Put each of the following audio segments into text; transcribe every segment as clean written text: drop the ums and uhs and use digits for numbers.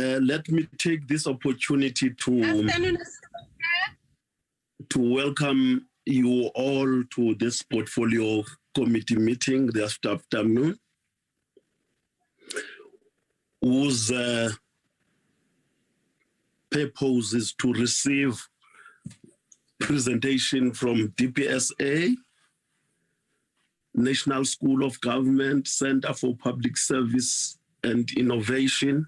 Let me take this opportunity to welcome you all to this portfolio committee meeting this afternoon, whose purpose is to receive presentation from DPSA, National School of Government, Center for Public Service and Innovation,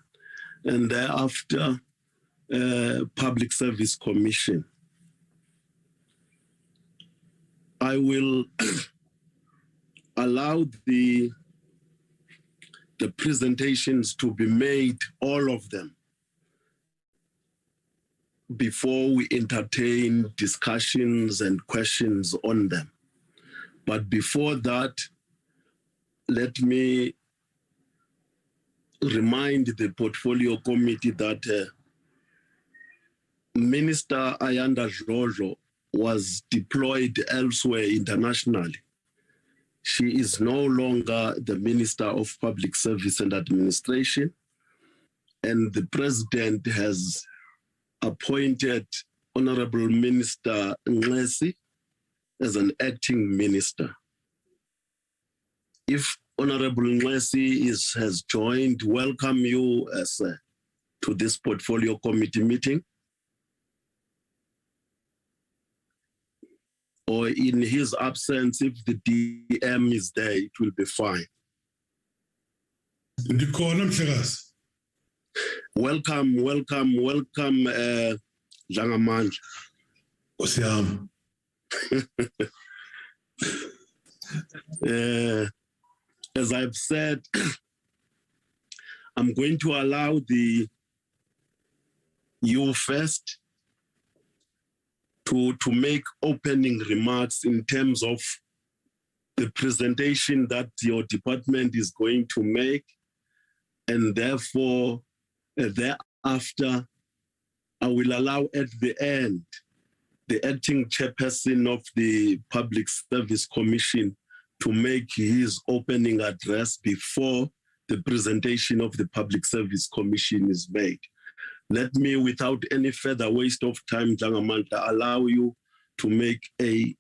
and thereafter Public Service Commission. I will allow the presentations to be made, all of them, before we entertain discussions and questions on them. But before that, let me remind the portfolio committee that Minister Ayanda Jojo was deployed elsewhere internationally. She is no longer the Minister of Public Service and Administration, and the President has appointed Honorable Minister Nglesi as an acting minister. If Honorable Nglesi has joined, welcome you to this portfolio committee meeting. Or in his absence, if the DM is there, it will be fine. Welcome, Jangamandla. As I've said, I'm going to allow you first to make opening remarks in terms of the presentation that your department is going to make, and therefore, thereafter, I will allow at the end the acting chairperson of the Public Service Commission to make his opening address before the presentation of the Public Service Commission is made. Let me, without any further waste of time, Jangamandla, allow you to make the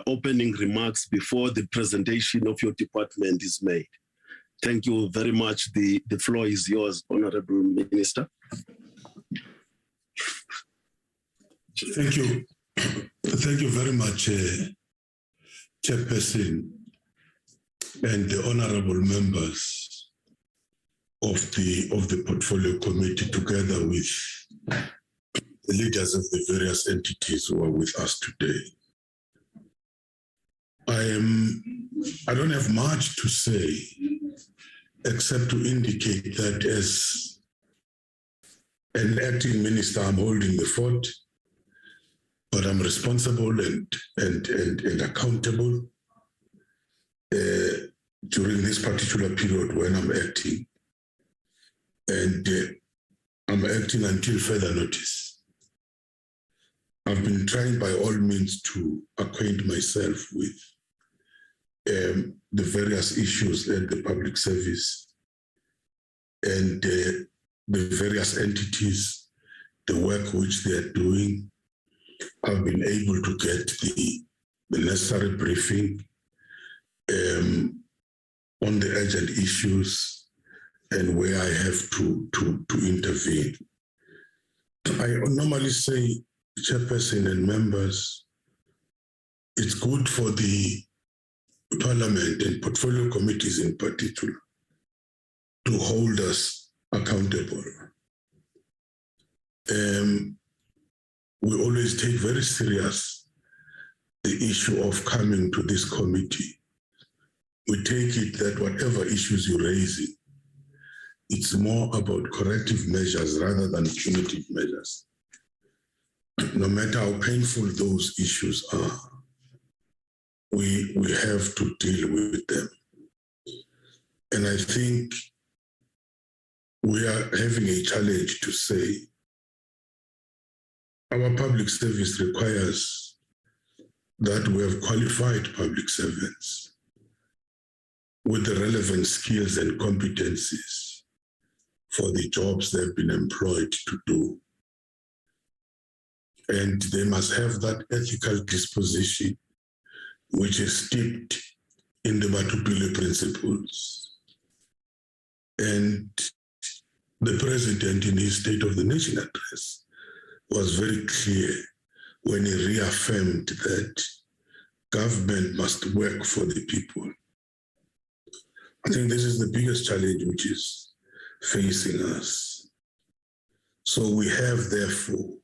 opening remarks before the presentation of your department is made. Thank you very much. The floor is yours, Honorable Minister. Thank you. Thank you very much, Chairperson, and the honorable members of the portfolio committee, together with the leaders of the various entities who are with us today. I don't have much to say, except to indicate that as an acting minister, I'm holding the fort, but I'm responsible and accountable during this particular period when I'm acting. And I'm acting until further notice. I've been trying by all means to acquaint myself with the various issues at the public service and the various entities, the work which they are doing. I've been able to get the necessary briefing on the urgent issues and where I have to intervene. I normally say, Chairperson and members, it's good for the Parliament and portfolio committees in particular to hold us accountable. We always take very serious the issue of coming to this committee. We take it that whatever issues you're raising, it's more about corrective measures rather than punitive measures. No matter how painful those issues are, we have to deal with them. And I think we are having a challenge to say our public service requires that we have qualified public servants with the relevant skills and competencies for the jobs they've been employed to do. And they must have that ethical disposition, which is steeped in the Matupile principles. And the president, in his State of the Nation address, was very clear when he reaffirmed that government must work for the people. I think this is the biggest challenge which is facing us. So we have, therefore,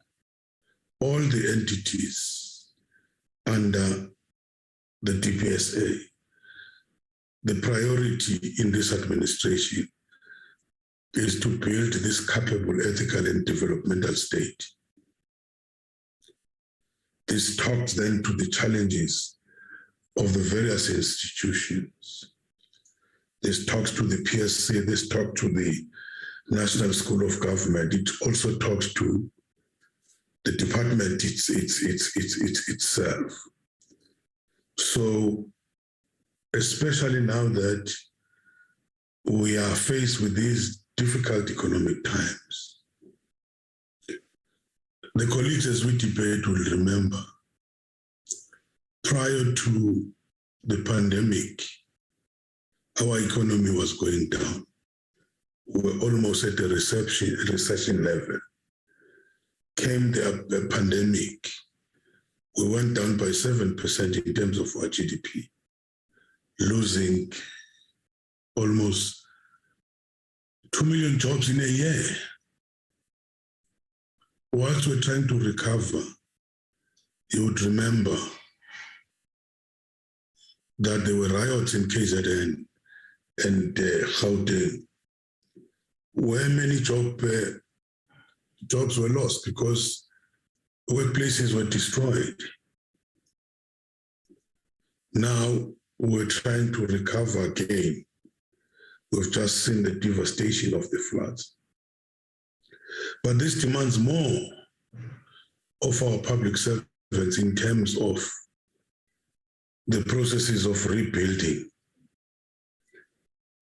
all the entities under the DPSA. The priority in this administration is to build this capable, ethical, and developmental state. This talks then to the challenges of the various institutions. This talks to the PSC, this talks to the National School of Government. It also talks to the department itself. So, especially now that we are faced with these difficult economic times, the colleagues as we debate will remember, prior to the pandemic, our economy was going down. We were almost at a recession level. Came the pandemic, we went down by 7% in terms of our GDP, losing almost 2 million jobs in a year. Whilst we're trying to recover, you would remember that there were riots in KZN and Gauteng, where many jobs were lost because workplaces were destroyed. Now we're trying to recover again. We've just seen the devastation of the floods. But this demands more of our public servants in terms of the processes of rebuilding.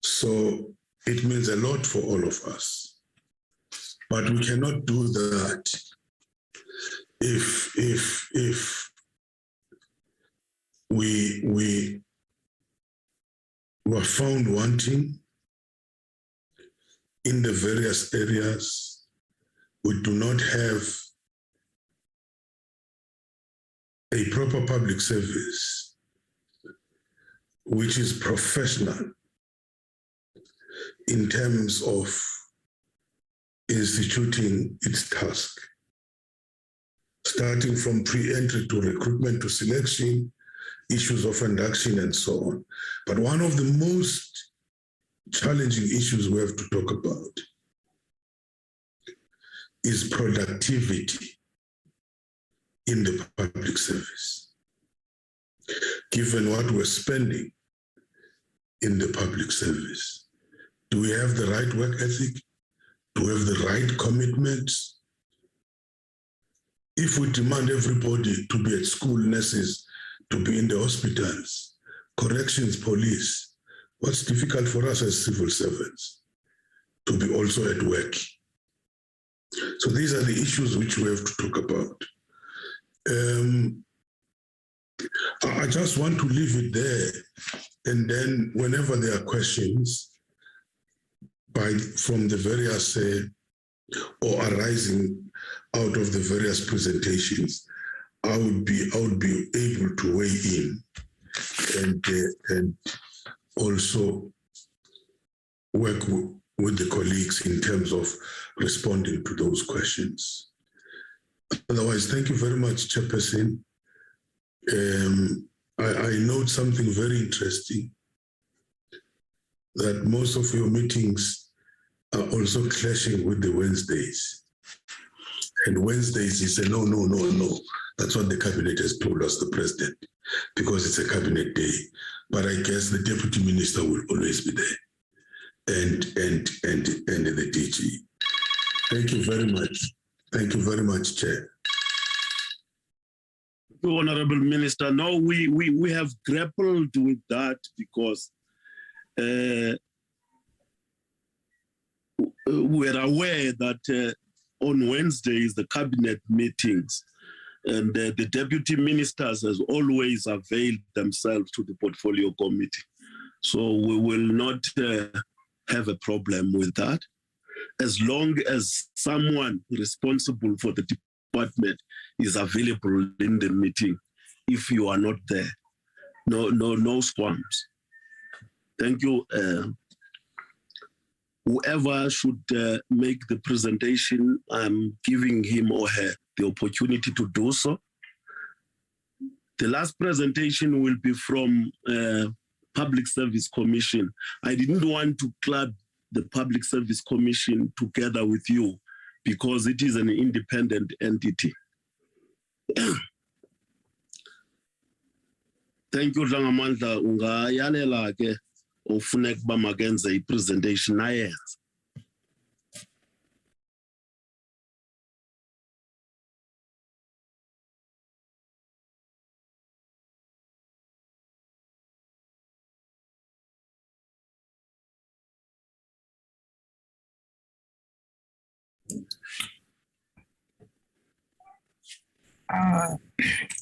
So it means a lot for all of us. But we cannot do that if we were found wanting in the various areas. We do not have a proper public service which is professional in terms of instituting its task, starting from pre-entry to recruitment to selection, issues of induction and so on. But one of the most challenging issues we have to talk about is productivity in the public service, given what we're spending in the public service. Do we have the right work ethic? Do we have the right commitments? If we demand everybody to be at school, nurses, to be in the hospitals, corrections, police, what's difficult for us as civil servants? To be also at work. So these are the issues which we have to talk about. I just want to leave it there, and then whenever there are questions from the various or arising out of the various presentations, I would be able to weigh in and also work with the colleagues in terms of responding to those questions. Otherwise, thank you very much, Chairperson. I note something very interesting, that most of your meetings are also clashing with the Wednesdays. And Wednesdays is a no. That's what the cabinet has told us, the president, because it's a cabinet day. But I guess the deputy minister will always be there, and the DG. Thank you very much. Thank you very much, Chair. Honorable Minister, no, we have grappled with that because we're aware that on Wednesdays, the cabinet meetings, and the deputy ministers has always availed themselves to the portfolio committee. So we will not have a problem with that, as long as someone responsible for the department is available in the meeting. If you are not there, no squams. Thank you. Whoever should make the presentation, I'm giving him or her the opportunity to do so. The last presentation will be from Public Service Commission. I didn't want to club the Public Service Commission together with you because it is an independent entity. Thank you, Dlangamandla. Ungayalela ke ufune kuba makenze i-presentation ayenze.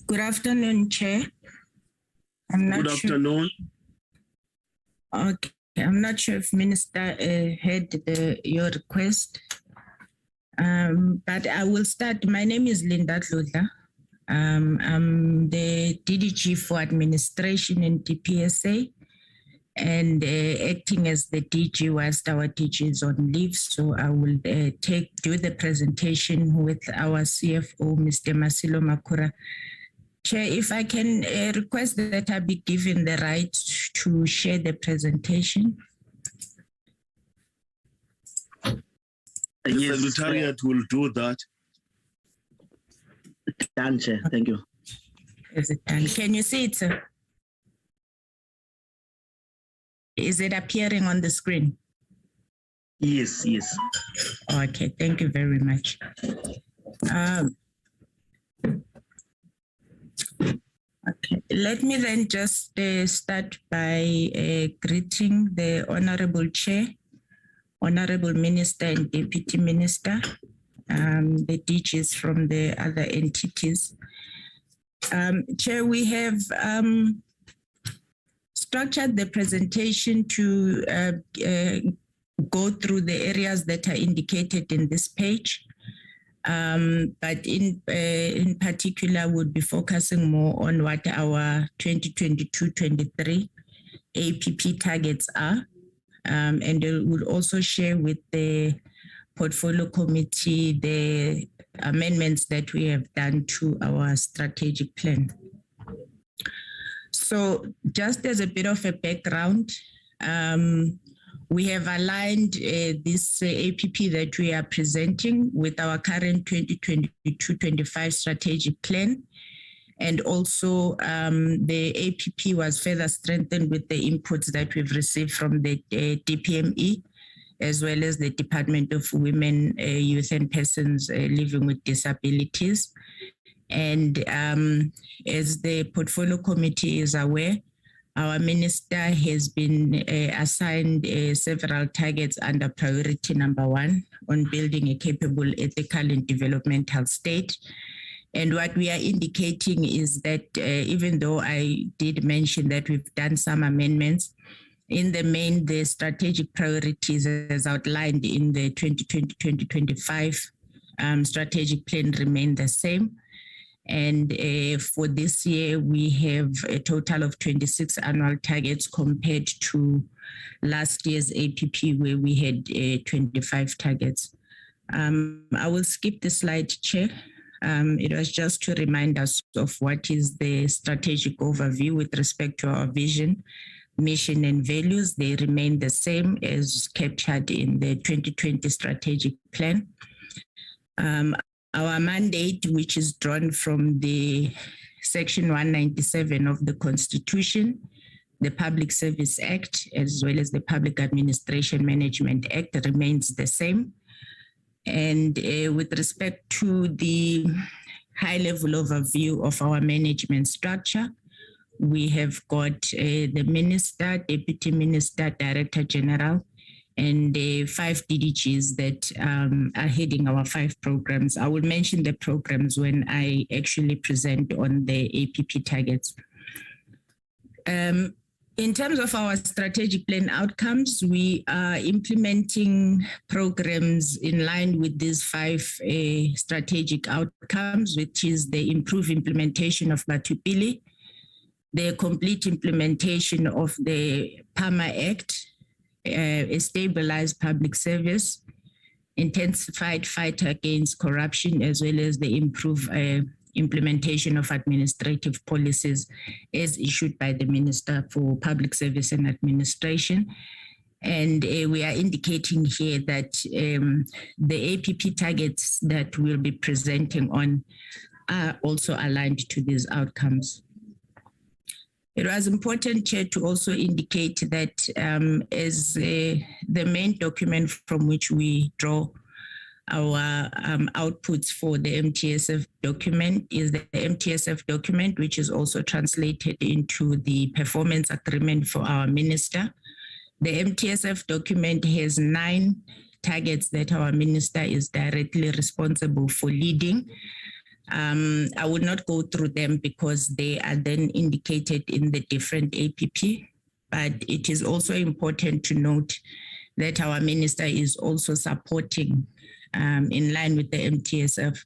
Good afternoon, Chair. Good afternoon. Okay, I'm not sure if Minister heard your request, but I will start. My name is Linda Tlodla. I'm the DDG for Administration in DPSA and acting as the DG whilst our DG is on leave. So I will do the presentation with our CFO, Mr. Masilo Makura. Chair, if I can request that I be given the right to share the presentation. The Secretariat will do that. Done, Chair. Thank you. Is it done? Can you see it, sir? Is it appearing on the screen? Yes, yes. Okay, thank you very much. Okay, let me then just start by greeting the Honorable Chair, Honorable Minister and Deputy Minister, the DGs from the other entities. Chair, we have structured the presentation to go through the areas that are indicated in this page. But in particular, we'll be focusing more on what our 2022-23 APP targets are. And we'll also share with the portfolio committee the amendments that we have done to our strategic plan. So just as a bit of a background, we have aligned this APP that we are presenting with our current 2022-25 strategic plan. And also the APP was further strengthened with the inputs that we've received from the DPME, as well as the Department of Women, Youth and Persons Living with Disabilities. And as the portfolio committee is aware, our minister has been assigned several targets under priority number 1 on building a capable, ethical and developmental state. And what we are indicating is that even though I did mention that we've done some amendments, in the main, the strategic priorities as outlined in the 2020-2025 strategic plan remain the same. And for this year, we have a total of 26 annual targets compared to last year's APP where we had 25 targets. I will skip the slide, Chair. It was just to remind us of what is the strategic overview with respect to our vision, mission and values. They remain the same as captured in the 2020 strategic plan. Our mandate, which is drawn from the Section 197 of the Constitution, the Public Service Act, as well as the Public Administration Management Act, remains the same. And with respect to the high-level overview of our management structure, we have got the Minister, Deputy Minister, Director General, and 5 DDGs that are heading our 5 programs. I will mention the programs when I actually present on the APP targets. In terms of our strategic plan outcomes, we are implementing programs in line with these 5 strategic outcomes, which is the improved implementation of Batupili, the complete implementation of the PAMA Act, a stabilized public service, intensified fight against corruption, as well as the improved implementation of administrative policies as issued by the Minister for Public Service and Administration. And we are indicating here that the APP targets that we'll be presenting on are also aligned to these outcomes. It was important here to also indicate that as the main document from which we draw our outputs for the MTSF document is the MTSF document, which is also translated into the performance agreement for our minister. The MTSF document has 9 targets that our minister is directly responsible for leading. I will not go through them because they are then indicated in the different APP, but it is also important to note that our minister is also supporting, in line with the MTSF,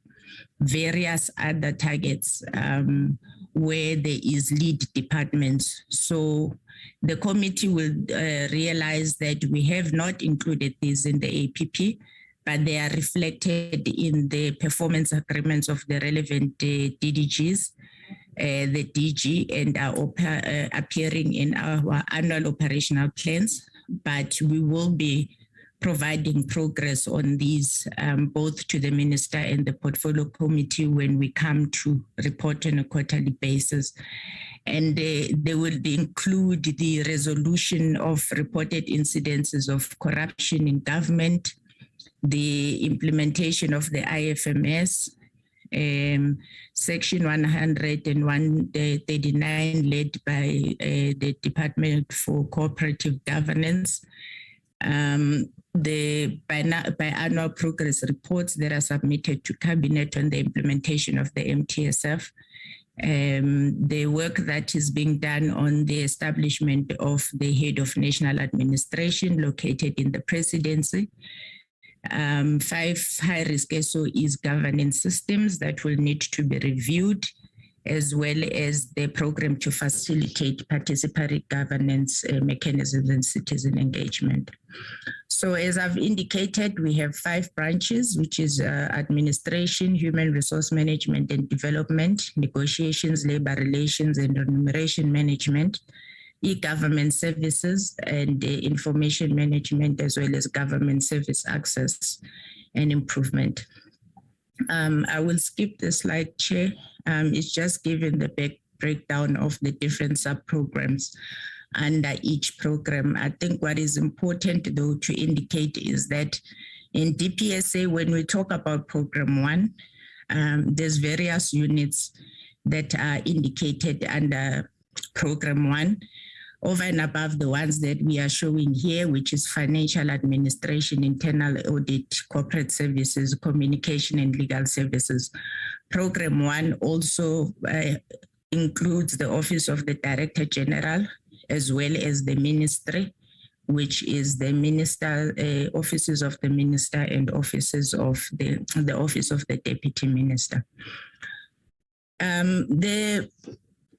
various other targets where there is lead departments. So the committee will realize that we have not included these in the APP, but they are reflected in the performance agreements of the relevant DDGs, the DG, and are appearing in our annual operational plans. But we will be providing progress on these both to the minister and the portfolio committee when we come to report on a quarterly basis. And they will include the resolution of reported incidences of corruption in government, the implementation of the IFMS, Section 100 and 139 led by the Department for Cooperative Governance, the biannual progress reports that are submitted to Cabinet on the implementation of the MTSF, the work that is being done on the establishment of the head of national administration located in the presidency, 5 high-risk SOEs governance systems that will need to be reviewed, as well as the program to facilitate participatory governance mechanisms and citizen engagement. So as I've indicated, we have 5 branches, which is administration, human resource management and development, negotiations, labor relations and remuneration management, e-government services, and information management, as well as government service access and improvement. I will skip the slide, Chair. It's just giving the breakdown of the different sub-programs under each program. I think what is important, though, to indicate is that in DPSA, when we talk about Program 1, there's various units that are indicated under Program 1, over and above the ones that we are showing here, which is financial administration, internal audit, corporate services, communication and legal services. Program 1 also includes the Office of the Director General, as well as the ministry, which is the minister, offices of the minister and offices of the office of the deputy minister. The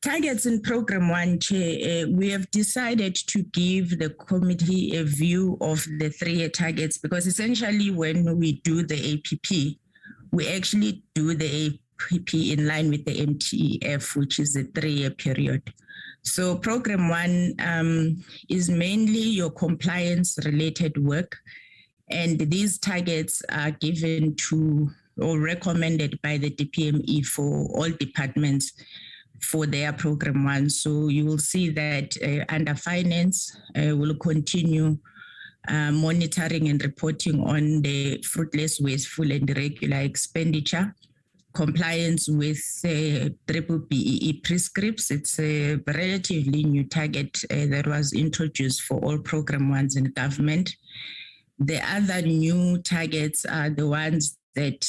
targets in Program 1, Chair, we have decided to give the committee a view of the 3-year targets, because essentially when we do the APP, we actually do the APP in line with the MTEF, which is a 3-year period. So Program 1 is mainly your compliance-related work, and these targets are given to or recommended by the DPME for all departments for their Program 1. So you will see that under finance, we'll continue monitoring and reporting on the fruitless, wasteful and irregular expenditure, compliance with triple BEE prescripts. It's a relatively new target that was introduced for all Program 1s in government. The other new targets are the ones that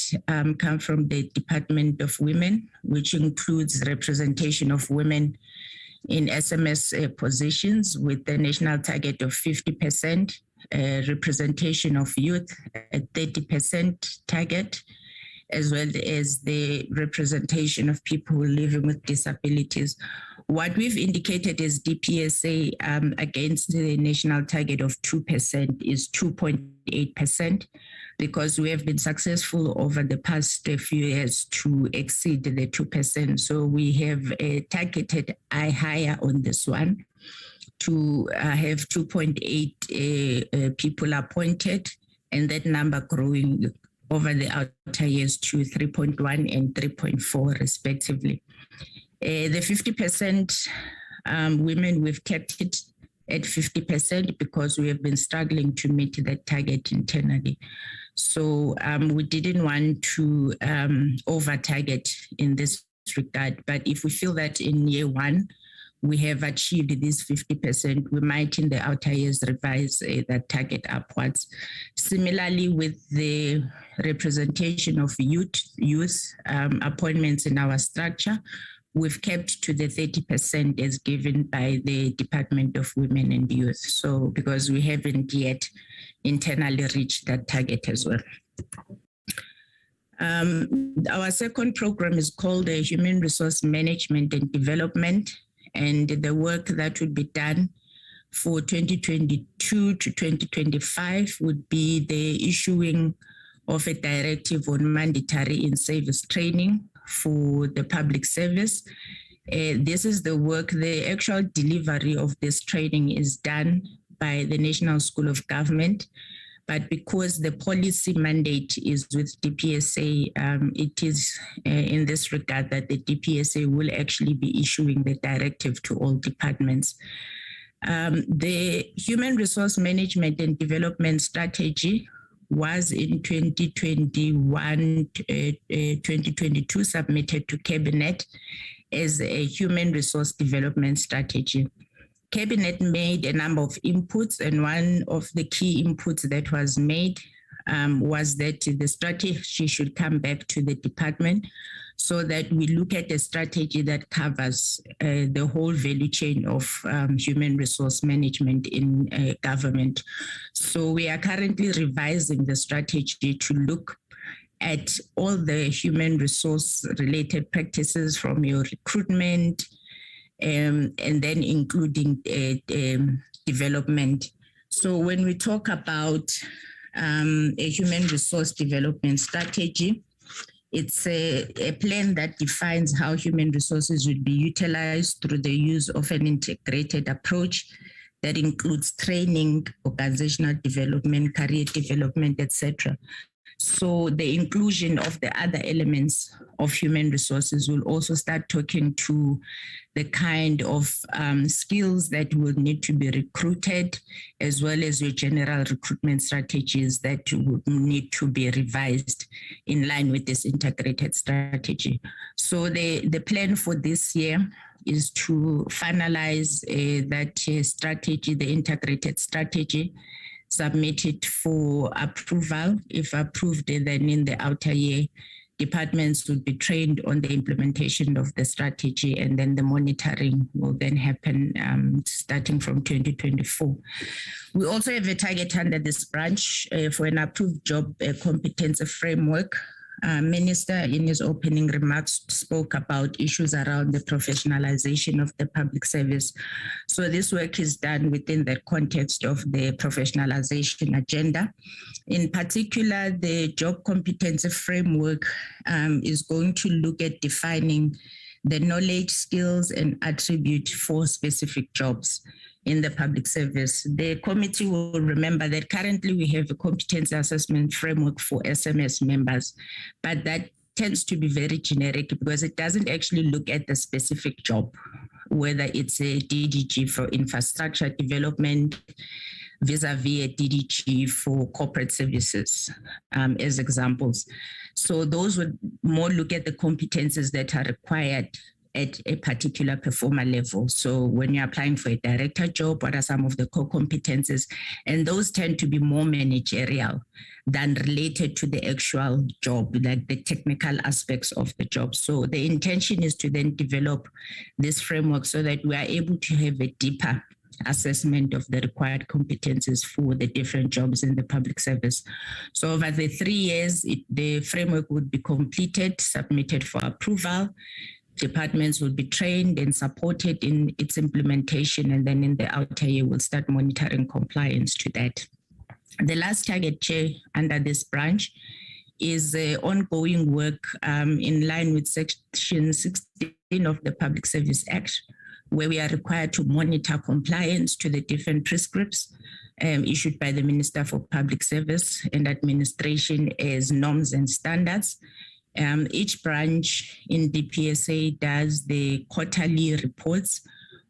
come from the Department of Women, which includes representation of women in SMS positions with the national target of 50%, representation of youth at 30% target, as well as the representation of people living with disabilities. What we've indicated as DPSA against the national target of 2% is 2.8%, because we have been successful over the past few years to exceed the 2%. So we have targeted higher on this one to have 2.8 people appointed, and that number growing over the outer years to 3.1 and 3.4 respectively. The 50% women, we've kept it at 50% because we have been struggling to meet that target internally. So we didn't want to over-target in this regard. But if we feel that in year one, we have achieved this 50%, we might in the outer years revise that target upwards. Similarly, with the representation of youth appointments in our structure, we've kept to the 30% as given by the Department of Women and Youth. So because we haven't yet internally reached that target as well. Our second program is called Human Resource Management and Development, and the work that would be done for 2022 to 2025 would be the issuing of a directive on mandatory in-service training for the public service. This is the work, the actual delivery of this training is done by the National School of Government, but because the policy mandate is with DPSA, it is in this regard that the DPSA will actually be issuing the directive to all departments. The Human Resource Management and Development Strategy was in 2021-2022 submitted to Cabinet as a human resource development strategy. Cabinet made a number of inputs, and one of the key inputs that was made was that the strategy should come back to the department so that we look at a strategy that covers the whole value chain of human resource management in government. So we are currently revising the strategy to look at all the human resource related practices from your recruitment, and then including development. So when we talk about a human resource development strategy, it's a plan that defines how human resources will be utilized through the use of an integrated approach that includes training, organizational development, career development, etc. So the inclusion of the other elements of human resources will also start talking to the kind of skills that will need to be recruited, as well as your general recruitment strategies that would need to be revised in line with this integrated strategy. So the plan for this year is to finalize that strategy, the integrated strategy, submit it for approval. If approved, then in the outer year, departments will be trained on the implementation of the strategy, and then the monitoring will then happen starting from 2024. We also have a target under this branch for an approved job competence framework. Minister in his opening remarks spoke about issues around the professionalization of the public service. So this work is done within the context of the professionalization agenda. In particular, the job competence framework is going to look at defining the knowledge, skills, and attribute for specific jobs in the public service. The committee will remember that currently we have a competence assessment framework for SMS members, but that tends to be very generic because it doesn't actually look at the specific job, whether it's a DDG for infrastructure development vis-a-vis a DDG for corporate services as examples. So those would more look at the competences that are required at a particular performer level. So when you're applying for a director job, what are some of the core competences? And those tend to be more managerial than related to the actual job, like the technical aspects of the job. So the intention is to then develop this framework so that we are able to have a deeper assessment of the required competences for the different jobs in the public service. So over the 3 years, the framework would be completed, submitted for approval. Departments will be trained and supported in its implementation, and then in the outer year, we'll start monitoring compliance to that. The last target, Chair, under this branch is ongoing work in line with Section 16 of the Public Service Act, where we are required to monitor compliance to the different prescripts issued by the Minister for Public Service and Administration as norms and standards. Each branch in the PSA does the quarterly reports,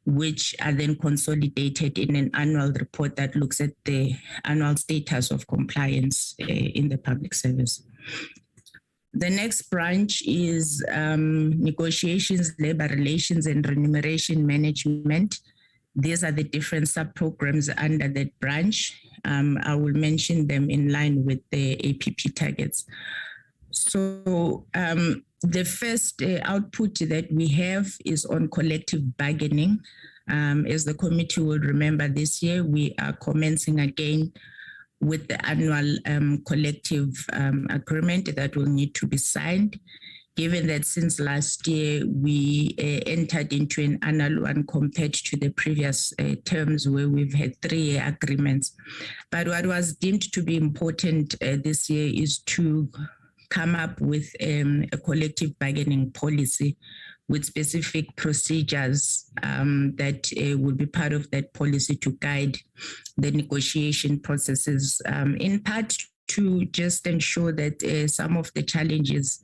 which are then consolidated in an annual report that looks at the annual status of compliance in the public service. The next branch is negotiations, labor relations, and remuneration management. These are the different sub-programs under that branch. I will mention them in line with the APP targets. So the first output that we have is on collective bargaining. As the committee will remember, this year we are commencing again with the annual collective agreement that will need to be signed, given that since last year we entered into an annual one compared to the previous terms where we've had 3-year agreements. But what was deemed to be important this year is to come up with a collective bargaining policy with specific procedures that will be part of that policy to guide the negotiation processes, in part to just ensure that some of the challenges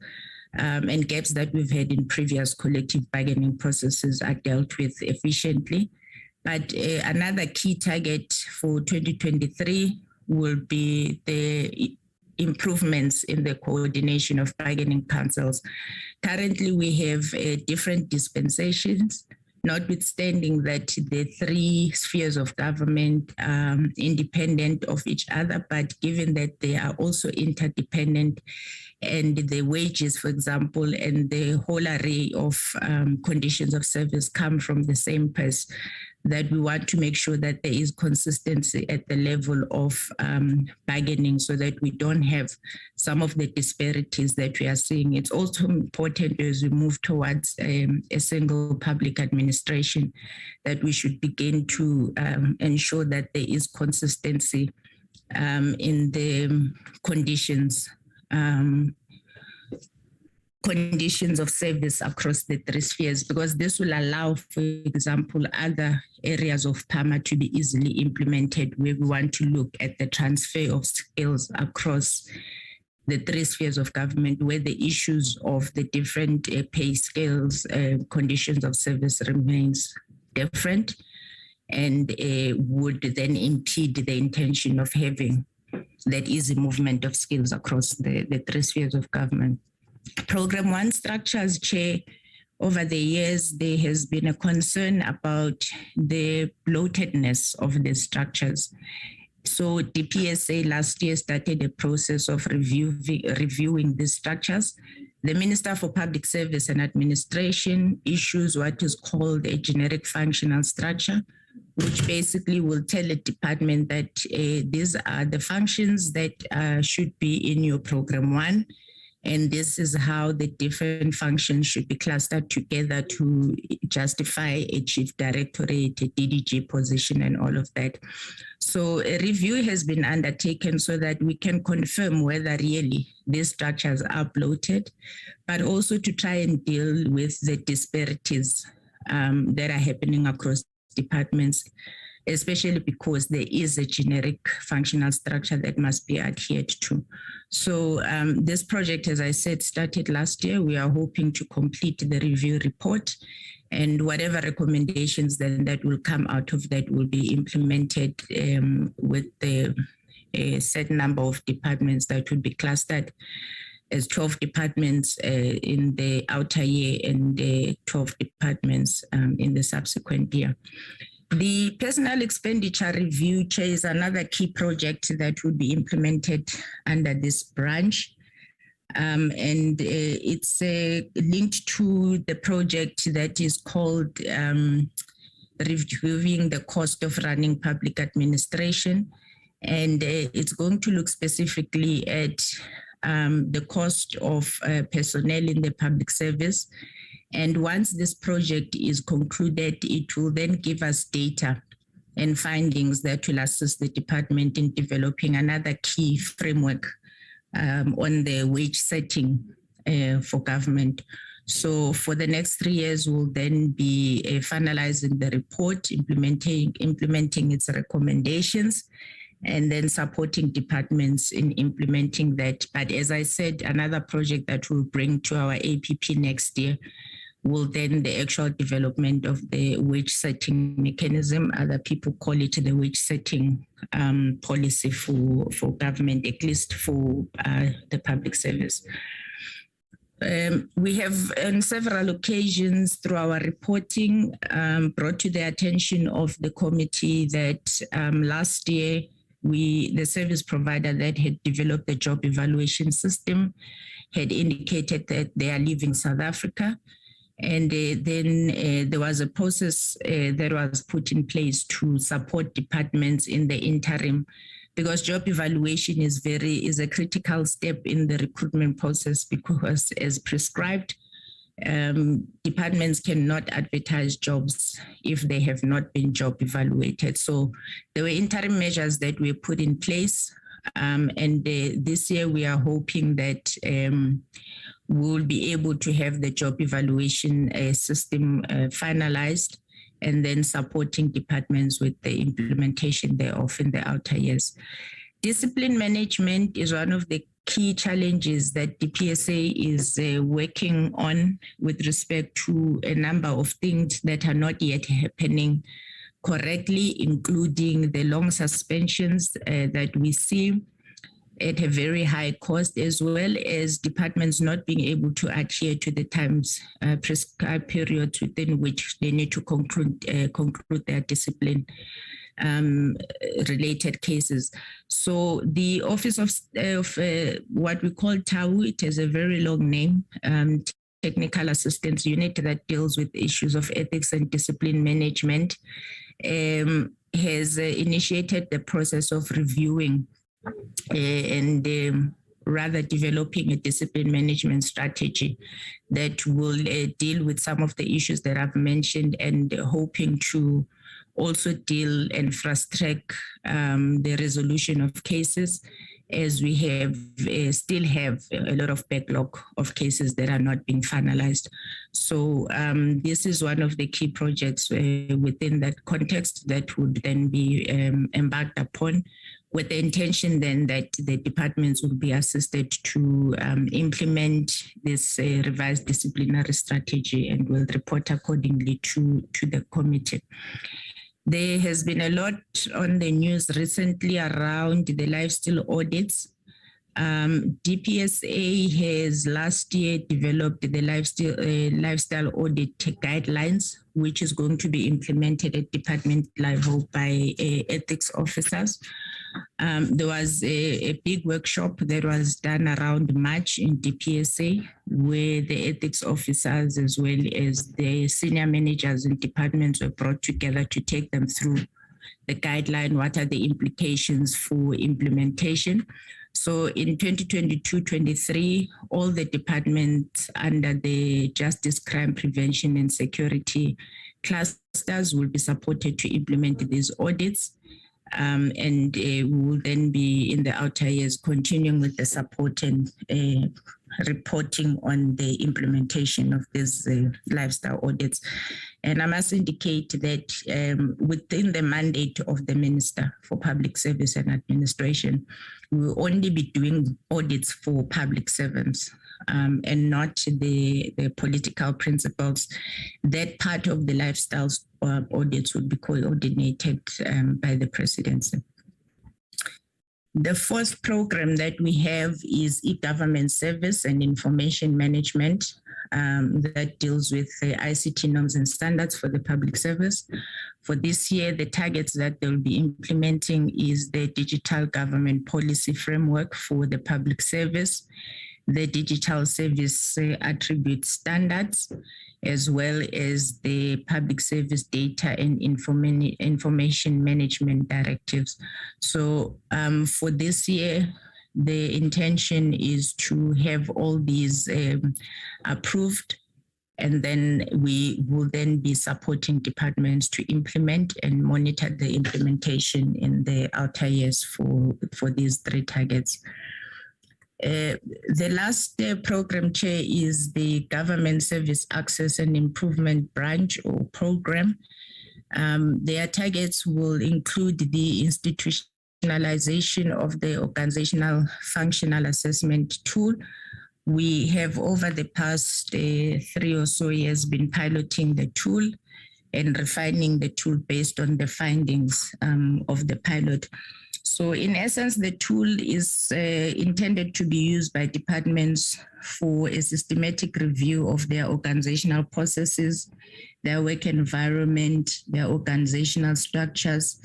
and gaps that we've had in previous collective bargaining processes are dealt with efficiently. But another key target for 2023 will be the improvements in the coordination of bargaining councils. Currently, we have different dispensations, notwithstanding that the 3 spheres of government are independent of each other, but given that they are also interdependent, and the wages, for example, and the whole array of conditions of service come from the same place, that we want to make sure that there is consistency at the level of bargaining so that we don't have some of the disparities that we are seeing. It's also important as we move towards a single public administration that we should begin to ensure that there is consistency in the conditions of service across the 3 spheres, because this will allow, for example, other areas of PAMA to be easily implemented where we want to look at the transfer of skills across the 3 spheres of government, where the issues of the different pay scales, conditions of service remains different, and would then impede the intention of having that easy movement of skills across the 3 spheres of government. Program 1 structures, Chair, over the years, there has been a concern about the bloatedness of the structures. So the PSA last year started a process of reviewing these structures. The Minister for Public Service and Administration issues what is called a generic functional structure, which basically will tell a department that these are the functions that should be in your Program 1. And this is how the different functions should be clustered together to justify a chief directorate, a DDG position, and all of that. So a review has been undertaken so that we can confirm whether really these structures are bloated, but also to try and deal with the disparities that are happening across departments, especially because there is a generic functional structure that must be adhered to. So this project, as I said, started last year. We are hoping to complete the review report, and whatever recommendations then that will come out of that will be implemented with the set number of departments that will be clustered as 12 departments in the outer year and 12 departments in the subsequent year. The personal expenditure review, Chair, is another key project that will be implemented under this branch. And it's linked to the project that is called Reviewing the Cost of Running Public Administration. And it's going to look specifically at the cost of personnel in the public service. And once this project is concluded, it will then give us data and findings that will assist the department in developing another key framework on the wage setting for government. So for the next 3 years, we'll then be finalizing the report, implementing its recommendations, and then supporting departments in implementing that. But as I said, another project that we'll bring to our APP next year will then the actual development of the wage setting mechanism. Other people call it the wage setting policy for government, at least for the public service. We have on several occasions through our reporting brought to the attention of the committee that last year the service provider that had developed the job evaluation system had indicated that they are leaving South Africa. And then there was a process that was put in place to support departments in the interim, because job evaluation is a critical step in the recruitment process, because as prescribed, departments cannot advertise jobs if they have not been job evaluated. So there were interim measures that were put in place. And this year we are hoping that we'll be able to have the job evaluation system finalized, and then supporting departments with the implementation thereof in the outer years. Discipline management is one of the key challenges that the PSA is working on with respect to a number of things that are not yet happening correctly, including the long suspensions that we see at a very high cost, as well as departments not being able to adhere to the times prescribed periods within which they need to conclude their discipline related cases. So the Office of what we call TAU, it has a very long name, Technical Assistance Unit, that deals with issues of ethics and discipline management, has initiated the process of reviewing and rather developing a discipline management strategy that will deal with some of the issues that I've mentioned, and hoping to also deal and fast track the resolution of cases, as we still have a lot of backlog of cases that are not being finalized. So this is one of the key projects within that context that would then be embarked upon, with the intention then that the departments will be assisted to implement this revised disciplinary strategy, and will report accordingly to the committee. There has been a lot on the news recently around the lifestyle audits. DPSA has last year developed the lifestyle audit guidelines, which is going to be implemented at department level by ethics officers. There was a big workshop that was done around March in DPSA, where the ethics officers as well as the senior managers in departments were brought together to take them through the guideline. What are the implications for implementation? So in 2022-23, all the departments under the Justice, Crime Prevention and Security clusters will be supported to implement these audits. And we will then be in the outer years continuing with the support and reporting on the implementation of these lifestyle audits. And I must indicate that within the mandate of the Minister for Public Service and Administration, we will only be doing audits for public servants and not the political principles. That part of the lifestyle audits would be coordinated by the presidency. The fourth program that we have is e-government service and information management that deals with the ICT norms and standards for the public service. For this year, the targets that they'll be implementing is the digital government policy framework for the public service, the digital service attribute standards, as well as the public service data and information management directives. So for this year, the intention is to have all these approved, and then we will then be supporting departments to implement and monitor the implementation in the outer years for these three targets. The last program, Chair, is the Government Service Access and Improvement Branch or program. Their targets will include the institutionalization of the organizational functional assessment tool. We have over the past 3 or so years been piloting the tool and refining the tool based on the findings of the pilot. So in essence, the tool is intended to be used by departments for a systematic review of their organizational processes, their work environment, their organizational structures,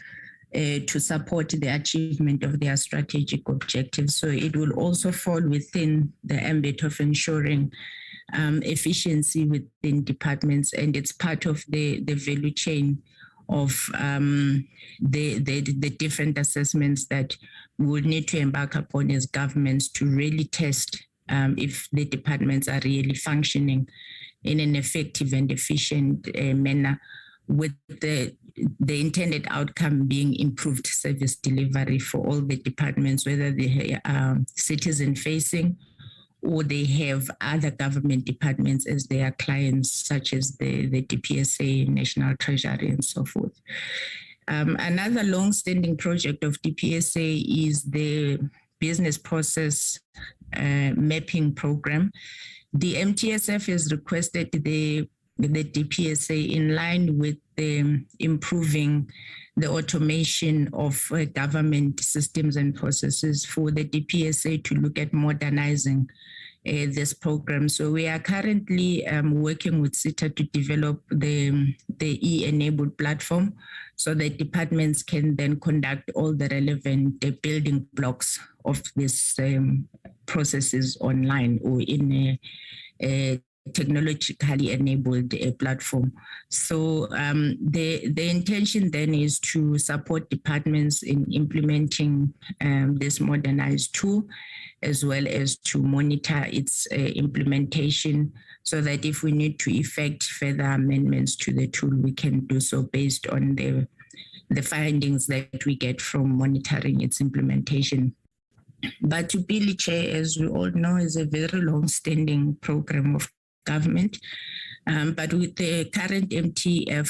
to support the achievement of their strategic objectives. So it will also fall within the ambit of ensuring efficiency within departments, and it's part of the value chain of the different assessments that we would need to embark upon as governments to really test if the departments are really functioning in an effective and efficient manner, with the intended outcome being improved service delivery for all the departments, whether they are citizen-facing or they have other government departments as their clients, such as the DPSA, National Treasury, and so forth. Another long-standing project of DPSA is the Business Process Mapping Program. The MTSF has requested the DPSA, in line with the improving the automation of government systems and processes, for the DPSA to look at modernizing this program. So we are currently working with SITA to develop the e-enabled platform so that departments can then conduct all the relevant building blocks of this processes online or in a technologically enabled platform. So the intention then is to support departments in implementing this modernized tool, as well as to monitor its implementation, so that if we need to effect further amendments to the tool, we can do so based on the findings that we get from monitoring its implementation. But to Billy Chair, as we all know, is a very long-standing program of government. But with the current MTSF,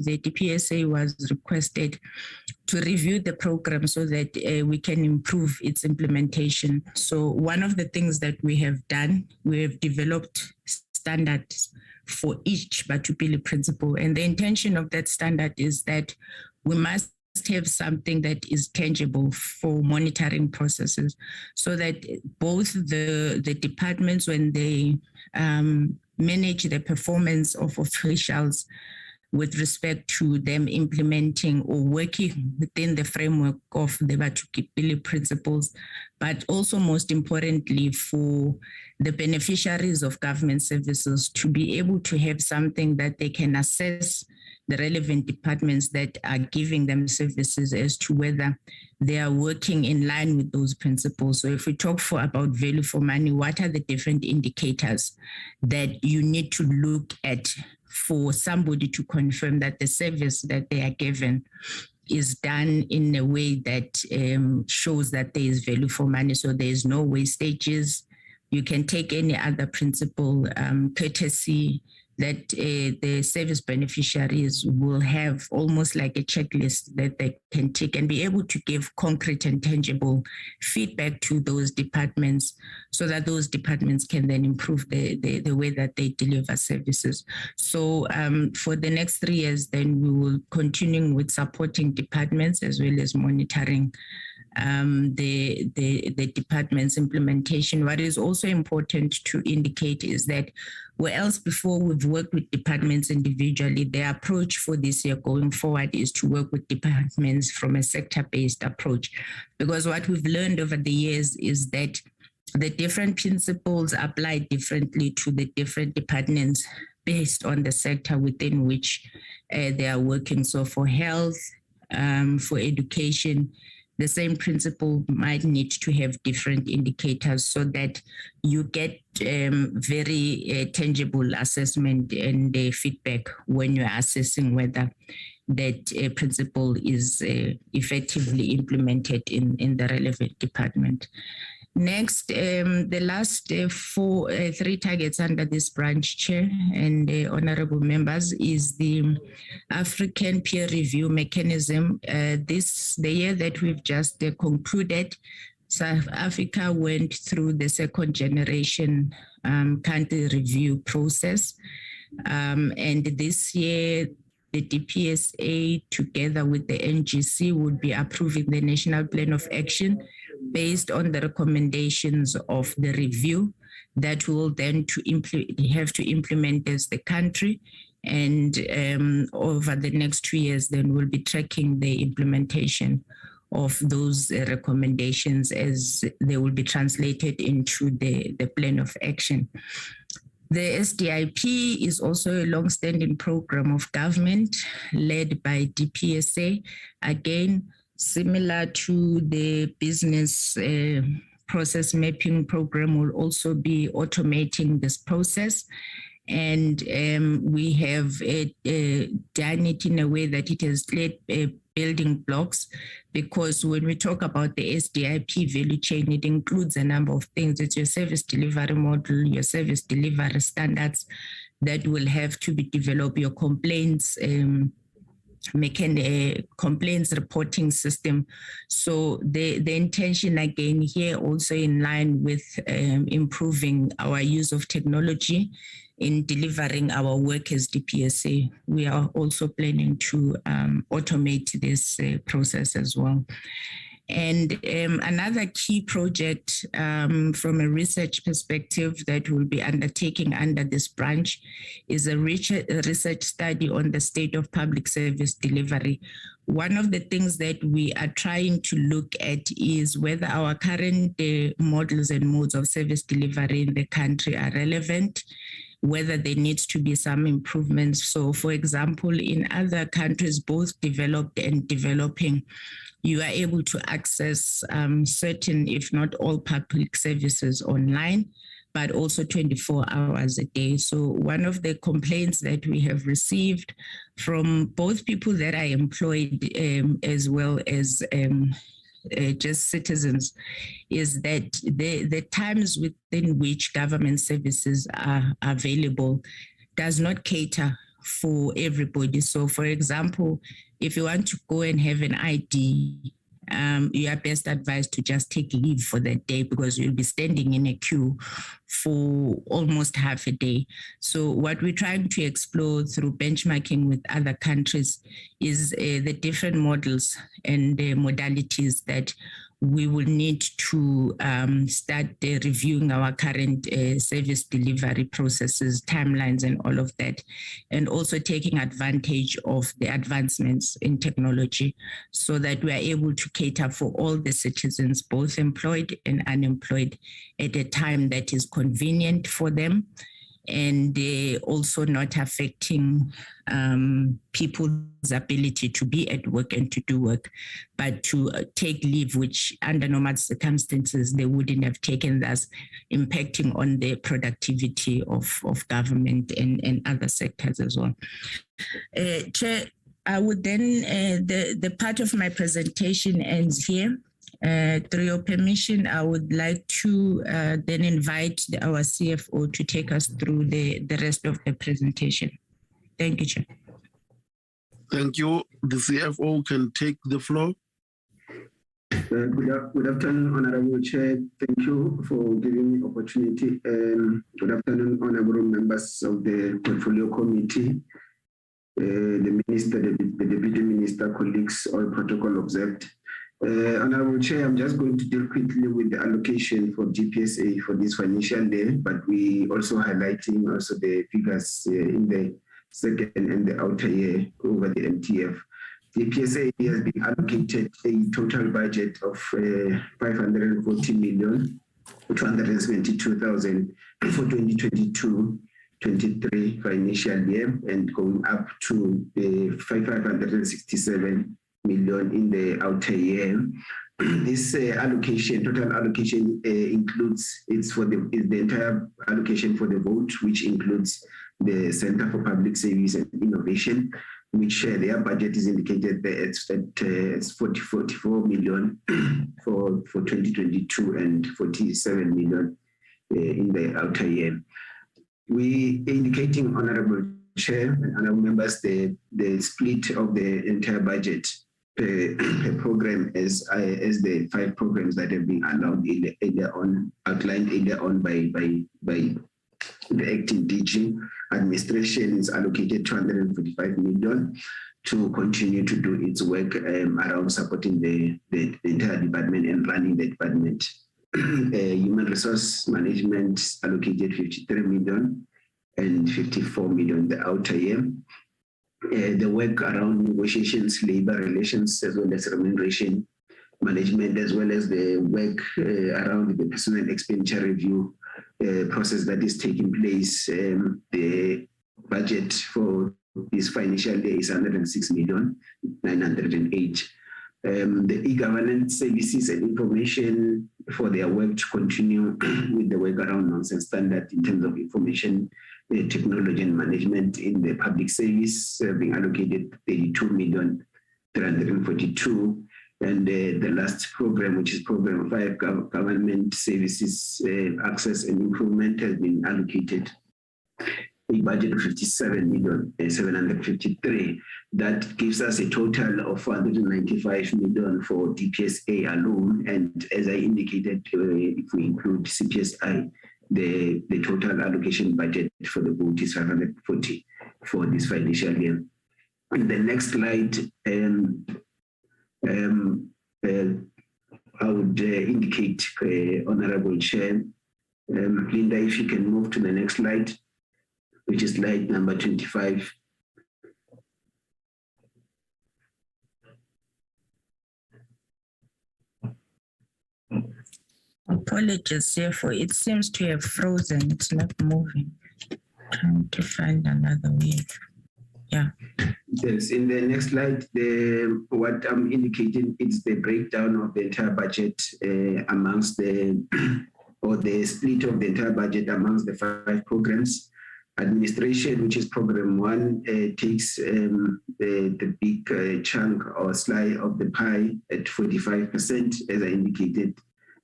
the DPSA was requested to review the program so that we can improve its implementation. So one of the things that we have done, we have developed standards for each Batupili principle. And the intention of that standard is that we must have something that is tangible for monitoring processes, so that both the departments, when they manage the performance of officials with respect to them implementing or working within the framework of the Batupili principles, but also most importantly for the beneficiaries of government services to be able to have something that they can assess the relevant departments that are giving them services as to whether they are working in line with those principles. So if we talk about value for money, what are the different indicators that you need to look at for somebody to confirm that the service that they are given is done in a way that shows that there is value for money, so there is no wastages. You can take any other principle, courtesy, that the service beneficiaries will have almost like a checklist that they can take and be able to give concrete and tangible feedback to those departments, so that those departments can then improve the way that they deliver services. So for the next 3 years, then we will continue with supporting departments as well as monitoring the department's implementation. What is also important to indicate is that whereas before we've worked with departments individually, the approach for this year going forward is to work with departments from a sector-based approach. Because what we've learned over the years is that the different principles apply differently to the different departments based on the sector within which they are working. So for health, for education, the same principle might need to have different indicators so that you get very tangible assessment and feedback when you're assessing whether that principle is effectively implemented in the relevant department. Next, the last three targets under this branch, Chair and honorable members, is the African peer review mechanism. The year that we've just concluded, South Africa went through the second generation country review process. And this year, the DPSA together with the NGC would be approving the National Plan of Action based on the recommendations of the review that will then have to implement as the country. And over the next 2 years, then we'll be tracking the implementation of those recommendations as they will be translated into the plan of action. The Sdip is also a long-standing program of government led by DPSA. Again, similar to the business process mapping program, will also be automating this process. And we have done it in a way that it has laid building blocks, because when we talk about the Sdip value chain, it includes a number of things. It's your service delivery model, your service delivery standards that will have to be developed, your complaints, complaints reporting system. So the intention again here also in line with improving our use of technology in delivering our work as DPSA. We are also planning to automate this process as well. And another key project from a research perspective that we'll be undertaking under this branch is a research study on the state of public service delivery. One of the things that we are trying to look at is whether our current models and modes of service delivery in the country are relevant, whether there needs to be some improvements. So for example, in other countries, both developed and developing, you are able to access certain, if not all, public services online, but also 24 hours a day. So one of the complaints that we have received from both people that are employed as well as just citizens is that the times within which government services are available does not cater for everybody. So for example, if you want to go and have an ID, you are best advised to just take leave for that day because you'll be standing in a queue for almost half a day. So what we're trying to explore through benchmarking with other countries is the different models and the modalities that we will need to start reviewing our current service delivery processes, timelines, and all of that, and also taking advantage of the advancements in technology so that we are able to cater for all the citizens, both employed and unemployed, at a time that is convenient for them, and also not affecting people's ability to be at work and to do work, but to take leave, which under normal circumstances they wouldn't have taken, thus impacting on the productivity of government and other sectors as well. Chair, I would then, the part of my presentation ends here. Through your permission, I would like to then invite our CFO to take us through the rest of the presentation. Thank you, Chair. Thank you. The CFO can take the floor. Good afternoon, Honorable Chair. Thank you for giving me opportunity. Good afternoon, honorable members of the Portfolio Committee, the Minister, the Deputy Minister, colleagues, all protocol observed. Honorable Chair, I'm just going to deal quickly with the allocation for GPSA for this financial year, but we also highlighting also the figures in the second and the outer year over the MTF. The PSA has been allocated a total budget of 540,272,000 for 2022-23 financial year, and going up to 567 million in the outer year. This allocation, total allocation, includes the entire allocation for the vote, which includes the Center for Public Service and Innovation, which their budget is indicated there at 44 million for 2022 and 47 million in the outer year. We indicating, Honorable Chair and honorable members, the split of the entire budget per program as the 5 programs that have been outlined earlier on by the acting DG. Administration is allocated 245 million to continue to do its work around supporting the entire department and running the department. Human resource management allocated 53 million and 54 million the outer year. The work around negotiations, labor relations, as well as remuneration management, as well as the work around the personal expenditure review process that is taking place. The budget for this financial year is 106,908,000. The e-governance services and information for their work to continue with the work around nonsense standard in terms of information technology and management in the public service, being allocated 32,342,000. And the last program, which is program 5, government services access and improvement, has been allocated a budget of 57,753,000. That gives us a total of 495 million for DPSA alone. And as I indicated, if we include CPSI, the total allocation budget for the vote is 540 for this financial year. In the next slide, I would indicate, Honorable Chair, Linda, if you can move to the next slide, which is slide number 25. Apologies, therefore, it seems to have frozen. It's not moving. Trying to find another way. Yeah. Yes, in the next slide, what I'm indicating is the breakdown of the entire budget amongst the split of the entire budget amongst the 5 programs. Administration, which is program 1, takes the big chunk or slice of the pie at 45%, as I indicated.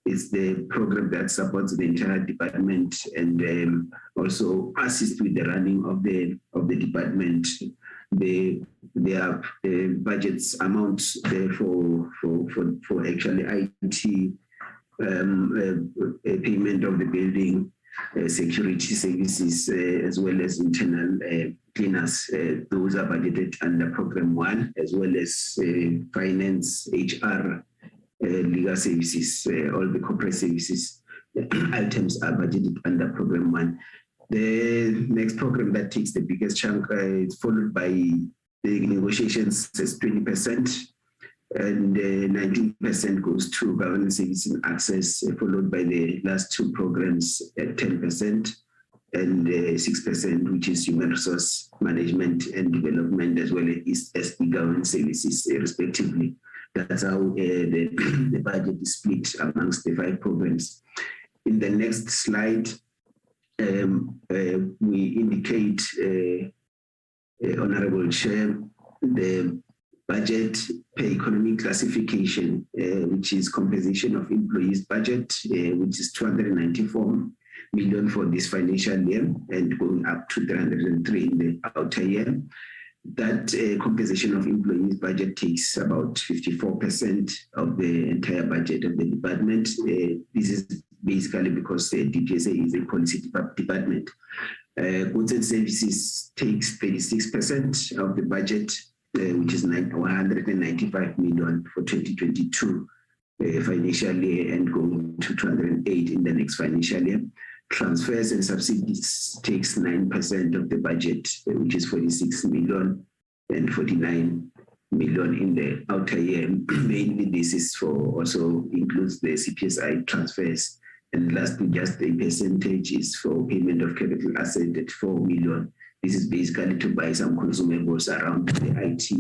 It's the program that supports the entire department and also assists with the running of the department. Their budgets amounts there for actually IT, payment of the building, security services, as well as internal cleaners. Those are budgeted under program 1, as well as finance, HR, legal services, all the corporate services items are budgeted under program 1. The next program that takes the biggest chunk is followed by the negotiations as 20%, and 19% goes to governance service and access, followed by the last 2 programs at 10%, and 6%, which is human resource management and development, as well as e-governance services, respectively. That's how the budget is split amongst the 5 programs. In the next slide, we indicate, Honorable Chair, the budget per economic classification, which is compensation of employees budget, which is 294 million for this financial year and going up to 303 in the outer year. That compensation of employees budget takes about 54% of the entire budget of the department. This is basically because the DPSA is a policy department. Goods and services takes 36% of the budget, which is 195 million for 2022 financial year, and going to 208 in the next financial year. Transfers and subsidies takes 9% of the budget, which is 46 million and 49 million in the outer year. Mainly this is for, also includes the CPSI transfers. And lastly, just a percentage is for payment of capital asset at 4 million. This is basically to buy some consumables around the IT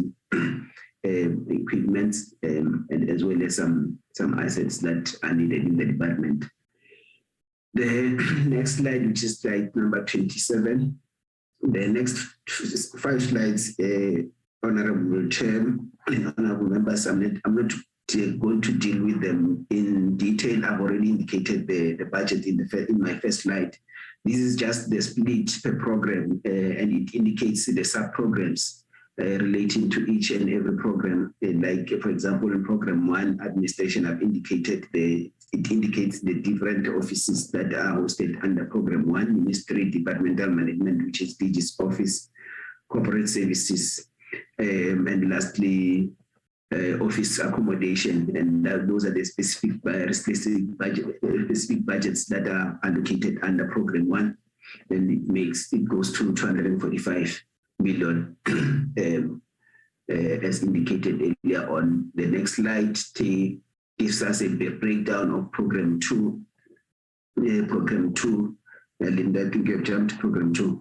equipment, and as well as some assets that are needed in the department. The next slide, which is slide number 27. The next 5 slides, Honorable Chair and Honorable Members, I'm not going to deal with them in detail. I've already indicated the budget in my first slide. This is just the split per program, and it indicates the sub-programs relating to each and every program. Like, for example, in program 1, administration, I've indicated it indicates the different offices that are hosted under program 1, Ministry, Departmental Management, which is DG's office, corporate services, and lastly, office accommodation, and those are the specific budgets that are allocated under program 1, and it goes to 245 million as indicated earlier on. The next slide gives us a breakdown of program 2. Linda, I think you've jumped to program 2.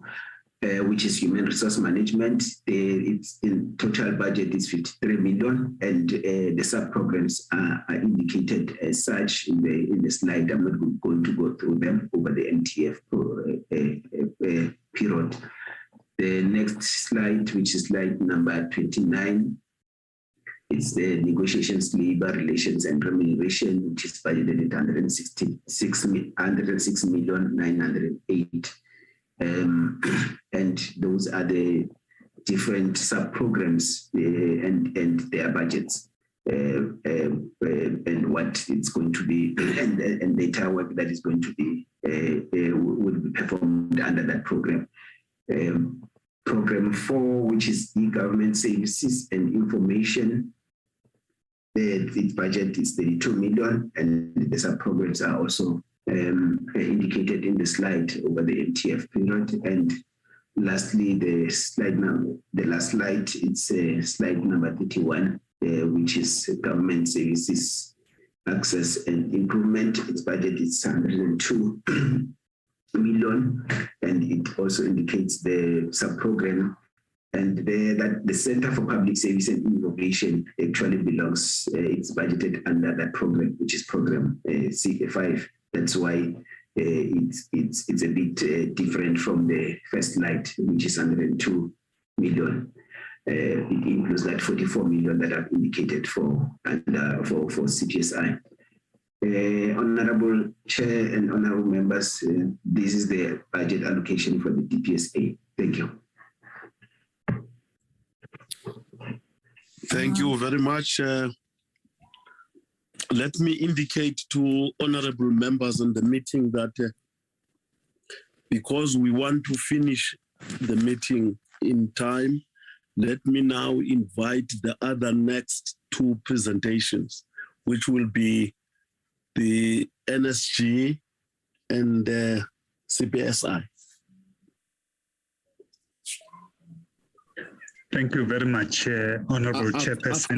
Which is human resource management. Its in total budget is 53 million, and the sub-programs are indicated as such in the slide. I'm not going to go through them over the MTF period. The next slide, which is slide number 29, it's the negotiations, labor relations, and remuneration, which is budgeted at 106,908,000. And those are the different sub-programs and their budgets, and what it's going to be, and data work that is going to be will be performed under that program. Program 4, which is e-government services and information, its budget is 32 million, and the sub-programs are also indicated in the slide over the MTF period. And lastly, the last slide, it's slide number 31, which is government services access and improvement. Its budget is 102 million, and it also indicates the sub-program. And that the Center for Public Service and Innovation actually belongs, it's budgeted under that program, which is program CA5. That's why it's a bit different from the first slide, which is 102 million. It includes that 44 million that I've indicated for CPSI. Honorable Chair and honorable members, this is the budget allocation for the DPSA. Thank you. Thank you very much. Let me indicate to honorable members in the meeting that because we want to finish the meeting in time, let me now invite the other next 2 presentations, which will be the NSG and the CPSI. Thank you very much, Honorable Chairperson.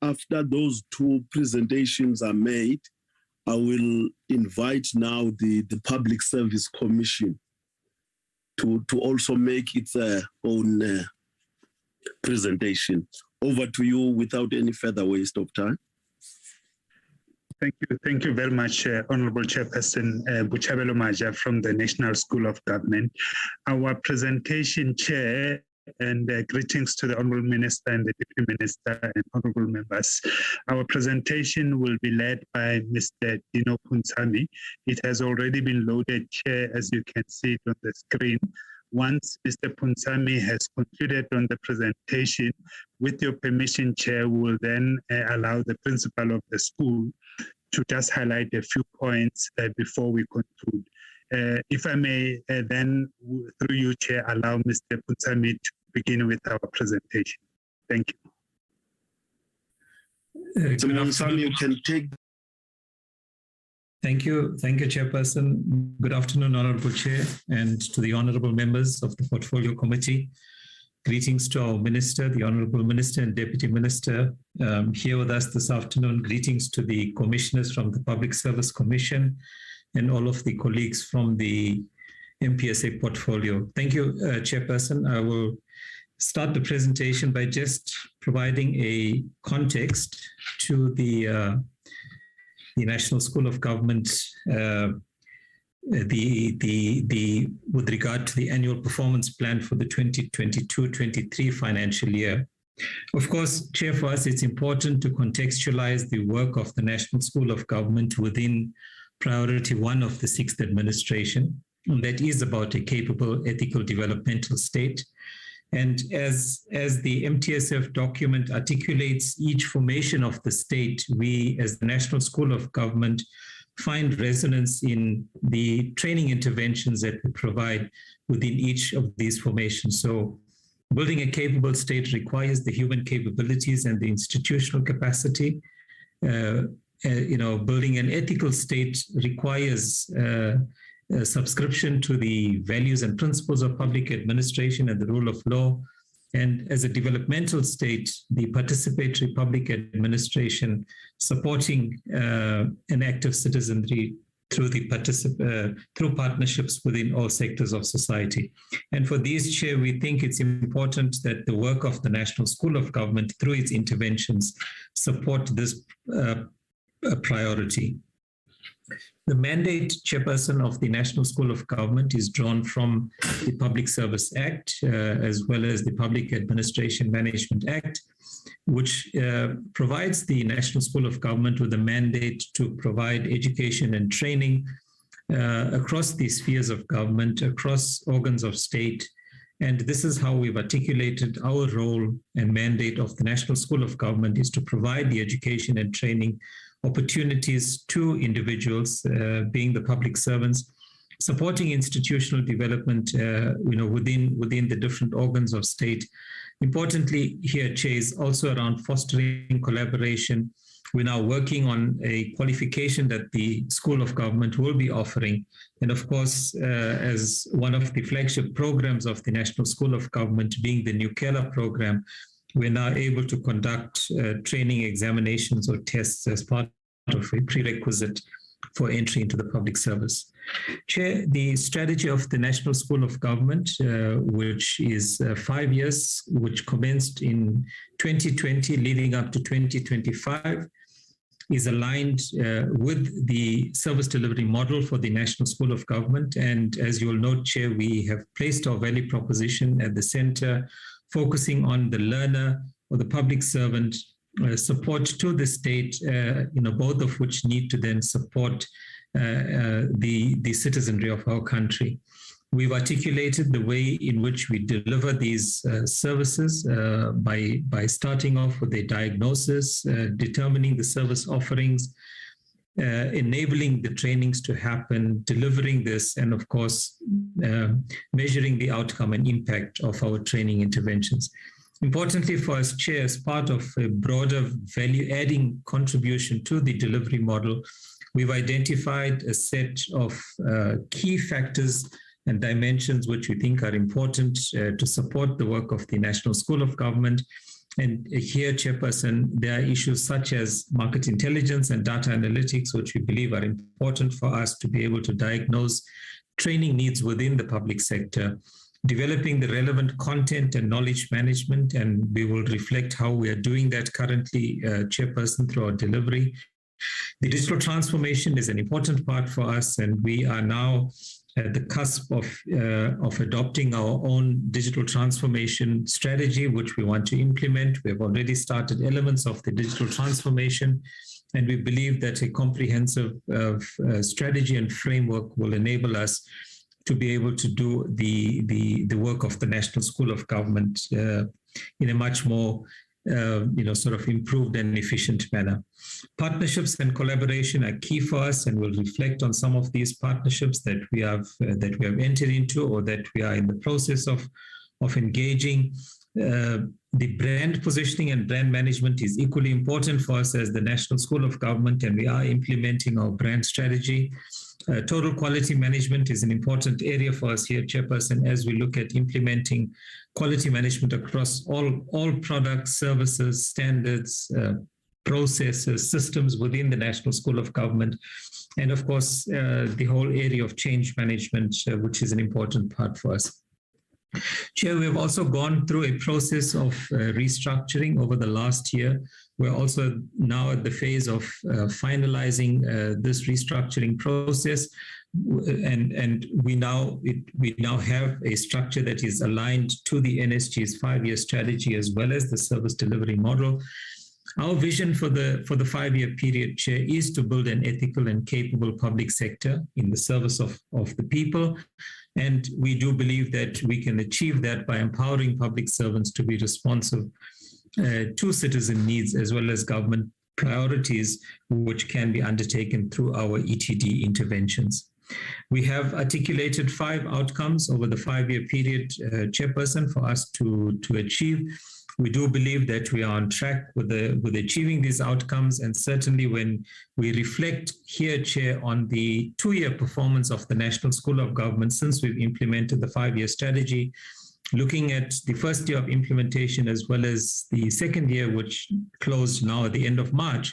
After those 2 presentations are made, I will invite now the Public Service Commission to also make its own presentation. Over to you without any further waste of time. Thank you very much, Honorable Chairperson Buchabelo Maja from the National School of Government. Our presentation, Chair, and greetings to the Honourable Minister and the Deputy Minister and Honourable Members. Our presentation will be led by Mr. Dino Punsami. It has already been loaded, Chair, as you can see it on the screen. Once Mr. Punsami has concluded on the presentation, with your permission, Chair, we will then allow the principal of the school to just highlight a few points before we conclude. If I may then, through you, Chair, allow Mr. Punsami to begin with our presentation. Thank you. So, you can take. Thank you, Chairperson. Good afternoon, Honourable Chair, and to the honourable members of the Portfolio Committee. Greetings to our Minister, the Honourable Minister and Deputy Minister here with us this afternoon. Greetings to the Commissioners from the Public Service Commission and all of the colleagues from the MPSA portfolio. Thank you, Chairperson. I will start the presentation by just providing a context to the National School of Government with regard to the annual performance plan for the 2022-23 financial year. Of course, Chair, for us, it's important to contextualize the work of the National School of Government within priority 1 of the 6th administration. And that is about a capable, ethical, developmental state. And as the MTSF document articulates each formation of the state, we, as the National School of Government, find resonance in the training interventions that we provide within each of these formations. So building a capable state requires the human capabilities and the institutional capacity. Building an ethical state requires a subscription to the values and principles of public administration and the rule of law. And as a developmental state, the participatory public administration supporting an active citizenry through through partnerships within all sectors of society. And for these, Chair, we think it's important that the work of the National School of Government through its interventions support this priority. The mandate, Chairperson, of the National School of Government is drawn from the Public Service Act, as well as the Public Administration Management Act, which provides the National School of Government with a mandate to provide education and training across the spheres of government, across organs of state. And this is how we've articulated our role and mandate of the National School of Government is to provide the education and training opportunities to individuals, being the public servants, supporting institutional development, within the different organs of state. Importantly, here, Chair, is also around fostering collaboration. We're now working on a qualification that the School of Government will be offering. And of course, as one of the flagship programs of the National School of Government, being the Nukela program, we're now able to conduct training examinations or tests as part of a prerequisite for entry into the public service. Chair, the strategy of the National School of Government, which is 5 years, which commenced in 2020, leading up to 2025, is aligned with the service delivery model for the National School of Government. And as you will note, Chair, we have placed our value proposition at the center, focusing on the learner or the public servant, support to the state, both of which need to then support the citizenry of our country. We've articulated the way in which we deliver these services by starting off with a diagnosis, determining the service offerings, enabling the trainings to happen, delivering this, and of course, measuring the outcome and impact of our training interventions. Importantly for us, Chair, as part of a broader value-adding contribution to the delivery model, we've identified a set of key factors and dimensions which we think are important to support the work of the National School of Government. And here, Chairperson, there are issues such as market intelligence and data analytics, which we believe are important for us to be able to diagnose training needs within the public sector, developing the relevant content and knowledge management, and we will reflect how we are doing that currently, Chairperson, through our delivery. The digital transformation is an important part for us, and we are now at the cusp of adopting our own digital transformation strategy, which we want to implement. We have already started elements of the digital transformation, and we believe that a comprehensive strategy and framework will enable us to be able to do the work of the National School of Government in a much more sort of improved and efficient manner. Partnerships and collaboration are key for us, and we'll reflect on some of these partnerships that we have entered into or that we are in the process of engaging. The brand positioning and brand management is equally important for us as the National School of Government, and we are implementing our brand strategy. Total quality management is an important area for us here, Chairperson, as we look at implementing quality management across all products, services, standards, processes, systems within the National School of Government. And of course, the whole area of change management, which is an important part for us. Chair, we have also gone through a process of restructuring over the last year. We're also now at the phase of finalizing this restructuring process, and we now have a structure that is aligned to the NSG's 5-year strategy as well as the service delivery model. Our vision for the 5-year period, Chair, is to build an ethical and capable public sector in the service of the people. And we do believe that we can achieve that by empowering public servants to be responsive to citizen needs as well as government priorities, which can be undertaken through our ETD interventions. We have articulated 5 outcomes over the 5-year period, Chairperson, for us to achieve. We do believe that we are on track with achieving these outcomes, and certainly when we reflect here, Chair, on the 2-year performance of the National School of Government since we've implemented the 5-year strategy, looking at the first year of implementation as well as the second year, which closed now at the end of March,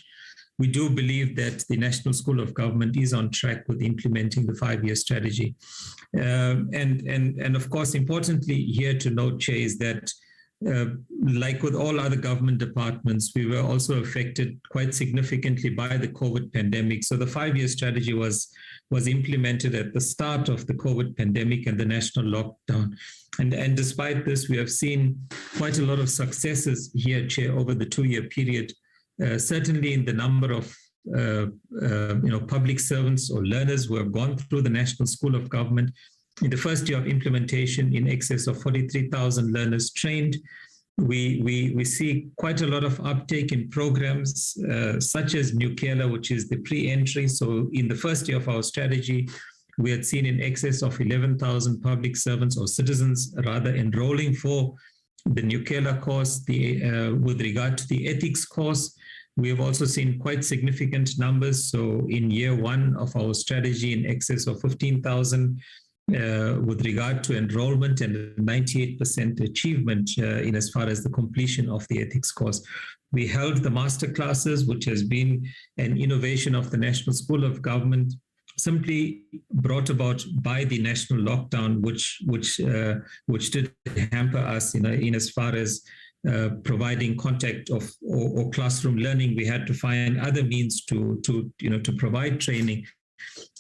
we do believe that the National School of Government is on track with implementing the 5-year strategy. And of course, importantly here to note, Chair, is that like with all other government departments, we were also affected quite significantly by the COVID pandemic. So the 5-year strategy was implemented at the start of the COVID pandemic and the national lockdown. And despite this, we have seen quite a lot of successes here, Chair, over the 2-year period, certainly in the number of public servants or learners who have gone through the National School of Government. In the first year of implementation, in excess of 43,000 learners trained. We see quite a lot of uptake in programs such as Nukela, which is the pre-entry. So in the first year of our strategy, we had seen in excess of 11,000 public servants or citizens rather enrolling for the Nukela course. With regard to the ethics course, we have also seen quite significant numbers. So in year 1 of our strategy, in excess of 15,000 with regard to enrollment and 98% achievement in as far as the completion of the ethics course. We held the master classes, which has been an innovation of the National School of Government, simply brought about by the national lockdown, which did hamper us in as far as providing contact or classroom learning. We had to find other means to provide training.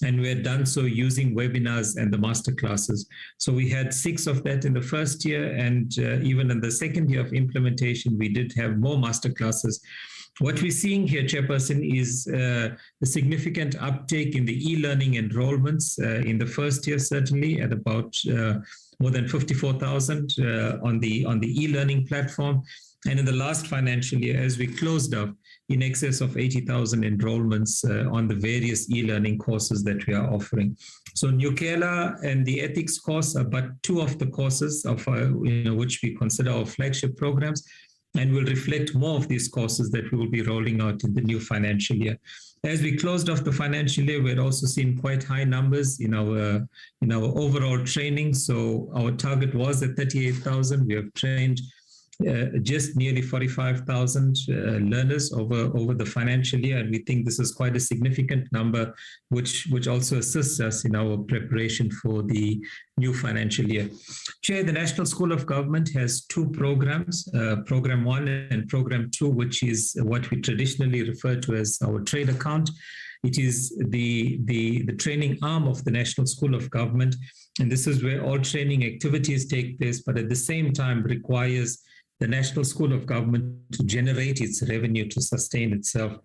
And we had done so using webinars and the master classes. So we had 6 of that in the first year, and even in the second year of implementation, we did have more master classes. What we're seeing here, Chairperson, is a significant uptake in the e-learning enrollments in the first year, certainly at about more than 54,000 on the e-learning platform. And in the last financial year, as we closed up, in excess of 80,000 enrollments on the various e-learning courses that we are offering. So Nukela and the ethics course are but 2 of the courses of which we consider our flagship programs, and will reflect more of these courses that we will be rolling out in the new financial year. As we closed off the financial year, we had also seen quite high numbers in our overall training. So our target was at 38,000. We have trained just nearly 45,000 learners over the financial year, and we think this is quite a significant number, which also assists us in our preparation for the new financial year. Chair, the National School of Government has 2 programs, Program 1 and Program 2, which is what we traditionally refer to as our trade account. It is the training arm of the National School of Government, and this is where all training activities take place, but at the same time requires the National School of Government to generate its revenue to sustain itself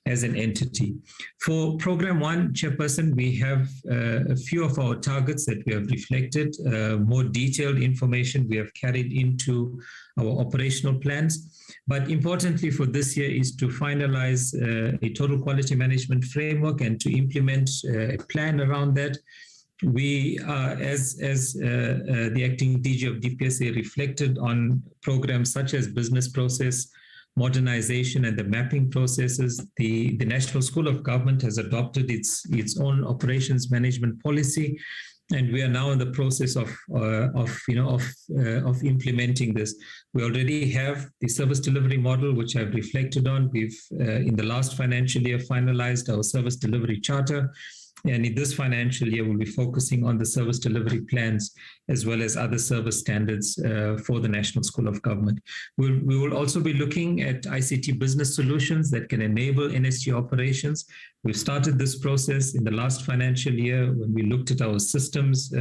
as an entity. For Program 1, Chairperson, we have a few of our targets that we have reflected. More detailed information we have carried into our operational plans. But importantly for this year is to finalize a total quality management framework and to implement a plan around that. we, as the acting DG of DPSA, reflected on programs such as business process modernization and the mapping processes. The National School of Government has adopted its own operations management policy, and we are now in the process of implementing this. We already have the service delivery model, which I've reflected on. We've in the last financial year finalized our service delivery charter. And in this financial year, we'll be focusing on the service delivery plans as well as other service standards for the National School of Government. We will also be looking at ICT business solutions that can enable NSG operations. We've started this process in the last financial year when we looked at our systems.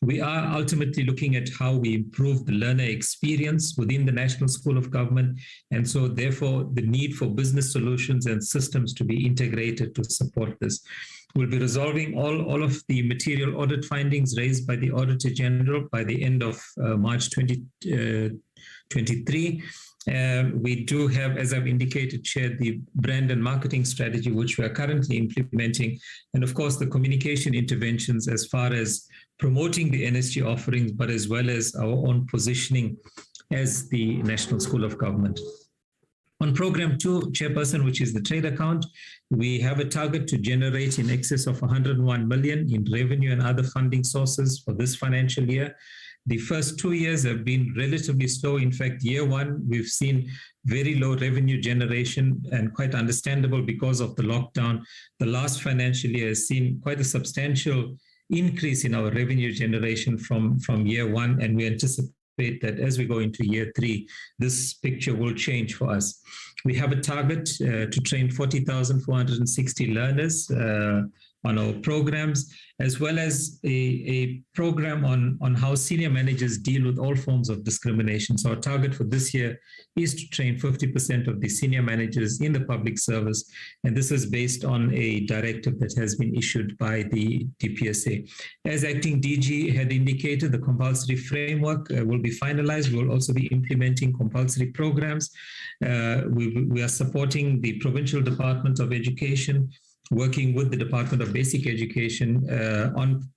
We are ultimately looking at how we improve the learner experience within the National School of Government. And so therefore, the need for business solutions and systems to be integrated to support this. We'll be resolving all of the material audit findings raised by the Auditor General by the end of March 2023. We do have, as I've indicated, Chair, the brand and marketing strategy, which we are currently implementing. And of course, the communication interventions as far as promoting the NSG offerings, but as well as our own positioning as the National School of Government. On Program 2, Chairperson, which is the trade account, we have a target to generate in excess of 101 million in revenue and other funding sources for this financial year. The first 2 years have been relatively slow. In fact, year one, we've seen very low revenue generation, and quite understandable because of the lockdown. The last financial year has seen quite a substantial increase in our revenue generation from year one, and we anticipate that as we go into year three, this picture will change for us. We have a target to train 40,460 learners on our programs, as well as a program on how senior managers deal with all forms of discrimination. So our target for this year is to train 50% of the senior managers in the public service. And this is based on a directive that has been issued by the DPSA. As acting DG had indicated, the compulsory framework will be finalized. We will also be implementing compulsory programs. We are supporting the Provincial Department of Education, working with the Department of Basic Education on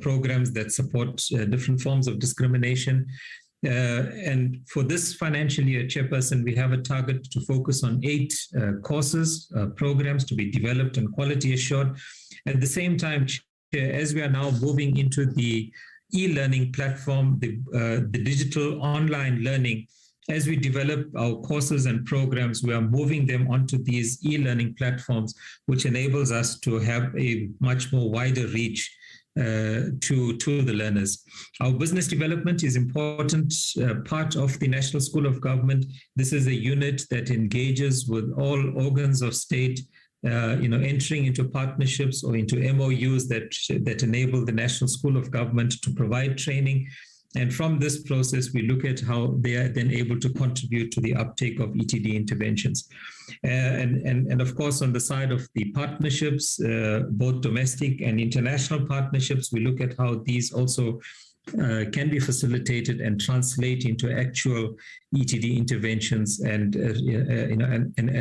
programs that support different forms of discrimination. And for this financial year, Chairperson, we have a target to focus on 8 courses, programs to be developed and quality assured. At the same time, Chair, as we are now moving into the e-learning platform, the digital online learning, as we develop our courses and programs, we are moving them onto these e-learning platforms, which enables us to have a much more wider reach to the learners. Our business development is an important part of the National School of Government. This is a unit that engages with all organs of state, entering into partnerships or into MOUs that enable the National School of Government to provide training. And from this process, we look at how they are then able to contribute to the uptake of ETD interventions. And of course, on the side of the partnerships, both domestic and international partnerships, we look at how these also can be facilitated and translate into actual ETD interventions and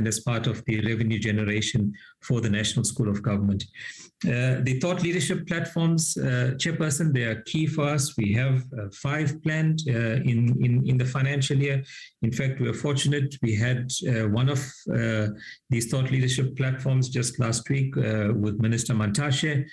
as part of the revenue generation for the National School of Government. The thought leadership platforms, Chairperson, they are key for us. We have 5 planned in the financial year. In fact, we are fortunate. We had one of these thought leadership platforms just last week with Minister Mantashe.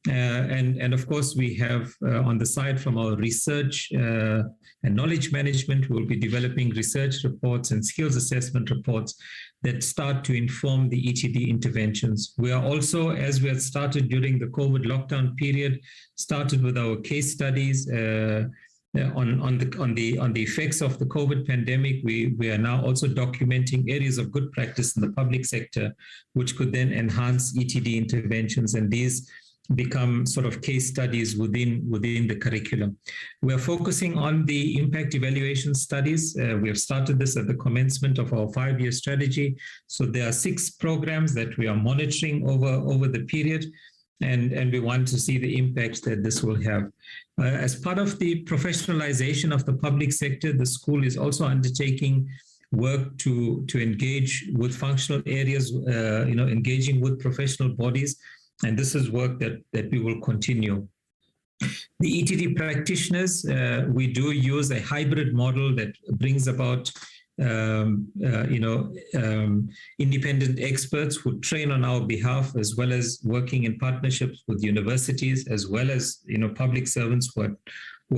And of course, we have on the side from our research and knowledge management, we'll be developing research reports and skills assessment reports that start to inform the ETD interventions. We are also, as we had started during the COVID lockdown period, started with our case studies on the effects of the COVID pandemic. We are now also documenting areas of good practice in the public sector, which could then enhance ETD interventions, and these become sort of case studies within the curriculum. We are focusing on the impact evaluation studies. We have started this at the commencement of our 5-year strategy. So there are 6 programs that we are monitoring over the period, and we want to see the impact that this will have. As part of the professionalization of the public sector, the school is also undertaking work to engage with functional areas, engaging with professional bodies. And this is work that we will continue. The ETD practitioners, we do use a hybrid model that brings about independent experts who train on our behalf, as well as working in partnerships with universities, as well as public servants who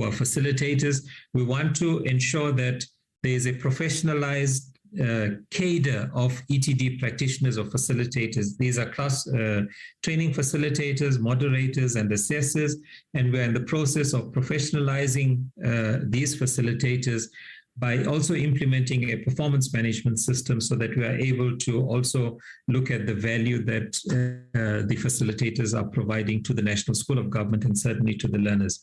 are facilitators. We want to ensure that there is a professionalized cadre of ETD practitioners or facilitators. These are class training facilitators, moderators, and assessors, and we're in the process of professionalizing these facilitators by also implementing a performance management system so that we are able to also look at the value that the facilitators are providing to the National School of Government and certainly to the learners.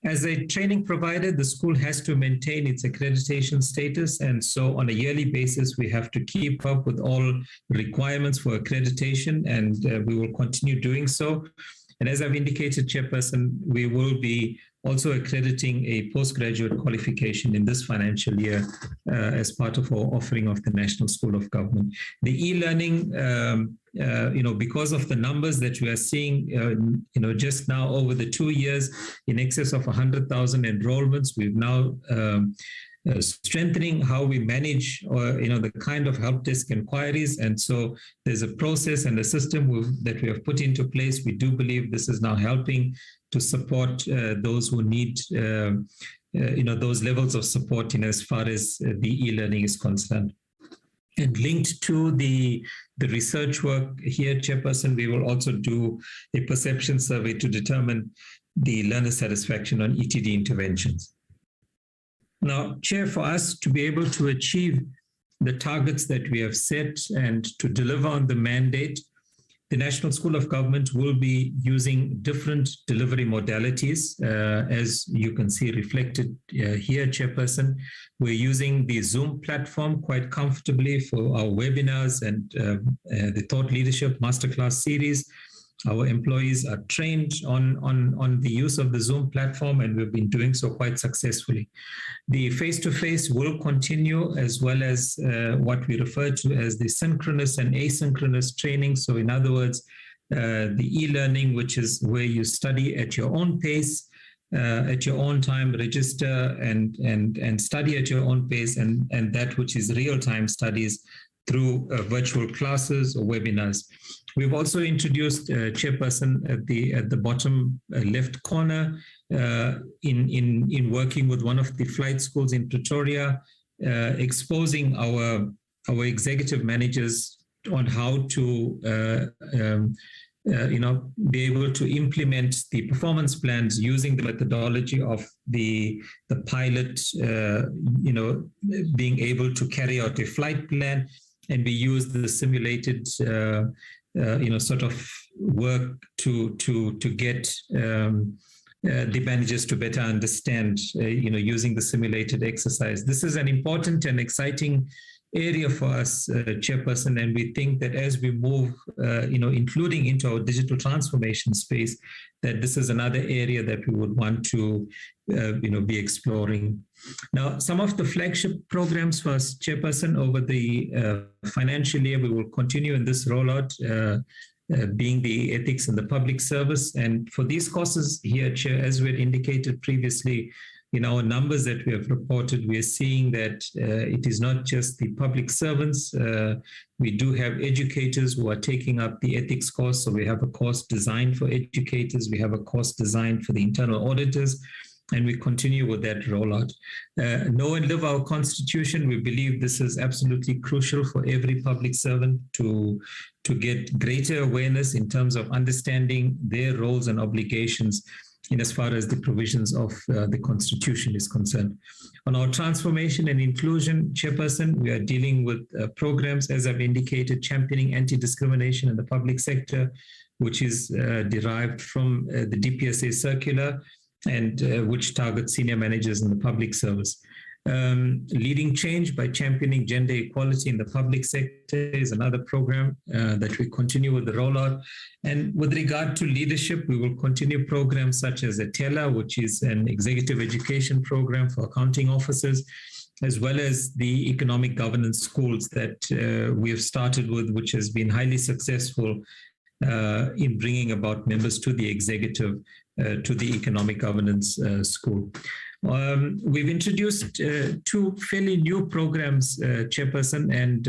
As a training provider, the school has to maintain its accreditation status, and so on a yearly basis, we have to keep up with all requirements for accreditation, and we will continue doing so. And as I've indicated, Chairperson, we will be also accrediting a postgraduate qualification in this financial year as part of our offering of the National School of Government. The e-learning, because of the numbers that we are seeing, just now over the 2 years, in excess of 100,000 enrollments, we've now strengthening how we manage the kind of help desk inquiries. And so there's a process and a system that we have put into place. We do believe this is now helping to support those who need those levels of support as far as the e-learning is concerned. And linked to the research work here, Chairperson, we will also do a perception survey to determine the learner satisfaction on ETD interventions. Now, Chair, for us to be able to achieve the targets that we have set and to deliver on the mandate, the National School of Government will be using different delivery modalities, as you can see reflected here, Chairperson. We're using the Zoom platform quite comfortably for our webinars and the Thought Leadership Masterclass series. Our employees are trained on the use of the Zoom platform, and we've been doing so quite successfully. The face-to-face will continue, as well as what we refer to as the synchronous and asynchronous training. So in other words, the e-learning, which is where you study at your own pace, at your own time, register and study at your own pace, and that which is real-time studies through virtual classes or webinars. We've also introduced, Chairperson, at the bottom left corner, in working with one of the flight schools in Pretoria, exposing our executive managers on how to be able to implement the performance plans using the methodology of the pilot, being able to carry out a flight plan. And we use the simulated, sort of work to get the managers to better understand, using the simulated exercise. This is an important and exciting area for us, Chairperson, and we think that as we move, including into our digital transformation space, that this is another area that we would want to, be exploring. Now, some of the flagship programs for us, Chairperson, over the financial year, we will continue in this rollout, being the ethics and the public service. And for these courses here, Chair, as we had indicated previously, in our numbers that we have reported, we are seeing that it is not just the public servants. We do have educators who are taking up the ethics course. So we have a course designed for educators. We have a course designed for the internal auditors. And we continue with that rollout. Know and live our Constitution. We believe this is absolutely crucial for every public servant to get greater awareness in terms of understanding their roles and obligations in as far as the provisions of the Constitution is concerned. On our transformation and inclusion, Chairperson, we are dealing with programs, as I've indicated, championing anti-discrimination in the public sector, which is derived from the DPSA circular, and which targets senior managers in the public service. Leading change by championing gender equality in the public sector is another program that we continue with the rollout. And with regard to leadership, we will continue programs such as ETELA, which is an executive education program for accounting officers, as well as the economic governance schools that we have started with, which has been highly successful in bringing about members to the executive, to the economic governance school. We've introduced two fairly new programs, Chairperson, and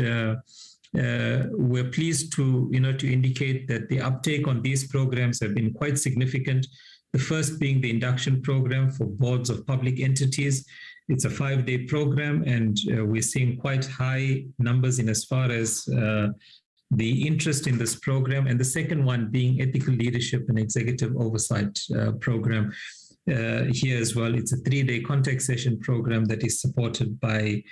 we're pleased to indicate that the uptake on these programs have been quite significant. The first being the induction program for boards of public entities. It's a 5-day program, and we're seeing quite high numbers in as far as the interest in this program. And the second one being ethical leadership and executive oversight program. Here as well, it's a 3-day contact session program that is supported by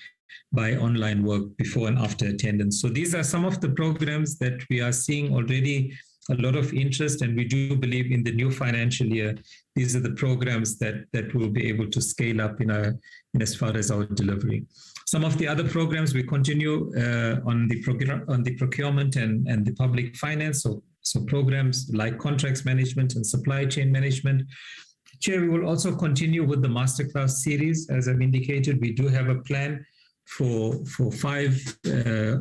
online work before and after attendance. So these are some of the programs that we are seeing already a lot of interest, and we do believe in the new financial year, these are the programs that we'll be able to scale up in as far as our delivery. Some of the other programs we continue on the procurement and the public finance, so programs like contracts management and supply chain management. Chair, we will also continue with the masterclass series. As I've indicated, we do have a plan for 5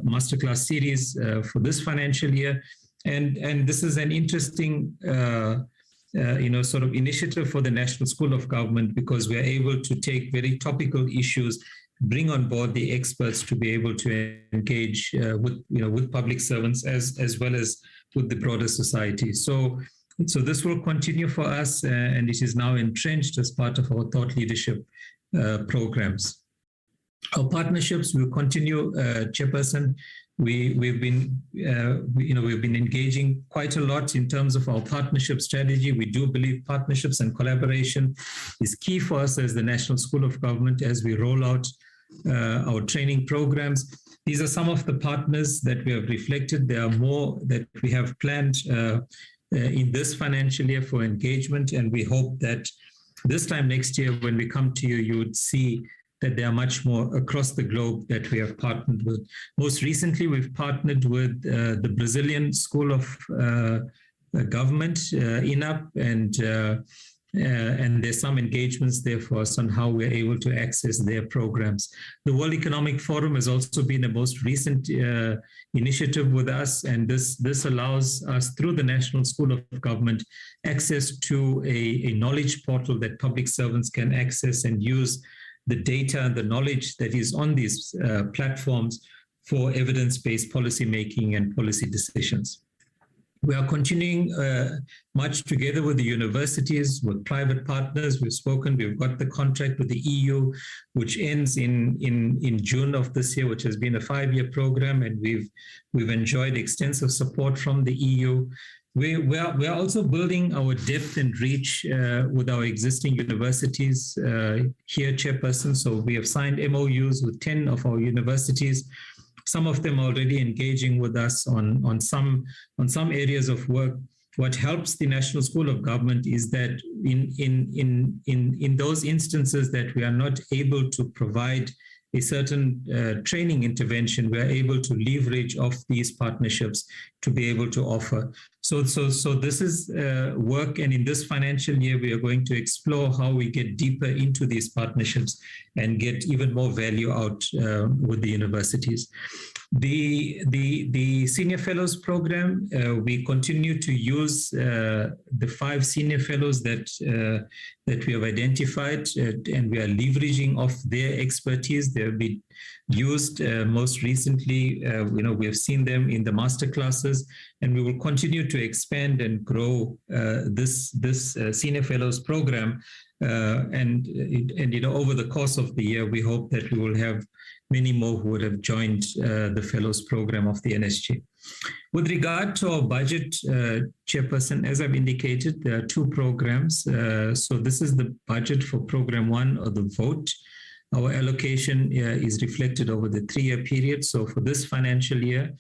masterclass series for this financial year. And this is an interesting, sort of initiative for the National School of Government, because we are able to take very topical issues, bring on board the experts to be able to engage with public servants as well as with the broader society. So this will continue for us, and it is now entrenched as part of our thought leadership programs. Our partnerships will continue, Chairperson. We've been engaging quite a lot in terms of our partnership strategy. We do believe partnerships and collaboration is key for us as the National School of Government as we roll out our training programs. These are some of the partners that we have reflected. There are more that we have planned in this financial year for engagement, and we hope that this time next year when we come to you, you would see that there are much more across the globe that we have partnered with. Most recently, we've partnered with the Brazilian School of Government, INAP, and there's some engagements there for us on how we're able to access their programs. The World Economic Forum has also been a most recent initiative with us, and this allows us, through the National School of Government, access to a knowledge portal that public servants can access and use the data and the knowledge that is on these platforms for evidence-based policy making and policy decisions. We are continuing much together with the universities, with private partners. We've got the contract with the EU, which ends in June of this year, which has been a 5-year program, and we've enjoyed extensive support from the EU. We are also building our depth and reach with our existing universities here, Chairperson. So we have signed MOUs with 10 of our universities. Some of them are already engaging with us on some areas of work. What helps the National School of Government is that in those instances that we are not able to provide a certain training intervention, we are able to leverage off these partnerships to be able to offer. So this is work, and in this financial year, we are going to explore how we get deeper into these partnerships and get even more value out with the universities. The Senior Fellows Program, we continue to use the 5 senior fellows that we have identified, and we are leveraging off their expertise. They have been used most recently. We have seen them in the master classes, and we will continue to expand and grow this Senior Fellows Program. And over the course of the year, we hope that we will have many more who would have joined the Fellows Program of the NSG. With regard to our budget, Chairperson, as I've indicated, there are 2 programs. So this is the budget for Program 1, or the vote. Our allocation is reflected over the 3-year period. So for this financial year,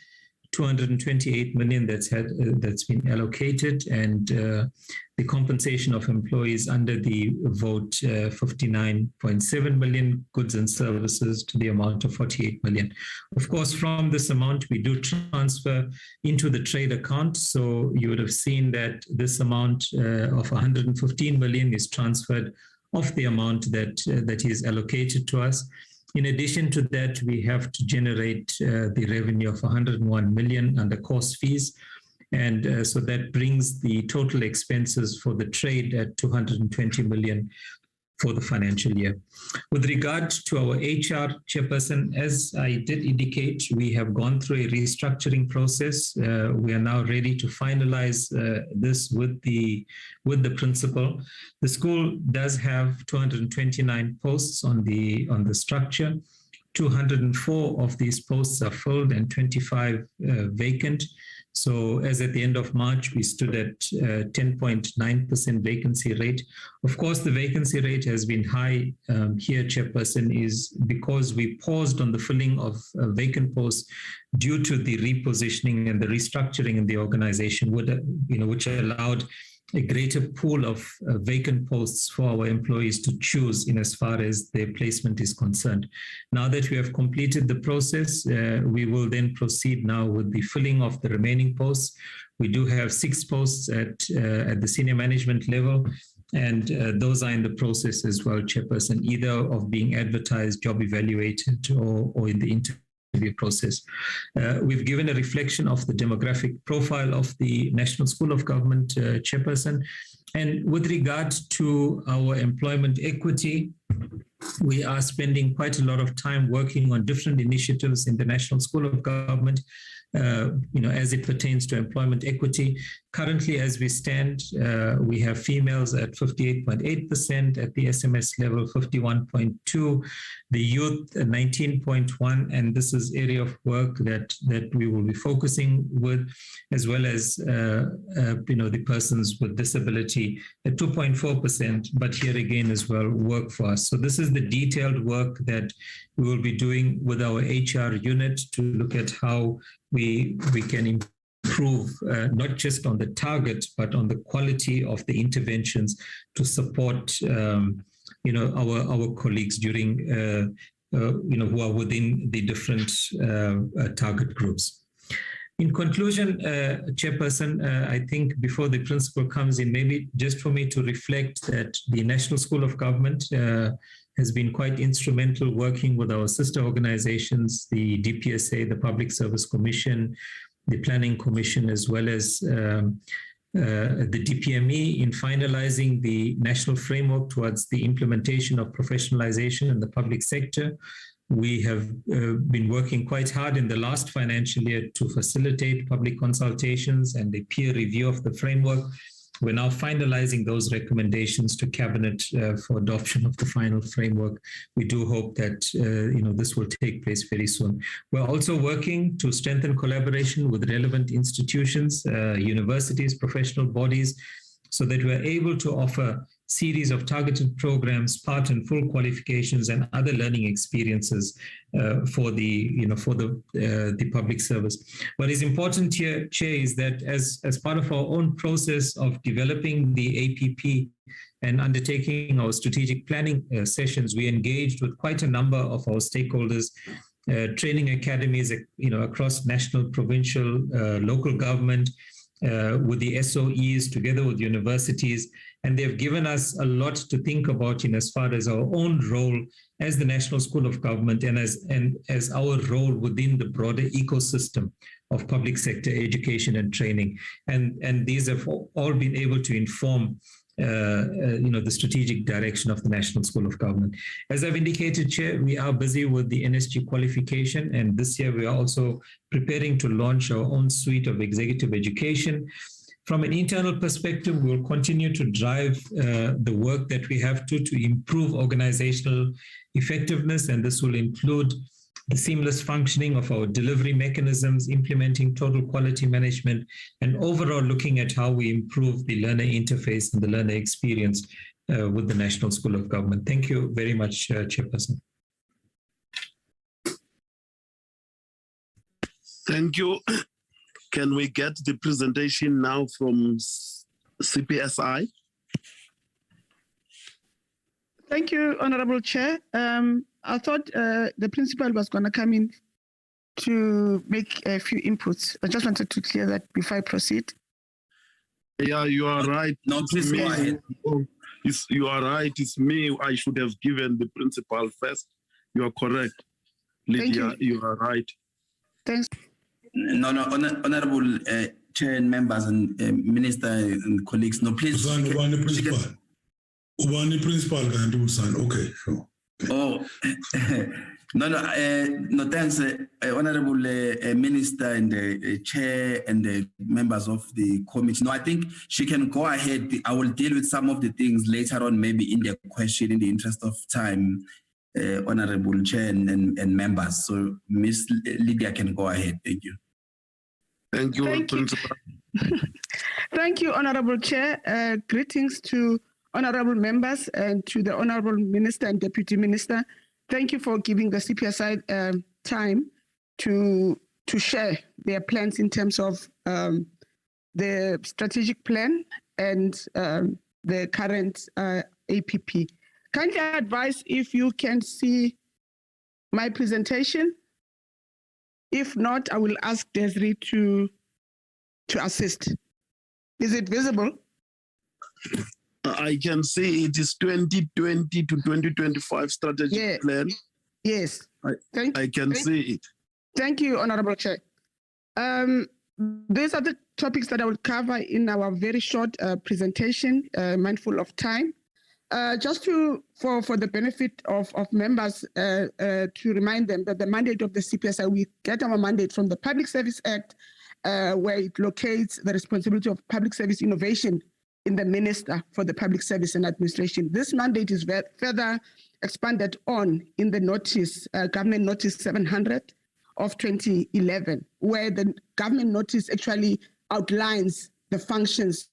228 million that's been allocated, and the compensation of employees under the vote, 59.7 million, goods and services to the amount of 48 million. Of course, from this amount, we do transfer into the trade account. So you would have seen that this amount of 115 million is transferred of the amount that is allocated to us. In addition to that, we have to generate the revenue of 101 million under course fees. And so that brings the total expenses for the trade at 220 million for the financial year. With regard to our HR chairperson, as I did indicate, we have gone through a restructuring process. We are now ready to finalize this with the principal. The school does have 229 posts on the structure. 204 of these posts are filled and 25 vacant. So as at the end of March, we stood at 10.9% vacancy rate. Of course, the vacancy rate has been high here, Chairperson, is because we paused on the filling of vacant posts due to the repositioning and the restructuring in the organization, which allowed a greater pool of vacant posts for our employees to choose in as far as their placement is concerned. Now that we have completed the process, we will then proceed now with the filling of the remaining posts. We do have 6 posts at the senior management level, and those are in the process as well, Chairperson, either of being advertised, job evaluated, or in the interview process. We've given a reflection of the demographic profile of the National School of Government, Chairperson. And with regard to our employment equity, we are spending quite a lot of time working on different initiatives in the National School of Government, as it pertains to employment equity. Currently, as we stand, we have females at 58.8%, at the SMS level 51.2%, the youth 19.1%, and this is area of work that we will be focusing with, as well as the persons with disability at 2.4%, but here again as well, workforce. So this is the detailed work that we will be doing with our HR unit to look at how we can improve not just on the target, but on the quality of the interventions to support our colleagues during who are within the different target groups. In conclusion, Chairperson, I think before the principal comes in, maybe just for me to reflect that the National School of Government has been quite instrumental working with our sister organizations, the DPSA, the Public Service Commission, the Planning Commission, as well as the DPME in finalizing the national framework towards the implementation of professionalization in the public sector. We have been working quite hard in the last financial year to facilitate public consultations and the peer review of the framework. We're now finalizing those recommendations to Cabinet for adoption of the final framework. We do hope that this will take place very soon. We're also working to strengthen collaboration with relevant institutions, universities, professional bodies, so that we're able to offer series of targeted programs, part and full qualifications, and other learning experiences for the public service. What is important here, Chair, is that as part of our own process of developing the APP and undertaking our strategic planning sessions, we engaged with quite a number of our stakeholders, training academies, across national, provincial, local government, with the SOEs, together with universities, and they've given us a lot to think about as far as our own role as the National School of Government and as our role within the broader ecosystem of public sector education and training. And these have all been able to inform the strategic direction of the National School of Government. As I've indicated, Chair, we are busy with the NSG qualification, and this year we are also preparing to launch our own suite of executive education. From an internal perspective, we will continue to drive the work that we have to improve organizational effectiveness, and this will include the seamless functioning of our delivery mechanisms, implementing total quality management, and overall looking at how we improve the learner interface and the learner experience with the National School of Government. Thank you very much, Chairperson. Thank you. Can we get the presentation now from CPSI? Thank you, Honorable Chair. I thought the principal was going to come in to make a few inputs. I just wanted to clear that before I proceed. Yeah, you are right. No, please go ahead. You are right. It's me. I should have given the principal first. You are correct. Lydia, you are right. Thanks. No, Honorable Chair and members and Minister and colleagues. No, please. Ubani principal can do son. Okay, sure. Oh, no, thanks, Honorable Minister and the Chair and the members of the committee. No, I think she can go ahead. I will deal with some of the things later on, maybe in the question, in the interest of time, Honorable Chair and members. So Ms. Lydia can go ahead. Thank you. Thank you, Principal. Thank you, Honorable Chair. Greetings to honorable members and to the Honorable Minister and Deputy Minister. Thank you for giving the CPSI time to share their plans in terms of the strategic plan and the current APP. Kindly advise if you can see my presentation. If not, I will ask Desiree to assist. Is it visible? I can see it is 2020 to 2025 strategic plan. Yes. I can see it. Thank you, Honorable Chair. These are the topics that I will cover in our very short presentation, mindful of time. Just for the benefit of members, to remind them that the mandate of the CPSI, we get our mandate from the Public Service Act, where it locates the responsibility of public service innovation in the Minister for the Public Service and Administration. This mandate is further expanded on in the notice, Government Notice 700 of 2011, where the government notice actually outlines the functions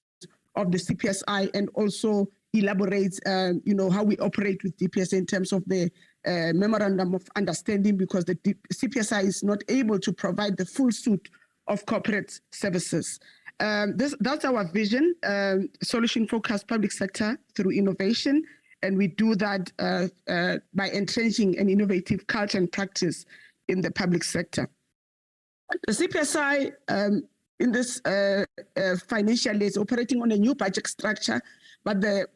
of the CPSI and also elaborates, how we operate with DPSA in terms of the memorandum of understanding, because the CPSI is not able to provide the full suite of corporate services. That's our vision, solution-focused public sector through innovation, and we do that by entrenching an innovative culture and practice in the public sector. The CPSI in this financial year is operating on a new budget structure, but the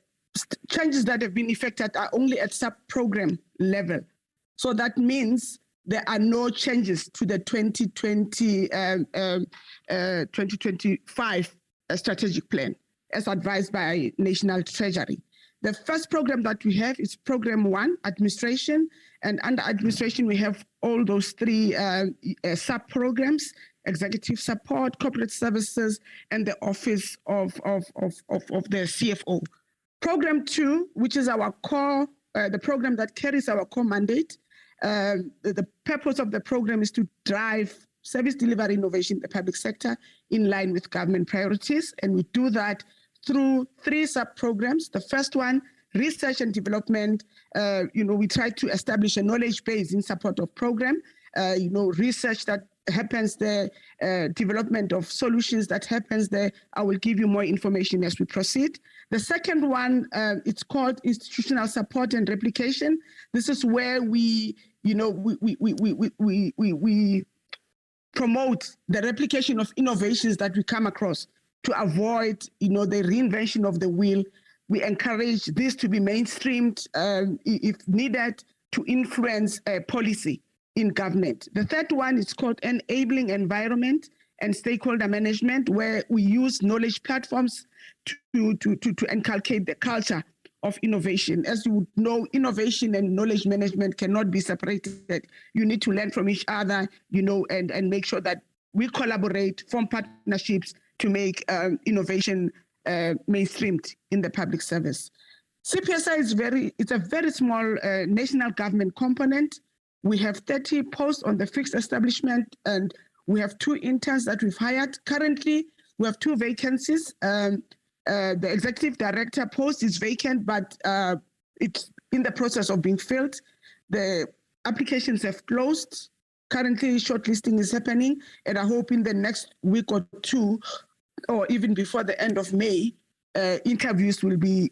changes that have been effected are only at sub-program level. So that means there are no changes to the 2025 strategic plan as advised by National Treasury. The first program that we have is Program 1, Administration, and under Administration we have all those three sub-programs: Executive Support, Corporate Services, and the Office of the CFO. Program 2, which is our core, the program that carries our core mandate, the purpose of the program is to drive service delivery innovation in the public sector in line with government priorities, and we do that through three sub-programs. The first one, research and development. We try to establish a knowledge base in support of program. Research that happens there, development of solutions that happens there. I will give you more information as we proceed. The second one, it's called institutional support and replication. This is where we promote the replication of innovations that we come across to avoid, the reinvention of the wheel. We encourage this to be mainstreamed, if needed, to influence policy in government. The third one is called enabling environment and stakeholder management, where we use knowledge platforms to inculcate the culture of innovation. As you know, innovation and knowledge management cannot be separated. You need to learn from each other, and make sure that we collaborate, form partnerships to make innovation mainstreamed in the public service. CPSI it's a very small national government component. We have 30 posts on the fixed establishment, and we have 2 interns that we've hired. Currently, we have 2 vacancies. The executive director post is vacant, but it's in the process of being filled. The applications have closed. Currently, shortlisting is happening, and I hope in the next week or 2, or even before the end of May, interviews will be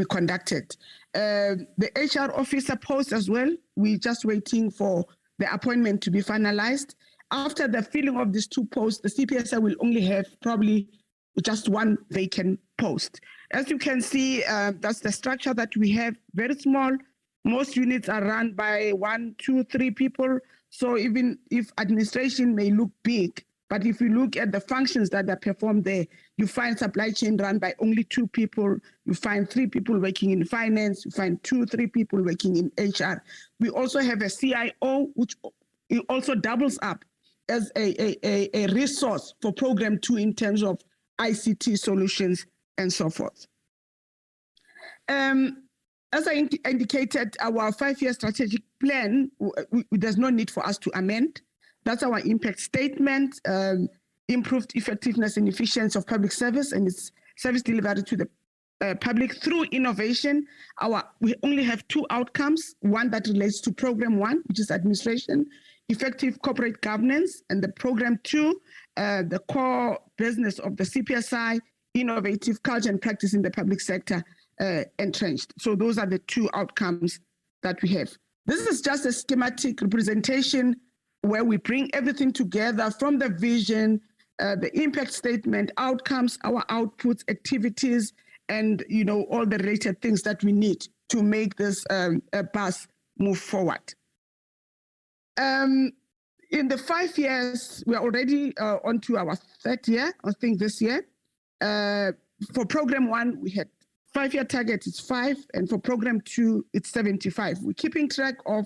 conducted. The HR officer post as well, we're just waiting for the appointment to be finalized. After the filling of these 2 posts, the CPSI will only have probably just 1 vacant post. As you can see, that's the structure that we have, very small. Most units are run by 1, 2, 3 people. So even if administration may look big, But if you look at the functions that are performed there, you find supply chain run by only 2 people. You find 3 people working in finance. You find 3 people working in HR. We also have a CIO, which also doubles up as a resource for Program 2 in terms of ICT solutions and so forth. As I indicated, our 5-year strategic plan, there's no need for us to amend. That's our impact statement, improved effectiveness and efficiency of public service and its service delivery to the public through innovation. We only have 2 outcomes, one that relates to Program 1, which is administration, effective corporate governance, and the Program 2, the core business of the CPSI, innovative culture and practice in the public sector, entrenched. So those are the 2 outcomes that we have. This is just a schematic representation where we bring everything together from the vision, the impact statement, outcomes, our outputs, activities, and all the related things that we need to make this bus move forward. In the 5 years, we're already on to our 3rd year, I think this year. For Program 1, we had 5-year target is 5, and for Program 2, it's 75. We're keeping track of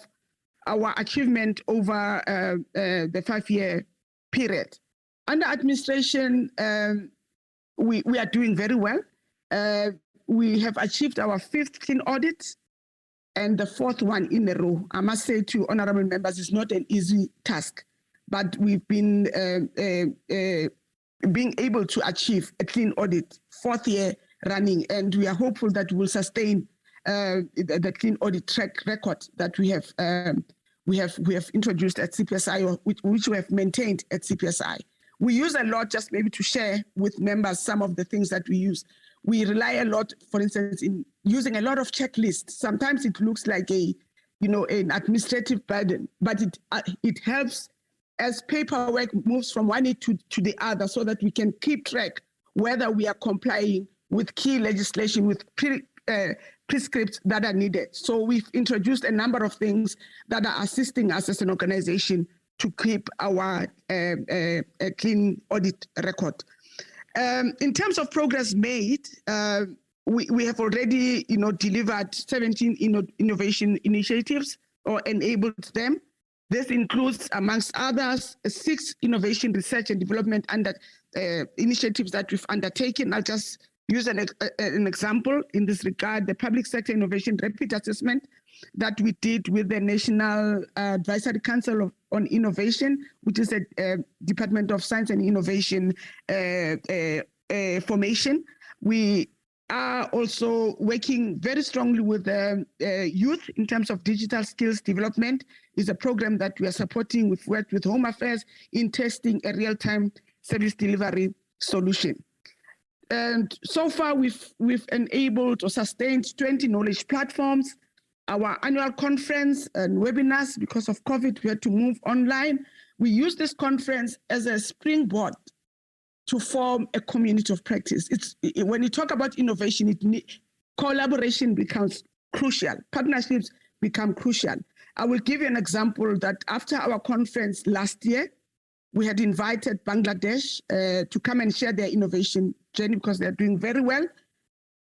our achievement over the 5-year period. Under administration, we are doing very well. We have achieved our 5th clean audit and the 4th one in a row. I must say to honorable members, it's not an easy task, but we've been being able to achieve a clean audit 4th year running, and we are hopeful that we will sustain the clean audit track record that we have introduced at CPSI, or which we have maintained at CPSI. We use a lot, just maybe to share with members some of the things that we use. We rely a lot, for instance, in using a lot of checklists. Sometimes it looks like an administrative burden, but it helps as paperwork moves from one end to the other, so that we can keep track whether we are complying with key legislation, with prescripts that are needed. So we've introduced a number of things that are assisting us as an organization to keep our clean audit record. In terms of progress made, we have already delivered 17 innovation initiatives or enabled them. This includes, amongst others, 6 innovation research and development initiatives that we've undertaken. I'll just use an example in this regard: the Public Sector Innovation Rapid Assessment that we did with the National Advisory Council on Innovation, which is a Department of Science and Innovation formation. We are also working very strongly with youth in terms of digital skills development. Is a program that we are supporting. We've worked with Home Affairs in testing a real-time service delivery solution. And so far, we've enabled or sustained 20 knowledge platforms. Our annual conference and webinars, because of COVID, we had to move online. We use this conference as a springboard to form a community of practice. When you talk about innovation, collaboration becomes crucial. Partnerships become crucial. I will give you an example that after our conference last year, we had invited Bangladesh to come and share their innovation journey because they're doing very well.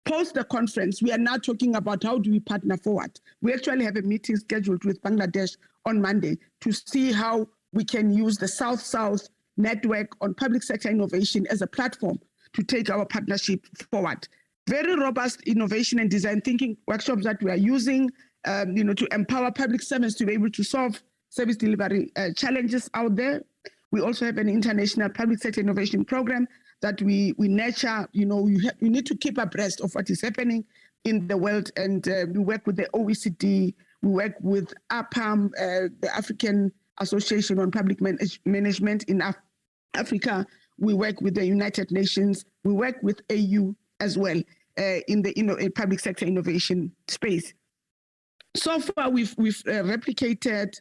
Post the conference, we are now talking about how do we partner forward. We actually have a meeting scheduled with Bangladesh on Monday to see how we can use the South-South network on public sector innovation as a platform to take our partnership forward. Very robust innovation and design thinking workshops that we are using to empower public servants to be able to solve service delivery challenges out there. We also have an international public sector innovation program that we nurture. You need to keep abreast of what is happening in the world, and we work with the OECD, we work with APAM, the African Association on Public Management in Africa. We work with the United Nations. We work with AU as well in the public sector innovation space. So far, we've replicated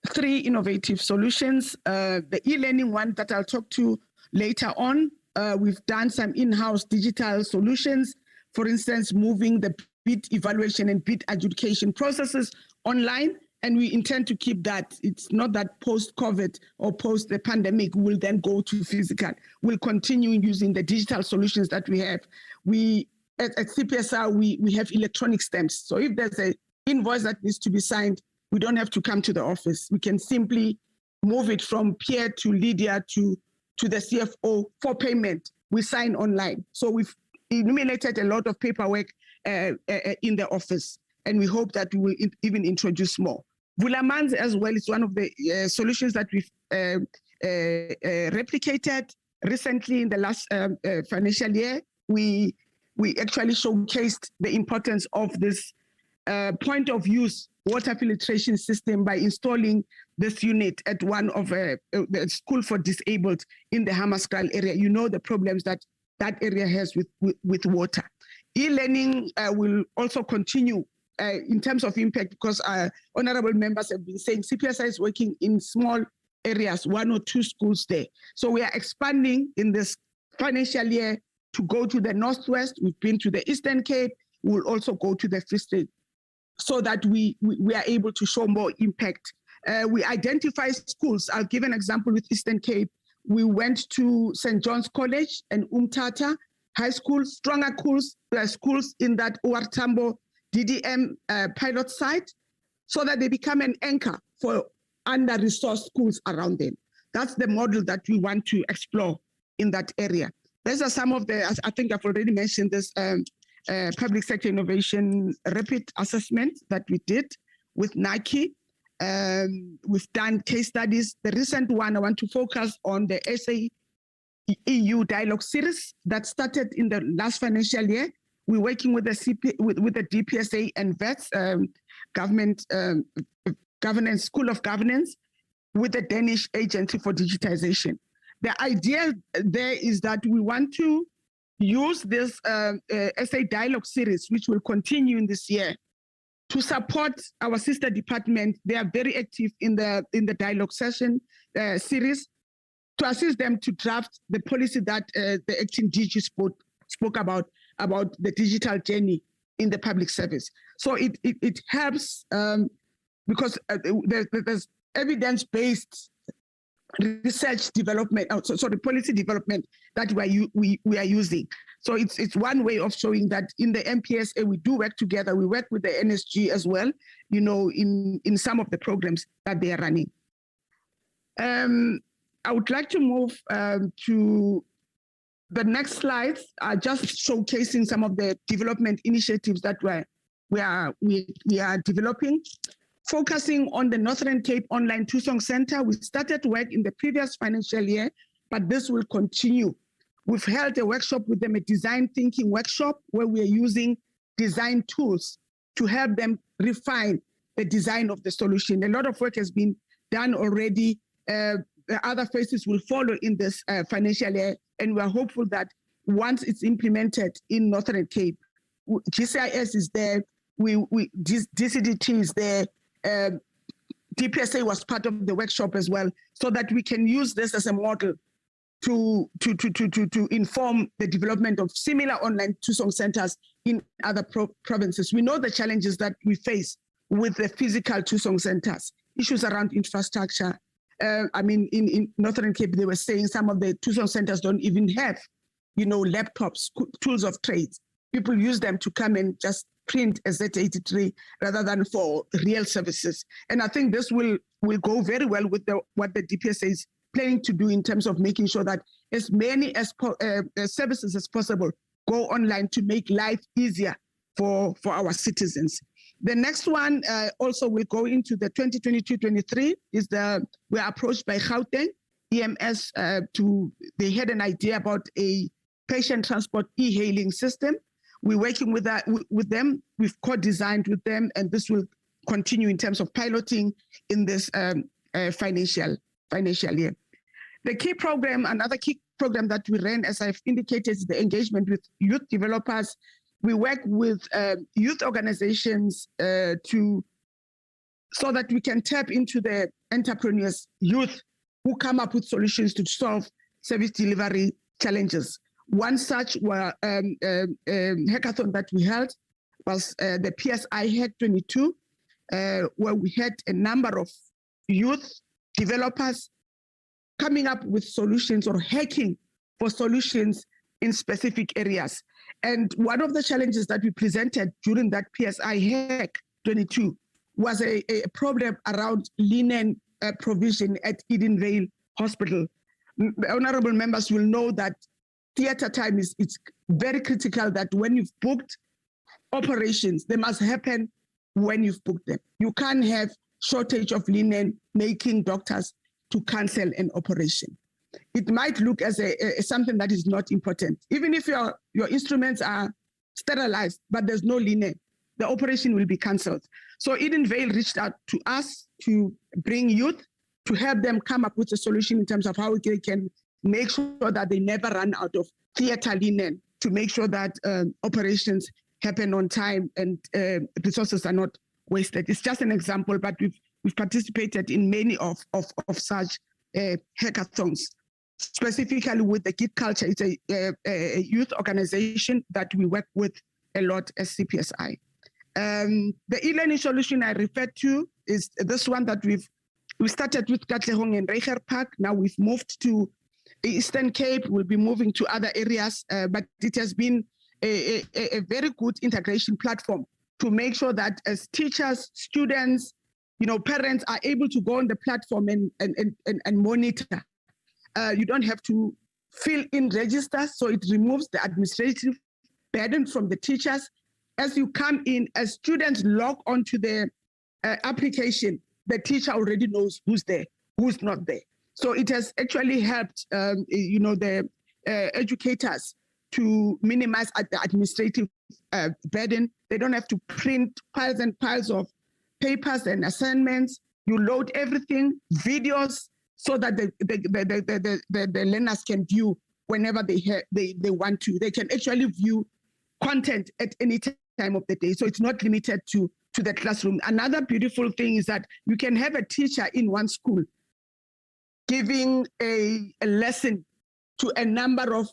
3 innovative solutions. The e-learning one that I'll talk to later on. We've done some in-house digital solutions. For instance, moving the bid evaluation and bid adjudication processes online And we intend to keep that. It's not that post-COVID or post the pandemic will then go to physical. We'll continue using the digital solutions that we have. We at CPSR, we have electronic stamps. So if there's an invoice that needs to be signed, we don't have to come to the office. We can simply move it from Pierre to Lydia to the CFO for payment. We sign online. So we've eliminated a lot of paperwork in the office, and we hope that we will even introduce more. Vulamans as well is one of the solutions that we've replicated recently in the last financial year. We actually showcased the importance of this point of use water filtration system by installing this unit at one of the school for disabled in the Hammarskraal area. You know the problems that area has with water. E-learning will also continue in terms of impact, because honorable members have been saying CPSI is working in small areas, 1 or 2 schools there. So we are expanding in this financial year to go to the Northwest. We've been to the Eastern Cape. We'll also go to the Free State, so that we are able to show more impact. We identify schools. I'll give an example with Eastern Cape. We went to St. John's College and Umtata High School, stronger schools in that OR Tambo DDM pilot site, so that they become an anchor for under-resourced schools around them. That's the model that we want to explore in that area. These are some of the, I think I've already mentioned this, public sector innovation rapid assessment that we did with Nike. We've done case studies. The recent one, I want to focus on the SA EU dialogue series that started in the last financial year. We're working with the with the DPSA and VETS, government governance, School of Governance, with the Danish Agency for Digitization. The idea there is that we want to use this SA dialogue series, which will continue in this year, to support our sister department. They are very active in the dialogue session series, to assist them to draft the policy that the acting DG spoke about the digital journey in the public service. So it helps because there's evidence-based research development, sorry, policy development that we are using. So it's one way of showing that in the MPSA we do work together. We work with the NSG as well, you know, in some of the programs that they are running. I would like to move to the next slides, just showcasing some of the development initiatives that we are developing. Focusing on the Northern Cape Online Tusong Center, we started work in the previous financial year, but this will continue. We've held a workshop with them, a design thinking workshop, where we are using design tools to help them refine the design of the solution. A lot of work has been done already. The other phases will follow in this financial year, and we're hopeful that once it's implemented in Northern Cape, GCIS is there, DCDT is there, DPSA was part of the workshop as well, so that we can use this as a model to inform the development of similar online Tusong centers in other provinces. We know the challenges that we face with the physical Tusong centers, issues around infrastructure. I mean, in Northern Cape, they were saying some of the Tusong centers don't even have, you know, laptops, tools of trade. People use them to come and just print a Z83 rather than for real services. And I think this will go very well with what the DPSA is planning to do in terms of making sure that as many services as possible go online to make life easier for our citizens. The next one also will go into the 2022-23 is we're approached by Gauteng EMS they had an idea about a patient transport e-hailing system. We're working with them. We've co-designed with them, and this will continue in terms of piloting in this financial year. The key program, another key program that we ran, as I've indicated, is the engagement with youth developers. We work with youth organizations so that we can tap into the entrepreneurs, youth who come up with solutions to solve service delivery challenges. One such hackathon that we held was the PSI Hack 22. where we had a number of youth developers coming up with solutions or hacking for solutions in specific areas. And one of the challenges that we presented during that PSI Hack 22 was a problem around linen provision at Edenvale Hospital. Honorable members will know that theatre time it's very critical, that when you've booked operations, they must happen when you've booked them. You can't have shortage of linen making doctors to cancel an operation. It might look as something that is not important. Even if your instruments are sterilized, but there's no linen, the operation will be cancelled. So Edenvale reached out to us to bring youth, to help them come up with a solution in terms of how they can make sure that they never run out of theatre linen, to make sure that operations happen on time and resources are not wasted. It's just an example, but we've participated in many of such hackathons. Specifically with the Kid Culture, it's a youth organization that we work with a lot as CPSI. The e-learning solution I referred to is this one that we started with Katlehong and Reicher Park. Now we've moved to Eastern Cape. We'll be moving to other areas, but it has been a very good integration platform to make sure that as teachers, students, parents are able to go on the platform and monitor. You don't have to fill in registers, so it removes the administrative burden from the teachers. As you come in, as students log onto the application, the teacher already knows who's there, who's not there. So it has actually helped, the educators to minimize the administrative burden. They don't have to print piles and piles of papers and assignments. You load everything, videos, so that the learners can view whenever they want to. They can actually view content at any time of the day. So it's not limited to the classroom. Another beautiful thing is that you can have a teacher in one school giving a lesson to a number of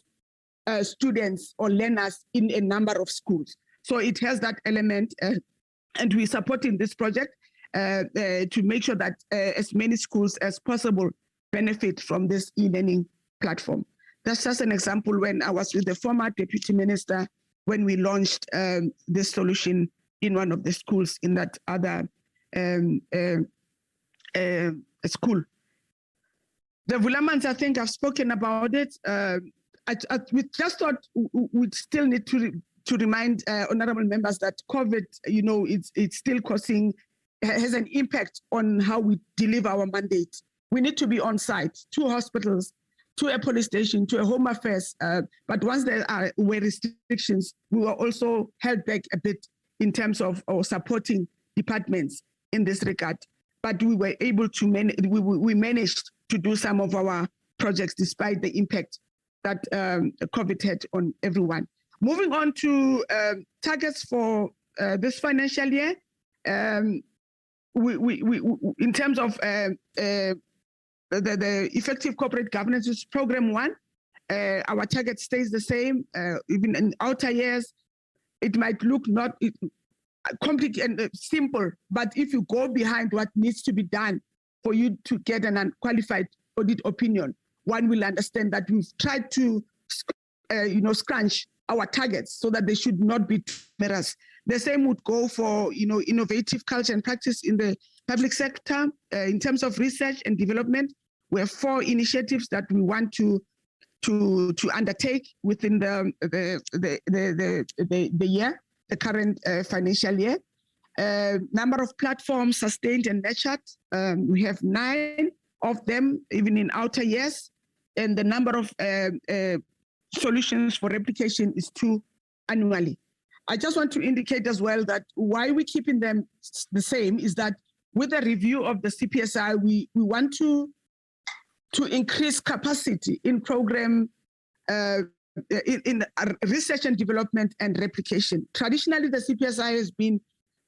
students or learners in a number of schools. So it has that element, and we're supporting this project to make sure that as many schools as possible benefit from this e-learning platform. That's just an example when I was with the former deputy minister when we launched this solution in one of the schools in that other school. The Vulamans, I think I've spoken about it. We just thought we still need to remind honorable members that COVID, it's still has an impact on how we deliver our mandate. We need to be on site, to hospitals, to a police station, to a home affairs. But once there were restrictions, we were also held back a bit in terms of supporting departments in this regard. But we were able to we managed to do some of our projects despite the impact that COVID had on everyone. Moving on to targets for this financial year, we in terms of the effective corporate governance is program 1. Our target stays the same. Even in outer years, it might look not complicated and simple, but if you go behind what needs to be done for you to get an unqualified audit opinion, one will understand that we've tried to scrunch our targets so that they should not be numerous. The same would go for innovative culture and practice in the public sector. In terms of research and development, we have 4 initiatives that we want to undertake within the year, the current financial year. Number of platforms sustained and nurtured. We have 9 of them, even in outer years, and the number of solutions for replication is 2 annually. I just want to indicate as well that why we're keeping them the same is that with the review of the CPSI, we want to increase capacity in program in research and development and replication. Traditionally, the CPSI has been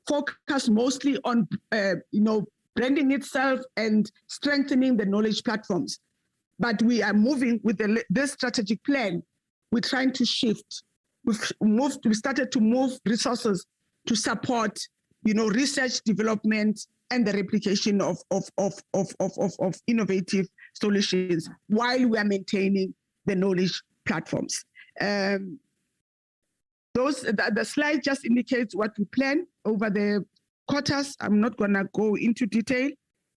focused mostly on branding itself and strengthening the knowledge platforms. But we are moving with this strategic plan. We're trying to shift. We started to move resources to support research, development, and the replication of innovative solutions while we are maintaining the knowledge platforms. The slide just indicates what we plan over the quarters. I'm not going to go into detail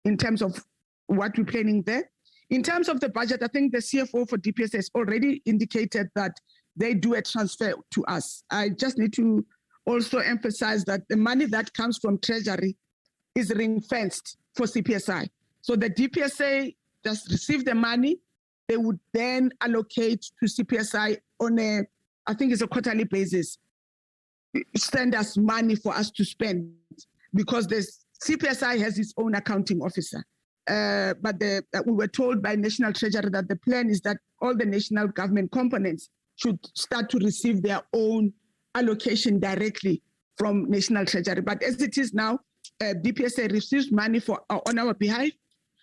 in terms of what we're planning there. In terms of the budget, I think the CFO for DPS has already indicated that they do a transfer to us. I just need to also emphasize that the money that comes from Treasury is ring-fenced for CPSI. So the DPSA just receive the money, they would then allocate to CPSI on I think it's a quarterly basis, send us money for us to spend, because the CPSI has its own accounting officer. But we were told by National Treasury that the plan is that all the national government components should start to receive their own allocation directly from National Treasury. But as it is now, DPSA receives money on our behalf,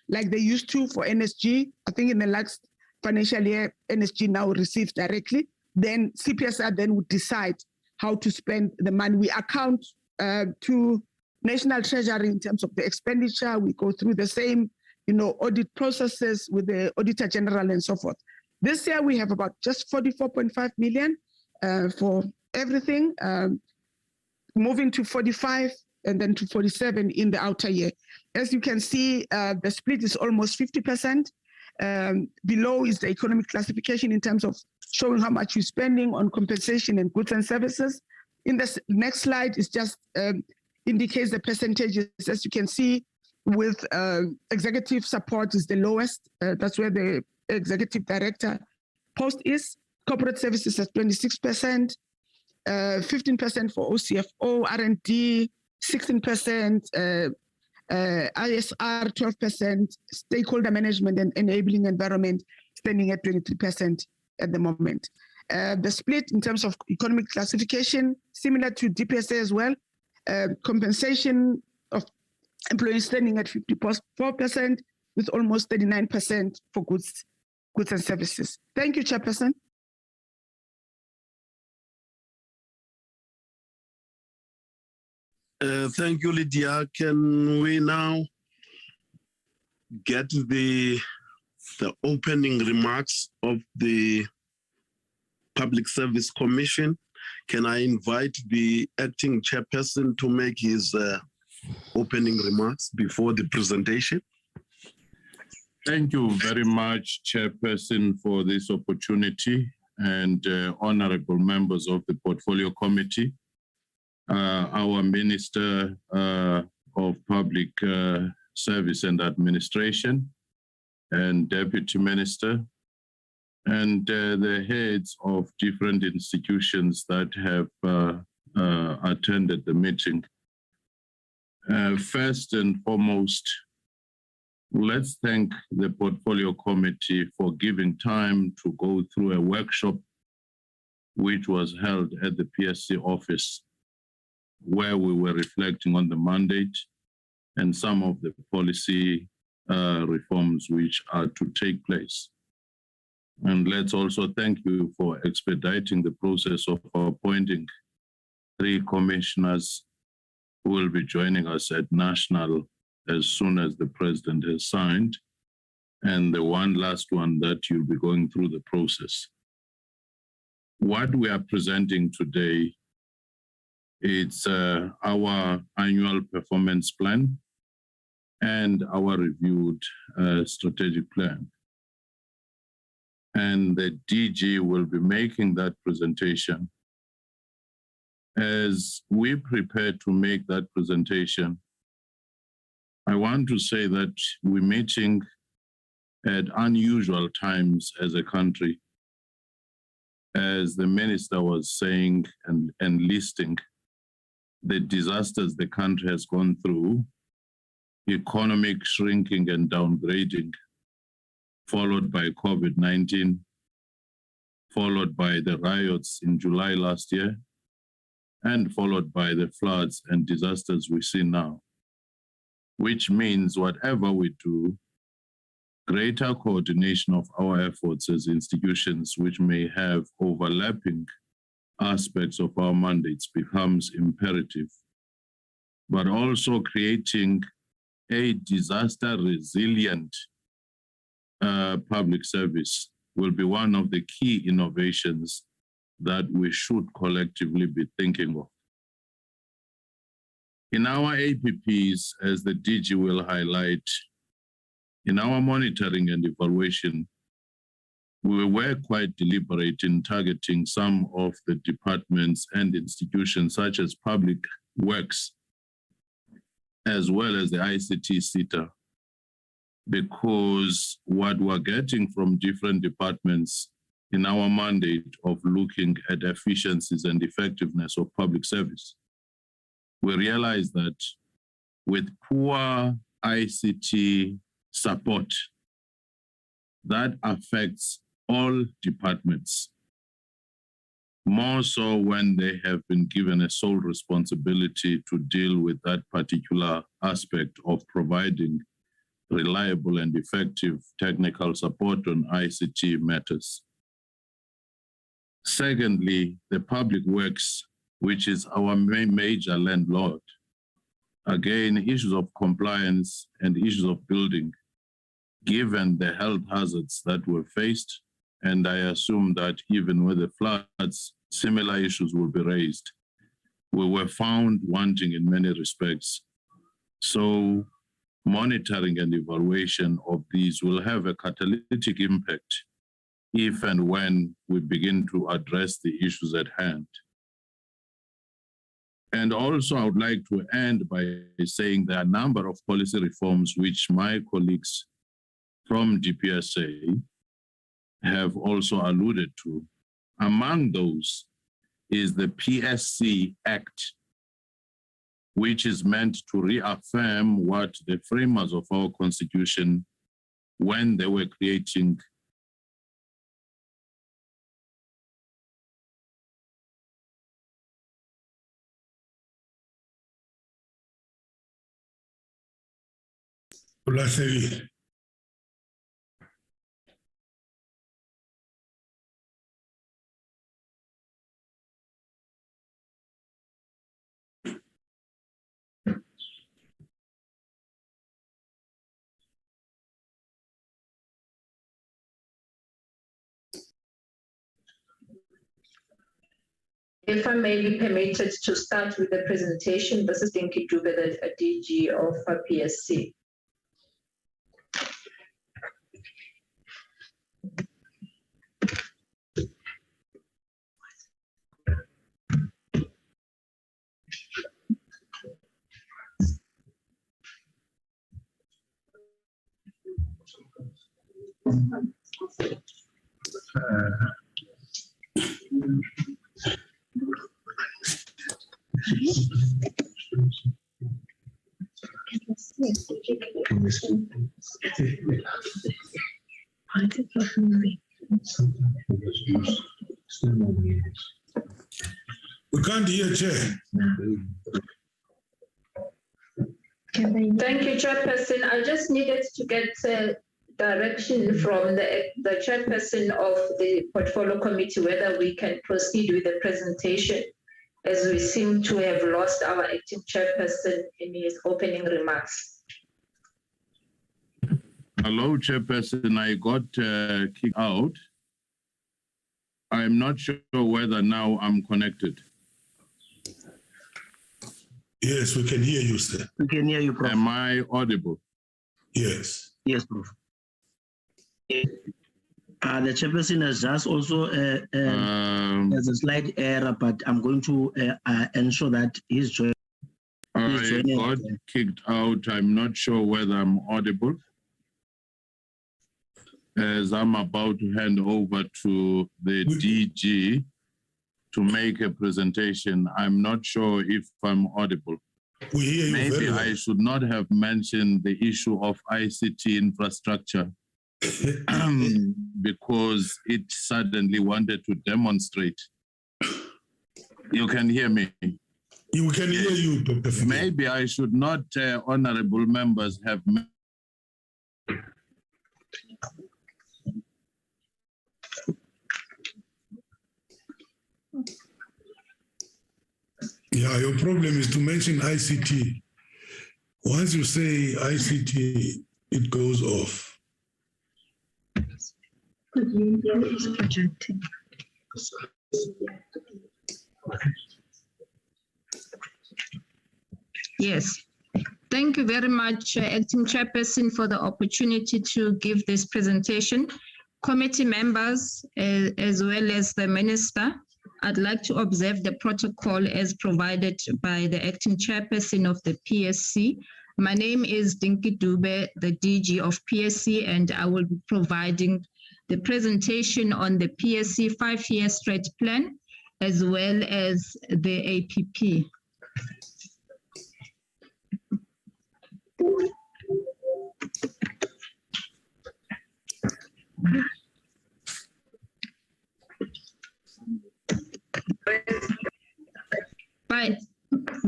like they used to for NSG. I think in the last financial year, NSG now receives directly. Then CPSI then would decide how to spend the money. We account to National Treasury in terms of the expenditure. We go through the same, audit processes with the Auditor General and so forth. This year we have about just 44.5 million for everything, moving to 45 and then to 47 in the outer year. As you can see, the split is almost 50%. Below is the economic classification in terms of showing how much we're spending on compensation and goods and services. In the next slide is just indicates the percentages. As you can see, with executive support is the lowest. That's where the executive director post is. Corporate services at 26%, 15% for OCFO, R&D, 16%, ISR 12%, stakeholder management and enabling environment standing at 23% at the moment. The split in terms of economic classification, similar to DPSA as well. Compensation of employees standing at 54%, with almost 39% for goods and services. Thank you, Chairperson. Thank you, Lydia. Can we now get the opening remarks of the Public Service Commission? Can I invite the acting chairperson to make his opening remarks before the presentation? Thank you very much, Chairperson, for this opportunity, and honorable members of the Portfolio Committee. Our Minister of Public Service and Administration and Deputy Minister, and the heads of different institutions that have attended the meeting. First and foremost, let's thank the Portfolio Committee for giving time to go through a workshop which was held at the PSC office, where we were reflecting on the mandate and some of the policy reforms which are to take place. And let's also thank you for expediting the process of appointing 3 commissioners who will be joining us at national as soon as the president has signed, and the one last one that you'll be going through the process. What we are presenting today, it's our annual performance plan and our reviewed strategic plan. And the DG will be making that presentation. As we prepare to make that presentation, I want to say that we're meeting at unusual times as a country. As the minister was saying and listing the disasters the country has gone through, economic shrinking and downgrading, followed by COVID-19, followed by the riots in July last year, and followed by the floods and disasters we see now, which means whatever we do, greater coordination of our efforts as institutions which may have overlapping aspects of our mandates becomes imperative. but also creating a disaster resilient public service will be one of the key innovations that we should collectively be thinking of. In our APPs, as the DG will highlight, in our monitoring and evaluation, we were quite deliberate in targeting some of the departments and institutions such as Public Works, as well as the ICT SETA, because what we're getting from different departments in our mandate of looking at efficiencies and effectiveness of public service, we realize that with poor ICT support, that affects all departments, more so when they have been given a sole responsibility to deal with that particular aspect of providing reliable and effective technical support on ICT matters. Secondly, the Public Works, which is our major landlord. Again, issues of compliance and issues of building, given the health hazards that were faced, and I assume that even with the floods, similar issues will be raised. We were found wanting in many respects. So monitoring and evaluation of these will have a catalytic impact if and when we begin to address the issues at hand. And also, I would like to end by saying there are a number of policy reforms which my colleagues from DPSA have also alluded to. Among those is the PSC Act, which is meant to reaffirm what the framers of our Constitution, when they were creating If I may be permitted to start with the presentation, this is Dinky Dube, the DG of PSC. We can't hear, Chair. Thank you, Chairperson. I just needed to get direction from the Chairperson of the Portfolio Committee whether we can proceed with the presentation, as we seem to have lost our acting Chairperson in his opening remarks. Hello, Chairperson. I got kicked out. I'm not sure whether now I'm connected. Yes, we can hear you, sir. We can hear you, Prof. Am I audible? Yes. Yes, Prof. The Chairperson has just also there's a slight error, but I'm going to ensure that he's joining. I got kicked out. I'm not sure whether I'm audible. As I'm about to hand over to the DG to make a presentation, I'm not sure if I'm audible. We hear you. Maybe I should not have mentioned the issue of ICT infrastructure because it suddenly wanted to demonstrate. You can hear me? We can hear you, Dr. Maybe I should not, honorable members, have Yeah, your problem is to mention ICT. Once you say ICT, it goes off. Yes. Thank you very much, Acting Chairperson, for the opportunity to give this presentation. Committee members, as well as the Minister, I'd like to observe the protocol as provided by the Acting Chairperson of the PSC. My name is Dinky Dube, the DG of PSC, and I will be providing the presentation on the PSC 5-year strat plan, as well as the APP.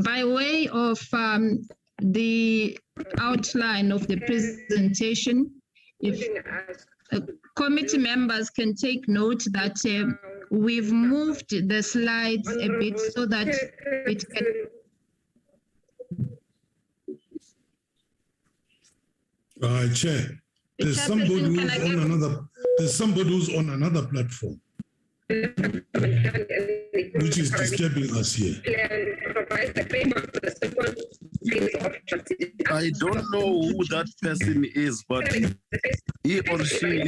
By way of the outline of the presentation, if committee members can take note that we've moved the slides a bit so that it can. Chair, there's somebody who's on another platform, which is disturbing us here. I don't know who that person is, but he or she.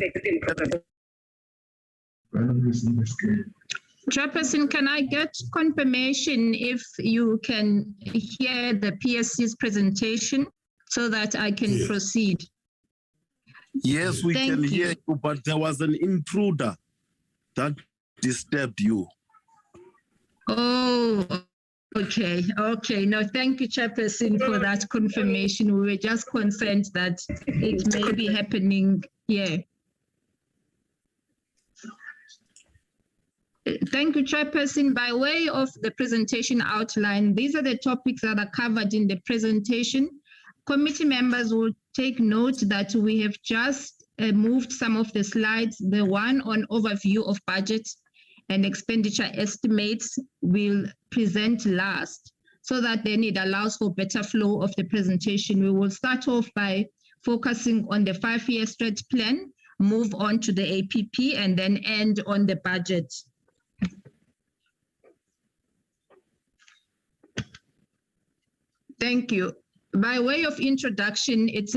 Chairperson, can I get confirmation if you can hear the PSC's presentation so that I can proceed? Yes, we can hear you, but there was an intruder that disturbed you. Oh, okay. No, thank you, Chairperson, for that confirmation. We were just concerned that it may be happening here. Thank you, Chairperson. By way of the presentation outline, these are the topics that are covered in the presentation. Committee members will take note that we have just moved some of the slides. The one on overview of budget and expenditure estimates will present last, so that then it allows for better flow of the presentation. We will start off by focusing on the 5-year strat plan, move on to the APP, and then end on the budget. Thank you. By way of introduction, it's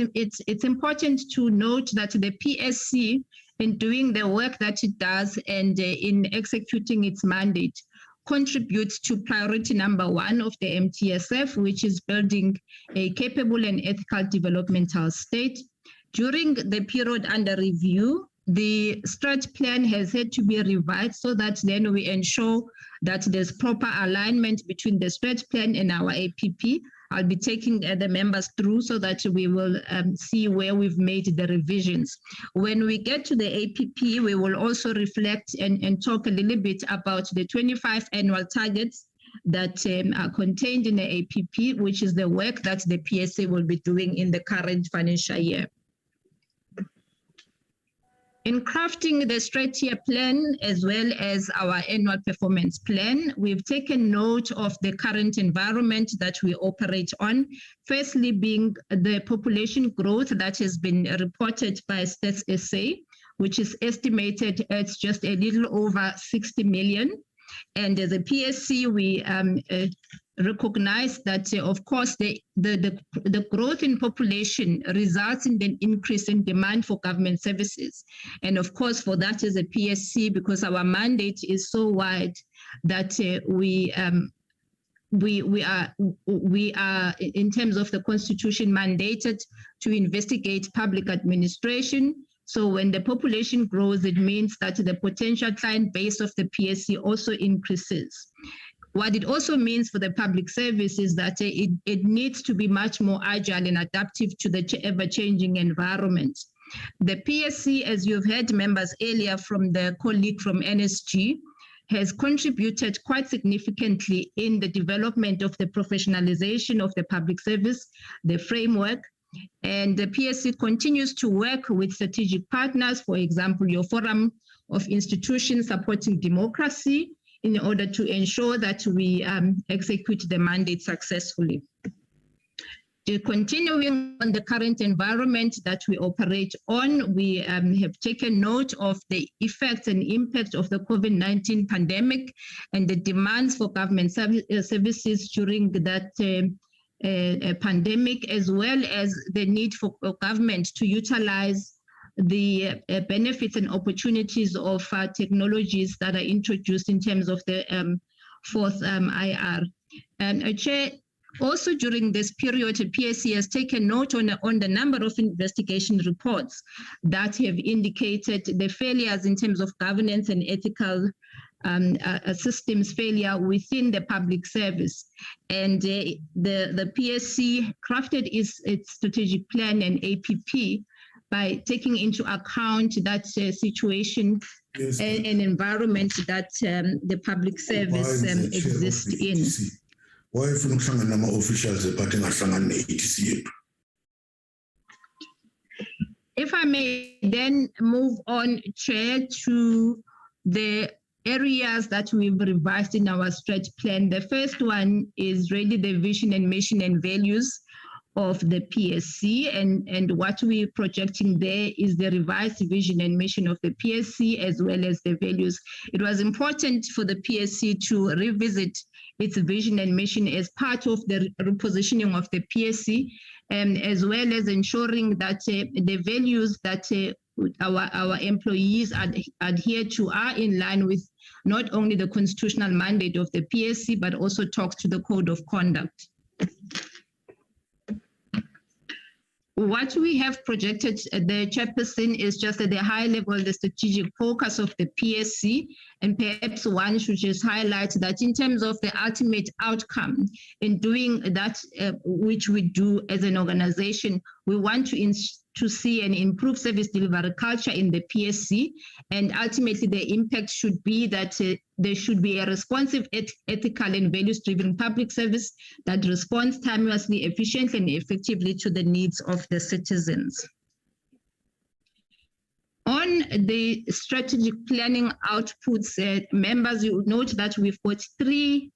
important to note that the PSC, in doing the work that it does and in executing its mandate, contributes to priority number 1 of the MTSF, which is building a capable and ethical developmental state. During the period under review, the strat plan has had to be revised so that then we ensure that there's proper alignment between the strat plan and our APP. I'll be taking the members through so that we will see where we've made the revisions. When we get to the APP, we will also reflect and talk a little bit about the 25 annual targets that are contained in the APP, which is the work that the PSA will be doing in the current financial year. In crafting the strat-year plan, as well as our annual performance plan, we've taken note of the current environment that we operate on. Firstly, being the population growth that has been reported by Stats SA, which is estimated at just a little over 60 million. And as a PSC, we recognize that, of course, the growth in population results in an increase in demand for government services. And of course, for that as a PSC, because our mandate is so wide that we are, in terms of the Constitution, mandated to investigate public administration. So when the population grows, it means that the potential client base of the PSC also increases. What it also means for the public service is that it needs to be much more agile and adaptive to the ever-changing environment. The PSC, as you've heard members earlier from the colleague from NSG, has contributed quite significantly in the development of the professionalization of the public service, the framework, and the PSC continues to work with strategic partners, for example, your Forum of Institutions Supporting Democracy, in order to ensure that we execute the mandate successfully. Continuing on the current environment that we operate on, we have taken note of the effects and impact of the COVID-19 pandemic and the demands for government services during that pandemic, as well as the need for government to utilize the benefits and opportunities of technologies that are introduced in terms of the fourth IR. Chair, also during this period, the PSC has taken note on the number of investigation reports that have indicated the failures in terms of governance and ethical systems failure within the public service. And the PSC crafted its strategic plan and APP by taking into account that situation and environment that the public service exists in. Why if officials If I may then move on, Chair, to the areas that we've revised in our stretch plan. The first one is really the vision and mission and values of the PSC, and what we're projecting there is the revised vision and mission of the PSC as well as the values. It was important for the PSC to revisit its vision and mission as part of the repositioning of the PSC, as well as ensuring that the values that our employees adhere to are in line with not only the constitutional mandate of the PSC, but also talks to the code of conduct. What we have projected, the chairperson, is just at the high level, the strategic focus of the PSC, and perhaps one should just highlight that in terms of the ultimate outcome in doing that, which we do as an organization, we want to see an improved service delivery culture in the PSC, and ultimately the impact should be that there should be a responsive, ethical and values-driven public service that responds timelessly, efficiently and effectively to the needs of the citizens. On the strategic planning outputs, members, you would note that we've got 3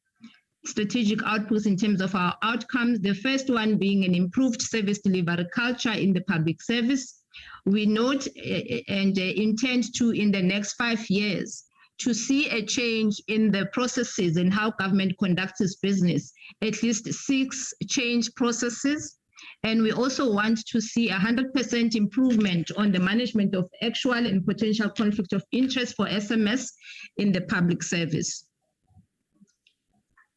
strategic outputs in terms of our outcomes. The first one being an improved service delivery culture in the public service. We note and intend to, in the next 5 years, to see a change in the processes and how government conducts its business, at least 6 change processes. And we also want to see 100% improvement on the management of actual and potential conflict of interest for SMS in the public service.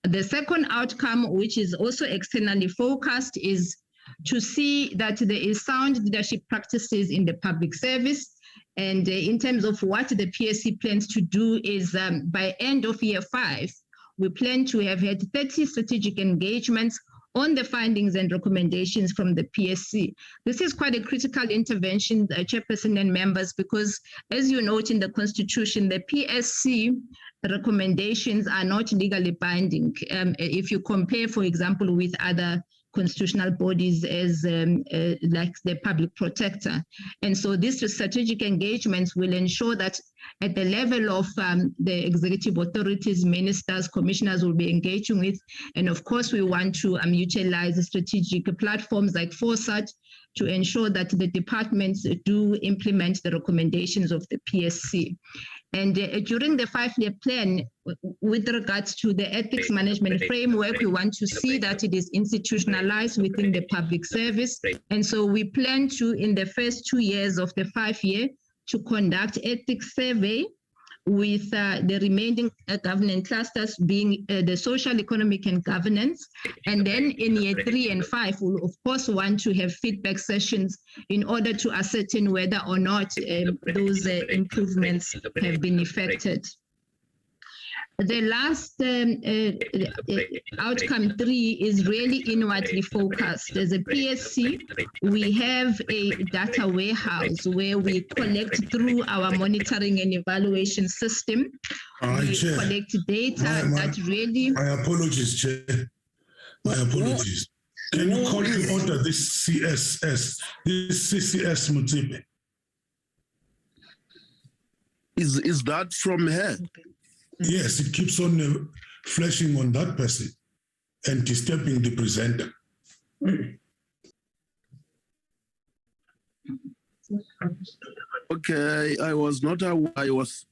The second outcome, which is also externally focused, is to see that there is sound leadership practices in the public service. And in terms of what the PSC plans to do is by end of year 5, we plan to have had 30 strategic engagements on the findings and recommendations from the PSC. This is quite a critical intervention, Chairperson and members, because as you note in the Constitution, the PSC recommendations are not legally binding. If you compare, for example, with other constitutional bodies as like the public protector. And so these strategic engagements will ensure that at the level of the executive authorities, ministers, commissioners will be engaging with. And of course, we want to utilize strategic platforms like Foresight to ensure that the departments do implement the recommendations of the PSC. And during the 5-year plan, with regards to the ethics management framework, we want to see that it is institutionalized within the public service. And so we plan to, in the first 2 years of the 5-year, to conduct ethics survey with the remaining governance clusters being the social, economic, and governance. And then in year 3 and 5, we'll of course want to have feedback sessions in order to ascertain whether or not those improvements have been effected. The last outcome 3 is really inwardly focused. As a PSC, we have a data warehouse where we collect through our monitoring and evaluation system. We collect data that really... My apologies, Chair. My apologies. Can you call to order this CCS Mutipe? Is that from her? Yes, it keeps on flashing on that person and disturbing the presenter. Okay, I was not aware. I was.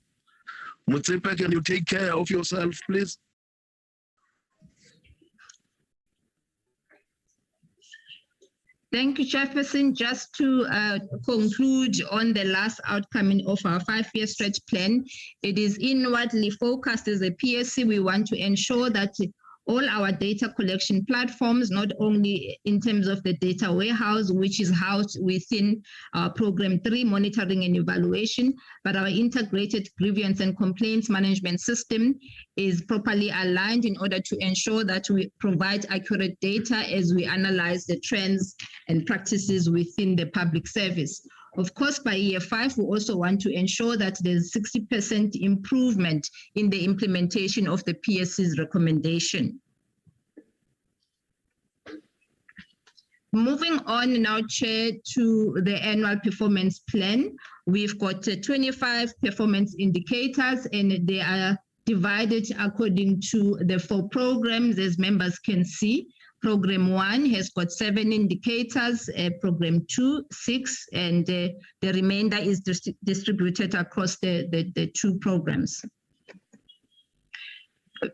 Mutsepe, can you take care of yourself, please? Thank you, Chairperson. Just to conclude on the last outcome of our 5-year stretch plan, it is inwardly focused as a PSC. We want to ensure that all our data collection platforms, not only in terms of the data warehouse, which is housed within our Program 3, monitoring and evaluation, but our integrated grievance and complaints management system is properly aligned in order to ensure that we provide accurate data as we analyze the trends and practices within the public service. Of course, by year 5, we also want to ensure that there's 60% improvement in the implementation of the PSC's recommendation. Moving on now, Chair, to the annual performance plan. We've got 25 performance indicators, and they are divided according to the 4 programs, as members can see. Program 1 has got 7 indicators, Program 2, 6, and the remainder is distributed across the 2 programs.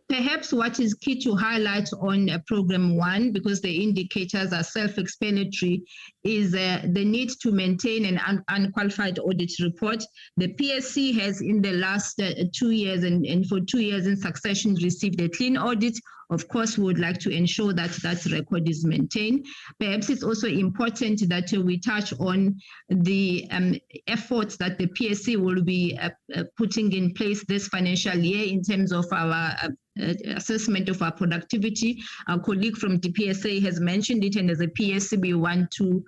Perhaps what is key to highlight on Program 1, because the indicators are self-explanatory, is the need to maintain an unqualified audit report. The PSC has in the last 2 years and for 2 years in succession received a clean audit. Of course, we would like to ensure that that record is maintained. Perhaps it's also important that we touch on the efforts that the PSC will be putting in place this financial year in terms of our assessment of our productivity. Our colleague from the PSA has mentioned it, and as a PSC, we want to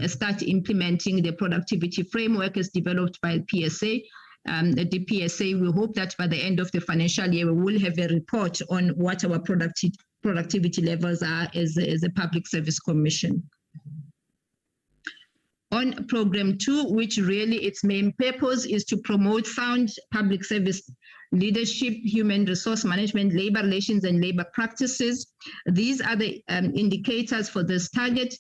start implementing the productivity framework as developed by PSA. The PSA, we hope that by the end of the financial year, we will have a report on what our productivity levels are as a public service commission. On Program 2, which really its main purpose is to promote sound public service leadership, human resource management, labor relations, and labor practices. These are the indicators for this target.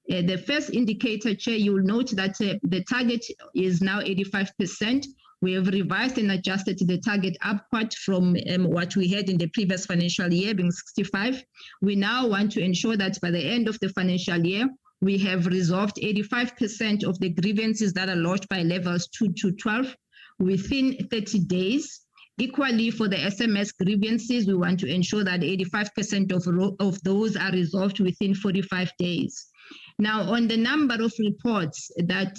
The first indicator, Chair, you will note that the target is now 85%. We have revised and adjusted the target upward from what we had in the previous financial year, being 65. We now want to ensure that by the end of the financial year, we have resolved 85% of the grievances that are lodged by levels 2 to 12 within 30 days. Equally, for the SMS grievances, we want to ensure that 85% of those are resolved within 45 days. Now, on the number of reports that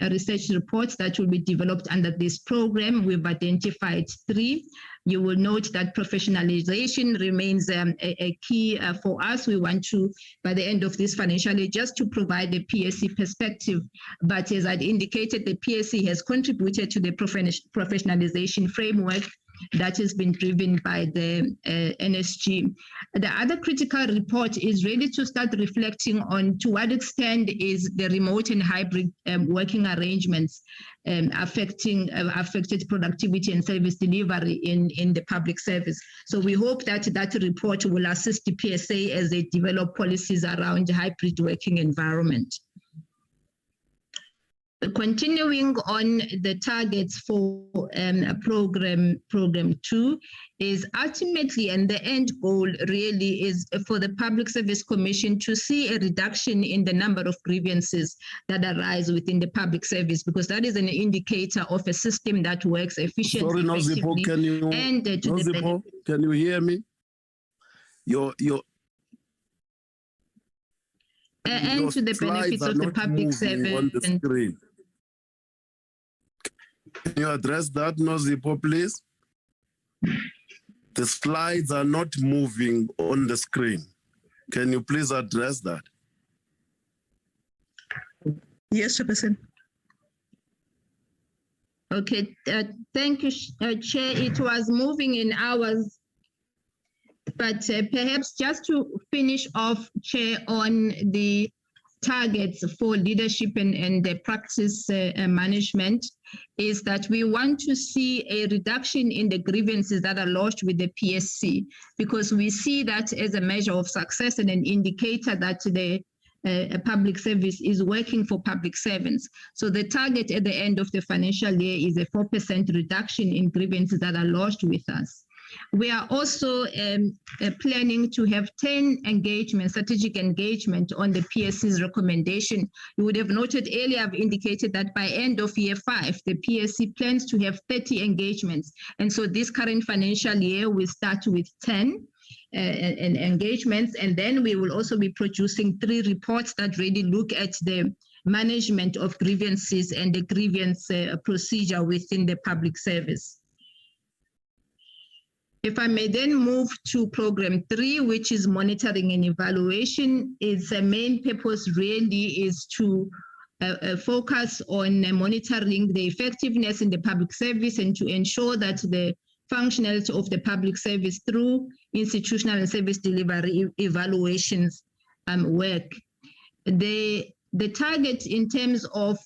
research reports that will be developed under this program, we've identified 3. You will note that professionalization remains a key for us. We want to, by the end of this financial year, just to provide a PSC perspective. But as I'd indicated, the PSC has contributed to the professionalization framework that has been driven by the NSG. The other critical report is really to start reflecting on to what extent is the remote and hybrid working arrangements affected productivity and service delivery in the public service. So we hope that that report will assist the PSA as they develop policies around the hybrid working environment. Continuing on the targets for program 2 is ultimately, and the end goal really is for the Public Service Commission to see a reduction in the number of grievances that arise within the public service, because that is an indicator of a system that works efficiently. Sorry, Nosipo, can you hear me? And to the benefits of the public service. Can you address that, Nosipo, please? The slides are not moving on the screen. Can you please address that? Yes, Chairperson. Okay, thank you, Chair. It was moving in hours, but perhaps just to finish off, Chair, on the targets for leadership and the practice management, is that we want to see a reduction in the grievances that are lodged with the PSC, because we see that as a measure of success and an indicator that the a public service is working for public servants. So the target at the end of the financial year is a 4% reduction in grievances that are lodged with us. We are also planning to have 10 strategic engagement on the PSC's recommendation. You would have noted earlier, I've indicated that by end of year 5, the PSC plans to have 30 engagements. And so this current financial year, we start with 10 engagements, and then we will also be producing 3 reports that really look at the management of grievances and the grievance procedure within the public service. If I may then move to program 3, which is monitoring and evaluation, its main purpose really is to focus on monitoring the effectiveness in the public service and to ensure that the functionality of the public service through institutional and service delivery evaluations work. The target in terms of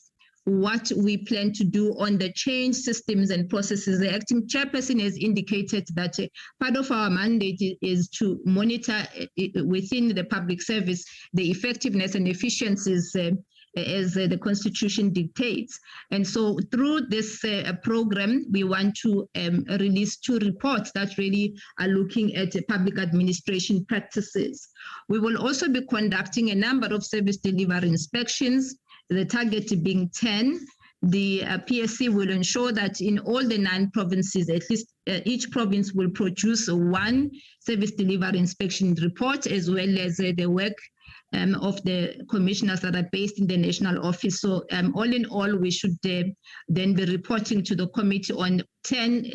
what we plan to do on the change systems and processes, the acting chairperson has indicated that part of our mandate is to monitor within the public service the effectiveness and efficiencies as the Constitution dictates. And so through this program, we want to release 2 reports that really are looking at public administration practices. We will also be conducting a number of service delivery inspections, the target being 10. The PSC will ensure that in all the 9 provinces, at least each province will produce 1 service delivery inspection report, as well as the work of the commissioners that are based in the national office. So all in all, we should then be reporting to the committee on 10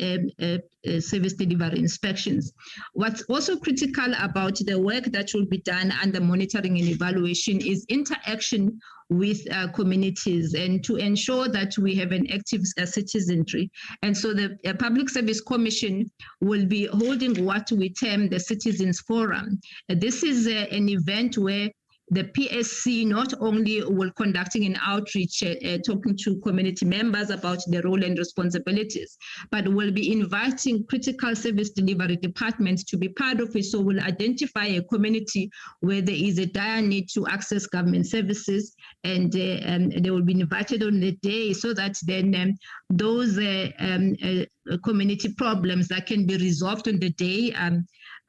service delivery inspections. What's also critical about the work that will be done under monitoring and evaluation is interaction with communities and to ensure that we have an active citizenry. And so the Public Service Commission will be holding what we term the Citizens Forum. This is an event where the PSC not only will conducting an outreach, talking to community members about their role and responsibilities, but will be inviting critical service delivery departments to be part of it. So we'll identify a community where there is a dire need to access government services, and they will be invited on the day so that then those community problems that can be resolved on the day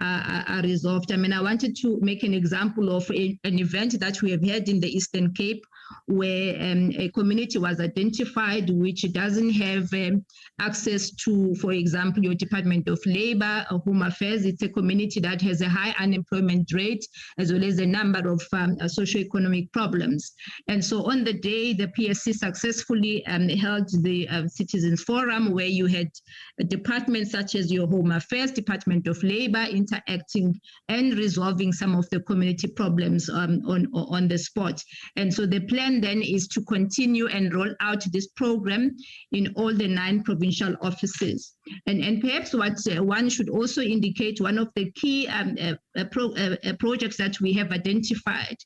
are resolved. I mean, I wanted to make an example of an event that we have had in the Eastern Cape, where a community was identified which doesn't have access to, for example, your Department of Labor or Home Affairs. It's a community that has a high unemployment rate, as well as a number of socioeconomic problems. And so on the day, the PSC successfully held the Citizens Forum, where you had departments such as your Home Affairs, Department of Labor, interacting and resolving some of the community problems on the spot. And so the plan then is to continue and roll out this program in all the 9 provincial offices. And perhaps what one should also indicate, one of the key projects that we have identified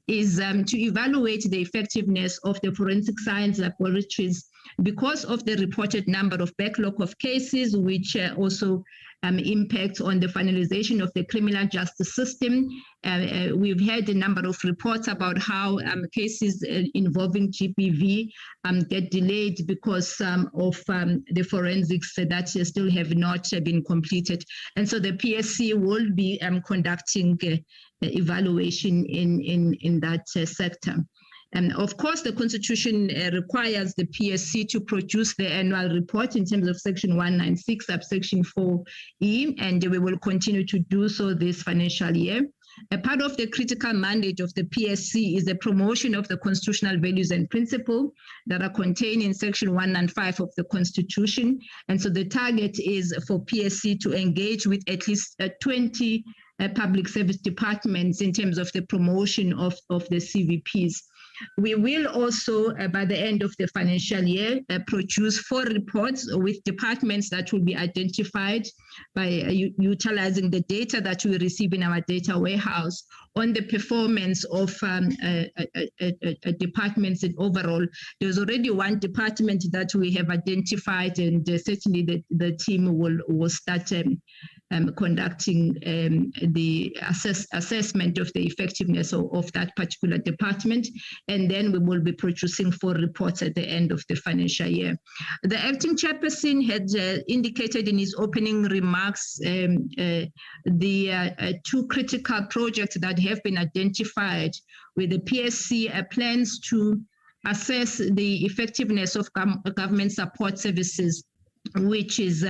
is to evaluate the effectiveness of the forensic science laboratories because of the reported number of backlog of cases, which also impact on the finalization of the criminal justice system. We've had a number of reports about how cases involving GBV get delayed because of the forensics that still have not been completed. And so the PSC will be conducting evaluation in that sector. And of course, the Constitution requires the PSC to produce the annual report in terms of Section 196, subsection 4E, and we will continue to do so this financial year. A part of the critical mandate of the PSC is the promotion of the constitutional values and principles that are contained in Section 195 of the Constitution. And so the target is for PSC to engage with at least 20 public service departments in terms of the promotion of the CVPs. We will also, by the end of the financial year, produce 4 reports with departments that will be identified by utilizing the data that we receive in our data warehouse on the performance of departments in overall. There's already 1 department that we have identified, and certainly the team will start conducting the assessment of the effectiveness of that particular department, and then we will be producing 4 reports at the end of the financial year. The acting chairperson had indicated in his opening remarks the 2 critical projects that have been identified with the PSC plans to assess the effectiveness of government support services, which is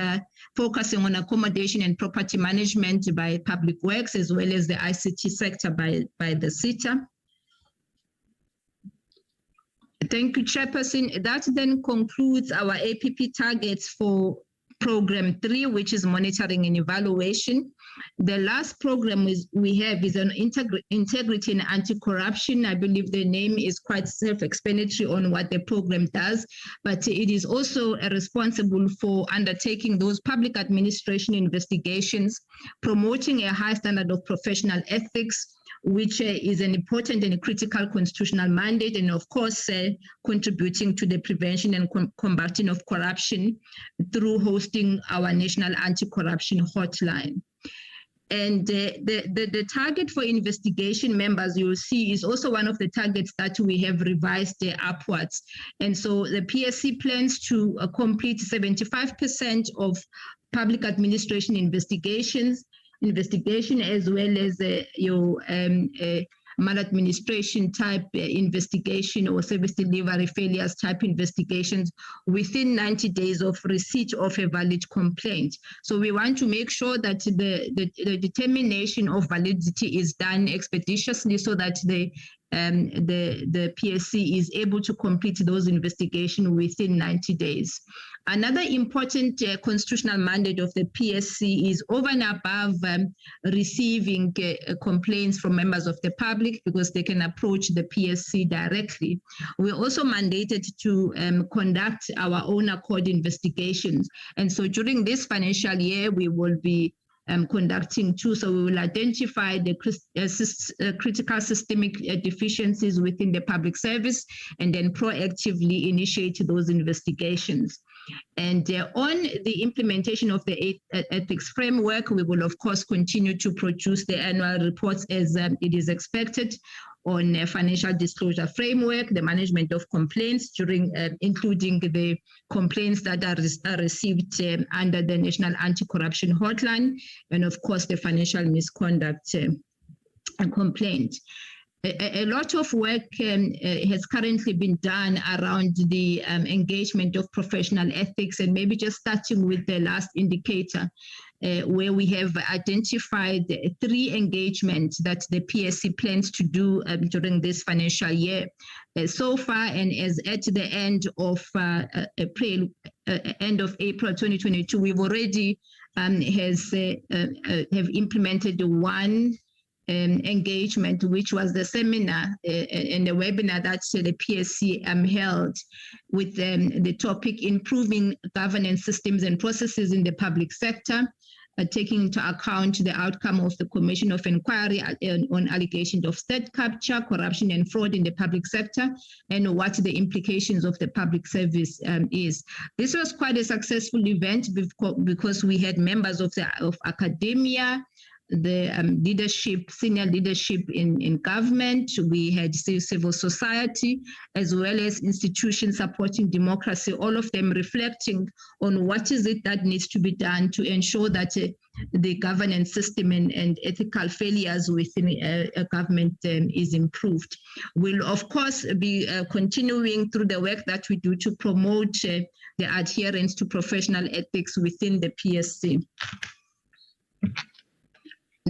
focusing on accommodation and property management by Public Works, as well as the ICT sector by the SETA. Thank you, Chairperson. That then concludes our APP targets for Program 3, which is monitoring and evaluation. The last program we have is on integrity and anti-corruption. I believe the name is quite self-explanatory on what the program does, but it is also responsible for undertaking those public administration investigations, promoting a high standard of professional ethics, which is an important and critical constitutional mandate, and of course, contributing to the prevention and combating of corruption through hosting our National Anti-Corruption Hotline. And the target for investigation members, you will see, is also one of the targets that we have revised upwards. And so the PSC plans to complete 75% of public administration investigation, as well as your maladministration type investigation or service delivery failures type investigations within 90 days of receipt of a valid complaint. So we want to make sure that the determination of validity is done expeditiously so that the PSC is able to complete those investigations within 90 days. Another important constitutional mandate of the PSC is over and above receiving complaints from members of the public, because they can approach the PSC directly. We're also mandated to conduct our own accord investigations. And so during this financial year, we will be conducting 2. So we will identify the critical systemic deficiencies within the public service and then proactively initiate those investigations. And on the implementation of the ethics framework, we will of course continue to produce the annual reports as it is expected on a financial disclosure framework, the management of complaints during, including the complaints that are received under the National Anti-Corruption Hotline, and of course the financial misconduct complaint. A lot of work has currently been done around the engagement of professional ethics, and maybe just starting with the last indicator, where we have identified 3 engagements that the PSC plans to do during this financial year. So far, and as at the end of April 2022, we've already have implemented 1 engagement, which was the seminar and the webinar that the PSC held with the topic improving governance systems and processes in the public sector, taking into account the outcome of the Commission of Inquiry on allegations of state capture, corruption and fraud in the public sector, and what the implications of the public service is. This was quite a successful event because we had members of academia, the leadership, senior leadership in government. We had civil society, as well as institutions supporting democracy, all of them reflecting on what is it that needs to be done to ensure that the governance system and ethical failures within a government is improved. We'll of course be continuing through the work that we do to promote the adherence to professional ethics within the PSC.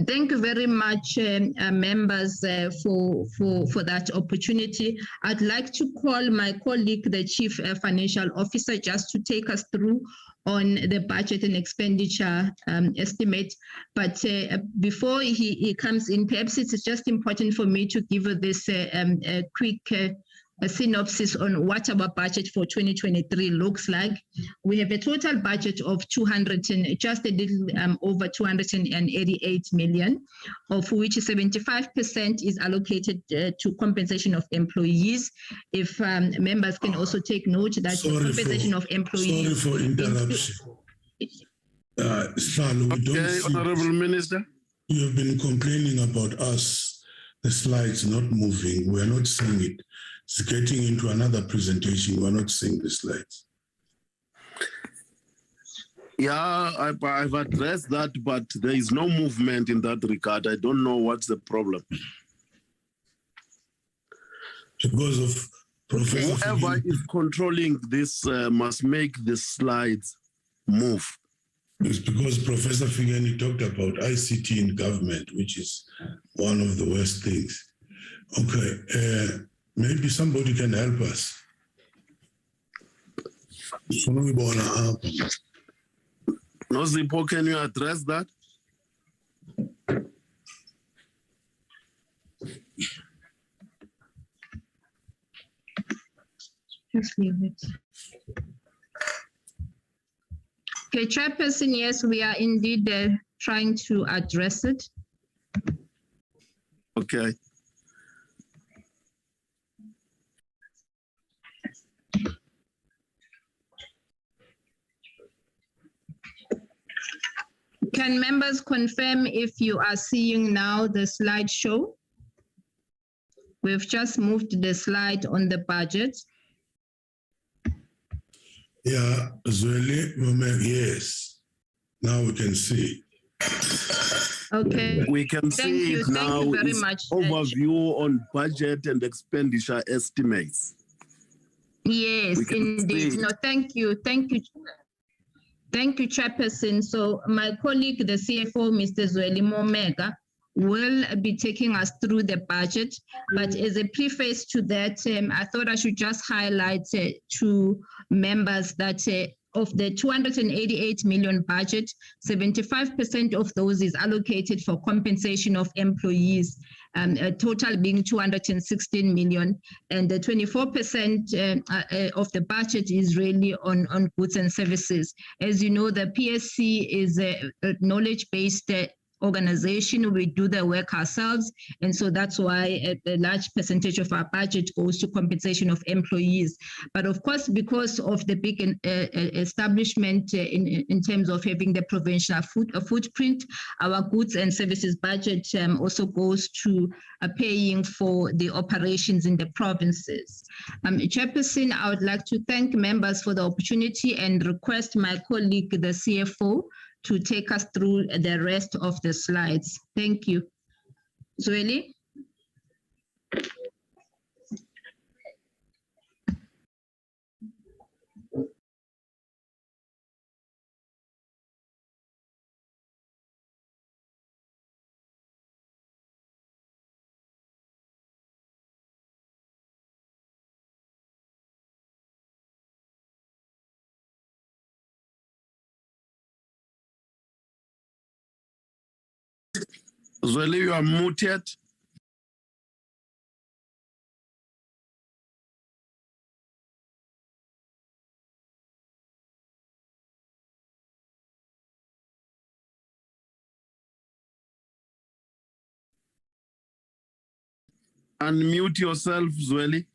Thank you very much, members, for that opportunity. I'd like to call my colleague, the Chief Financial Officer, just to take us through on the budget and expenditure estimate. But before he comes in, perhaps it's just important for me to give this a quick synopsis on what our budget for 2023 looks like. We have a total budget of just a little over 288 million, of which 75% is allocated to compensation of employees. If members can also take note that the compensation of employees. Sorry for interruption. Slalo, we don't Okay, see. Honorable Minister. You have been complaining about us, the slides not moving. We are not seeing it. It's getting into another presentation. We are not seeing the slides. Yeah, I've addressed that, but there is no movement in that regard. I don't know what's the problem. Because of Professor Whoever is controlling this must make the slides move. It's because Professor Figani talked about ICT in government, which is one of the worst things. Okay, maybe somebody can help us. No, Zipo, can you address that? Just leave it. Okay, Chairperson, yes, we are indeed trying to address it. Okay. Can members confirm if you are seeing now the slideshow? We've just moved the slide on the budget. Yeah, Zweli, yes. Now we can see. Okay. We can see it now. Thank you very It's much. Overview on budget and expenditure estimates. Yes, indeed. No, thank you. Thank you. Thank you, Chairperson. So my colleague, the CFO, Mr. Zweli Momega, will be taking us through the budget. But as a preface to that, I thought I should just highlight to members that of the 288 million budget, 75% of those is allocated for compensation of employees, a total being 216 million. And the 24% of the budget is really on goods and services. As you know, the PSC is a knowledge-based organization. We do the work ourselves, and so that's why a large percentage of our budget goes to compensation of employees. But of course, because of the big establishment in terms of having the provincial footprint, our goods and services budget also goes to paying for the operations in the provinces. Chairperson, I would like to thank members for the opportunity and request my colleague, the CFO, to take us through the rest of the slides. Thank you. Zweli? Zweli, you are muted. Unmute yourself, Zweli.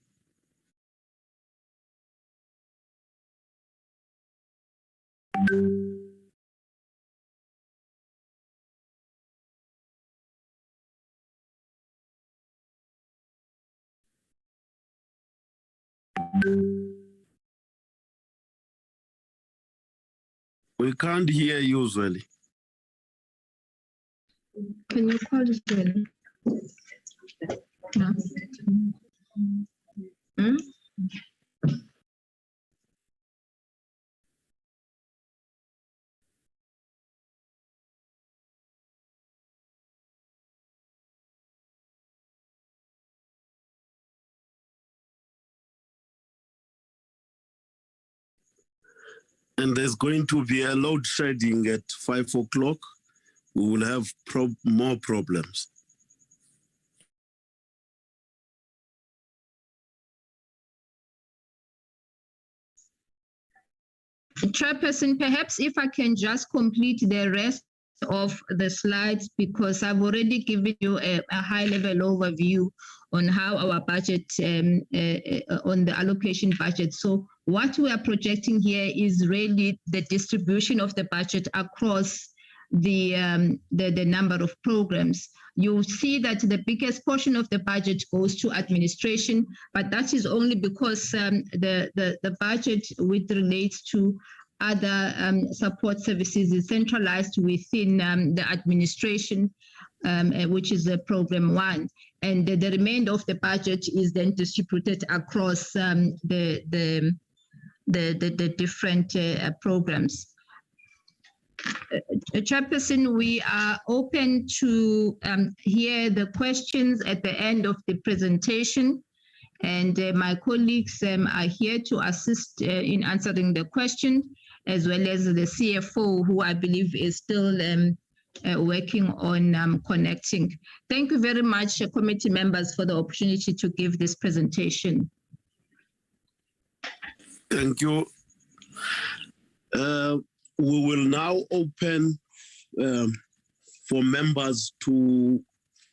We can't hear you, Zweli. Can you call Zweli? No. Hmm? And there's going to be a load shedding at 5 o'clock. We will have more problems. Chairperson, perhaps if I can just complete the rest of the slides because I've already given you a high-level overview on how our budget, on the allocation budget. So what we are projecting here is really the distribution of the budget across the number of programs. You see that the biggest portion of the budget goes to administration, but that is only because the budget which relates to other support services is centralized within the administration, which is program 1. And the remainder of the budget is then distributed across the different programs. Chairperson, we are open to hear the questions at the end of the presentation, and my colleagues are here to assist in answering the question, as well as the CFO, who I believe is still working on connecting. Thank you very much, committee members, for the opportunity to give this presentation. Thank you. We will now open for members to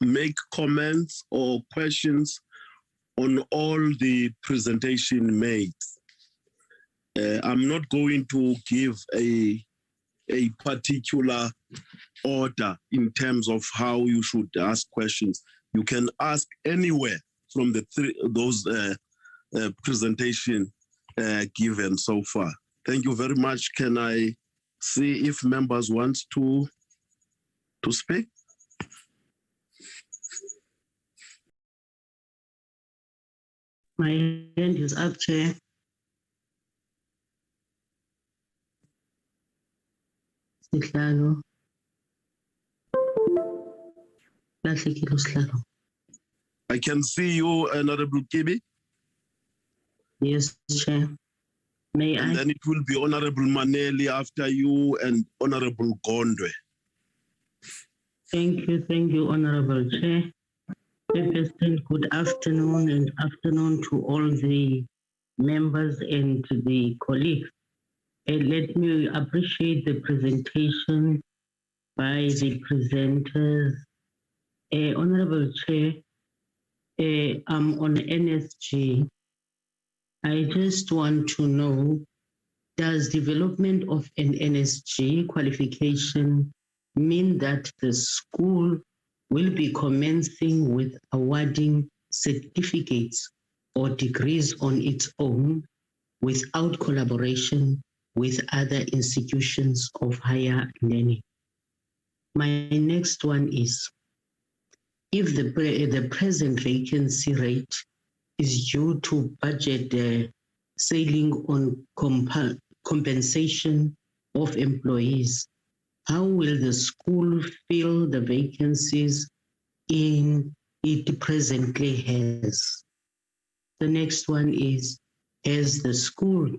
make comments or questions on all the presentation made. I'm not going to give a particular order in terms of how you should ask questions. You can ask anywhere from those presentation given so far. Thank you very much. Can I see if members want to speak? My hand is up, Chair. Sihlalo. I can see you, Honorable Kibi. Yes, Chair. May and I? Then it will be Honorable Maneli after you and Honorable Gondwe. Thank you, Honorable Chair. Good afternoon, and afternoon to all the members and the colleagues. Let me appreciate the presentation by the presenters. Honorable Chair, I'm on NSG. I just want to know, does development of an NSG qualification mean that the school will be commencing with awarding certificates or degrees on its own without collaboration with other institutions of higher learning? My next one is, if the present vacancy rate is due to budget ceiling on compensation of employees, how will the school fill the vacancies it presently has? The next one is, has the school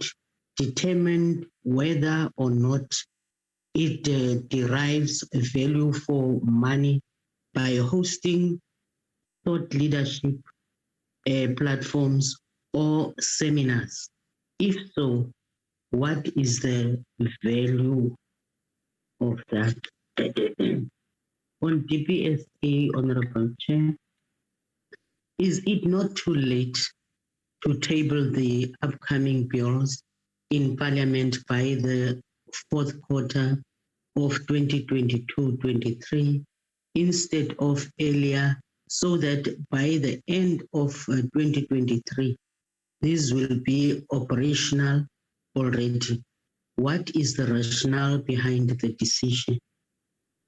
determined whether or not it derives value for money by hosting thought leadership platforms or seminars? If so, what is the value of that? On DPSA, Honorable Chair, is it not too late to table the upcoming bills in Parliament by the fourth quarter of 2022-23 instead of earlier, so that by the end of 2023, this will be operational already? What is the rationale behind the decision?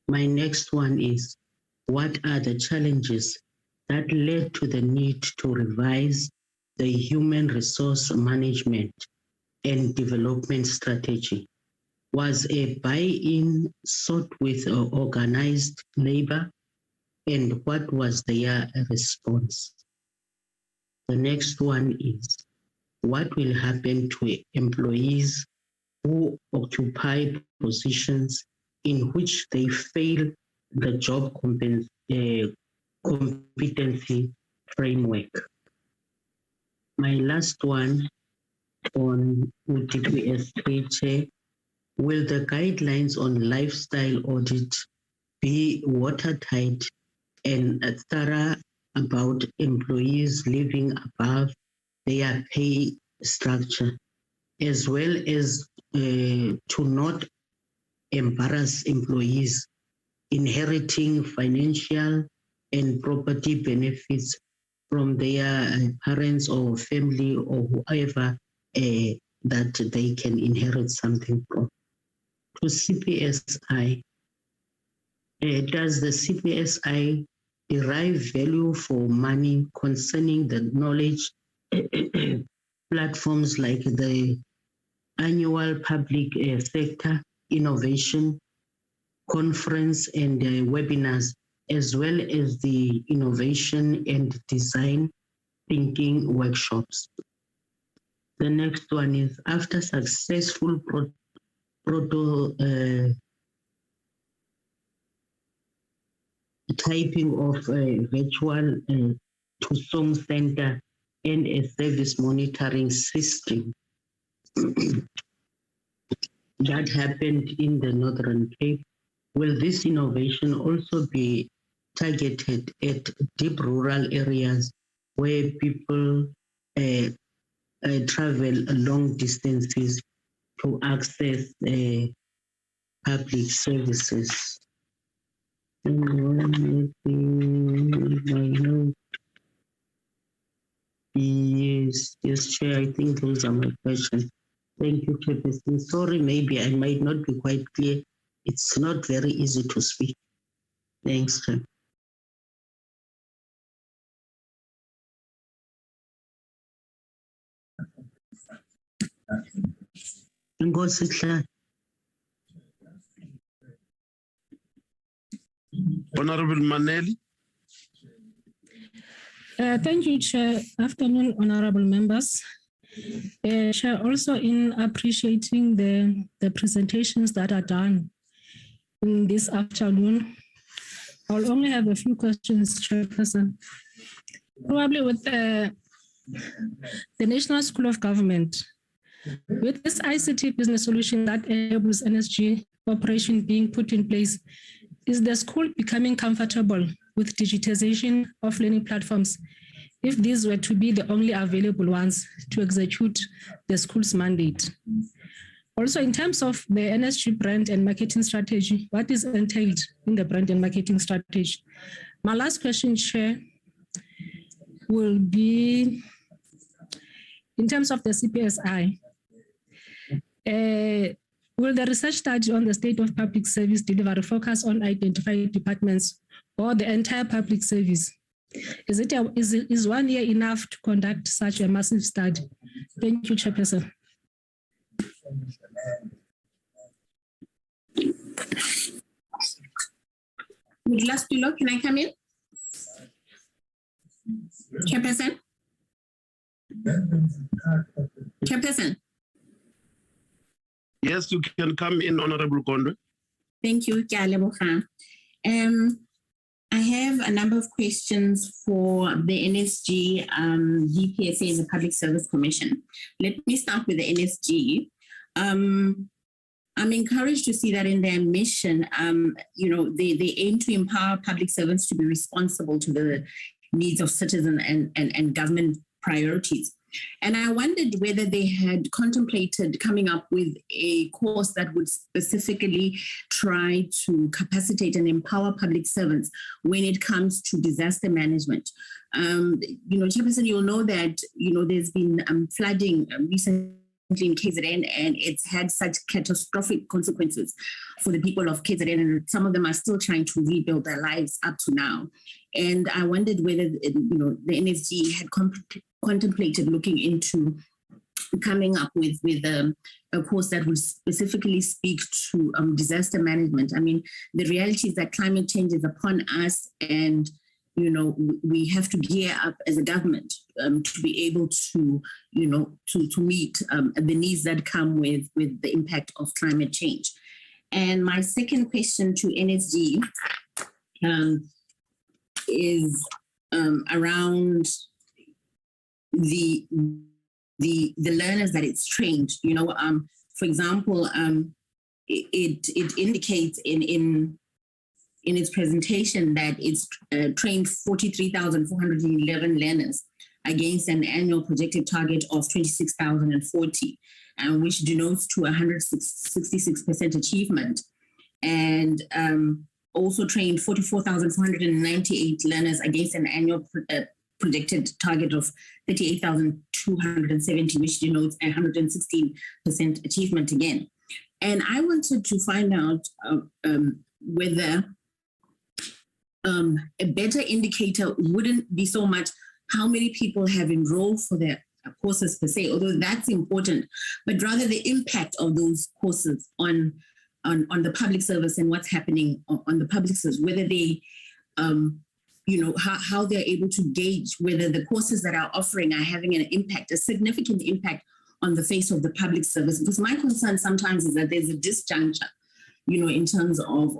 My next one is, what are the challenges that led to the need to revise the human resource management and development strategy? Was a buy-in sought with organized labor, and what was their response? The next one is, what will happen to employees who occupy positions in which they fail the job competency framework? My last one on UTPS Chair will the guidelines on lifestyle audit be watertight and thorough about employees living above their pay structure, as well as to not embarrass employees inheriting financial and property benefits from their parents or family or whoever that they can inherit something from. To CPSI, does the CPSI derive value for money concerning the knowledge platforms like the annual public sector innovation conference and webinars, as well as the innovation and design thinking workshops? The next one is, after successful typing of a virtual to song center and a service monitoring system that happened in the Northern Cape, will this innovation also be targeted at deep rural areas where people travel long distances to access public services? Yes, Chair, I think those are my questions. Thank you, Chairperson. Sorry, maybe I might not be quite clear. It's not very easy to speak. Thanks, Chair. Honorable Maneli. Thank you, Chair. Afternoon, honorable members. Chair, also in appreciating the presentations that are done in this afternoon, I'll only have a few questions, Chairperson. Probably with the National School of Government, with this ICT business solution that enables NSG operation being put in place, is the school becoming comfortable with digitization of learning platforms if these were to be the only available ones to execute the school's mandate? Also, in terms of the NSG brand and marketing strategy, what is entailed in the brand and marketing strategy? My last question, Chair, will be in terms of the CPSI. Will the research study on the state of public service delivery focus on identified departments or the entire public service? Is 1 year enough to conduct such a massive study? Thank you, Chairperson. Douglas Pilo, can I come in? Chairperson? Chairperson? Yes, you can come in, Honorable Kondo. Thank you, Kyaleboha. I have a number of questions for the NSG, DPSA and the Public Service Commission. Let me start with the NSG. I'm encouraged to see that in their mission, they aim to empower public servants to be responsible to the needs of citizens and government priorities. And I wondered whether they had contemplated coming up with a course that would specifically try to capacitate and empower public servants when it comes to disaster management. Chairperson, you'll know that, there's been flooding recently in KZN, and it's had such catastrophic consequences for the people of KZN, and some of them are still trying to rebuild their lives up to now. And I wondered whether, the NSG had contemplated looking into coming up with a course that would specifically speak to disaster management. I mean, the reality is that climate change is upon us, and we have to gear up as a government to be able to, to meet the needs that come with the impact of climate change. And my second question to NSG is around the learners that it's trained. For example, it indicates in its presentation that it's trained 43,411 learners against an annual projected target of 26,040, which denotes to 166% achievement. And also trained 44,498 learners against an annual projected target of 38,270, which denotes 116% achievement again. And I wanted to find out whether a better indicator wouldn't be so much how many people have enrolled for their courses per se, although that's important, but rather the impact of those courses on the public service and what's happening on the public service, whether they, how they're able to gauge whether the courses that are offering are having an impact, a significant impact on the face of the public service. Because my concern sometimes is that there's a disjuncture, in terms of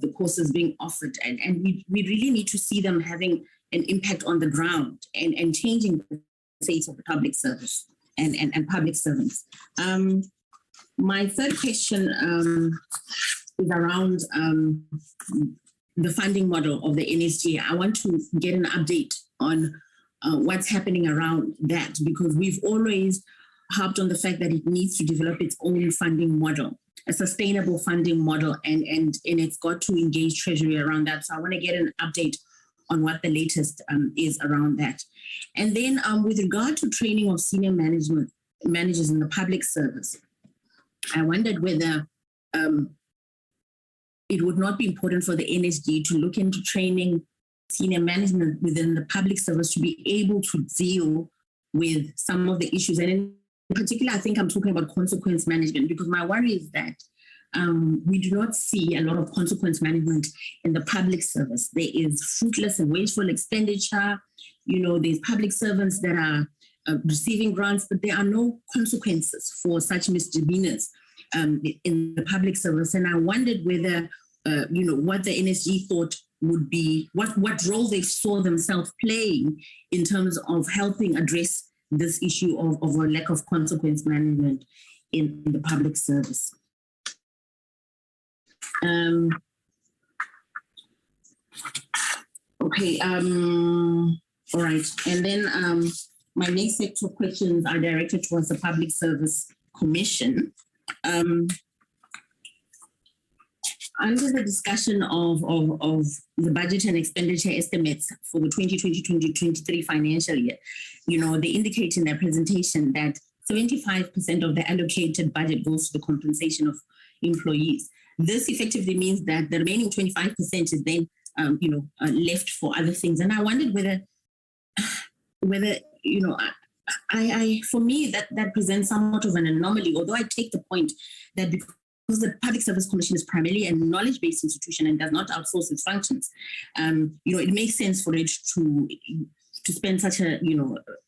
the courses being offered. And we really need to see them having an impact on the ground and changing the face of the public service and public servants. My third question is around the funding model of the NSG. I want to get an update on what's happening around that, because we've always harped on the fact that it needs to develop its own funding model, a sustainable funding model, and it's got to engage Treasury around that. So I want to get an update on what the latest is around that. And then with regard to training of senior managers in the public service, I wondered whether it would not be important for the NSG to look into training senior management within the public service to be able to deal with some of the issues. And in particular, I think I'm talking about consequence management, because my worry is that we do not see a lot of consequence management in the public service. There is fruitless and wasteful expenditure. There's public servants that are receiving grants, but there are no consequences for such misdemeanors in the public service. And I wondered whether, what the NSG thought would be, what role they saw themselves playing in terms of helping address this issue of a lack of consequence management in the public service. Okay, all right. And then my next set of questions are directed towards the Public Service Commission. Under the discussion of the budget and expenditure estimates for the 2020-2023 financial year, they indicate in their presentation that 75% of the allocated budget goes to the compensation of employees. This effectively means that the remaining 25% is then, left for other things. And I wondered whether for me, that presents somewhat of an anomaly, although I take the point that because the Public Service Commission is primarily a knowledge-based institution and does not outsource its functions, it makes sense for it to spend such a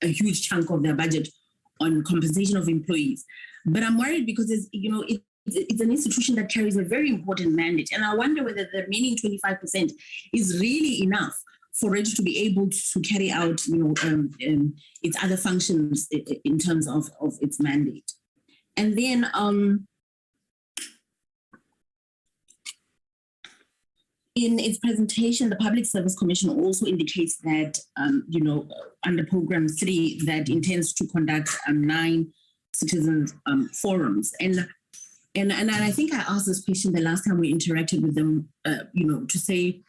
huge chunk of their budget on compensation of employees. But I'm worried because it's an institution that carries a very important mandate. And I wonder whether the remaining 25% is really enough for it to be able to carry out, its other functions in terms of its mandate. And then in its presentation, the Public Service Commission also indicates that, under Program 3, that intends to conduct 9 citizens forums. And I think I asked this question the last time we interacted with them, to say,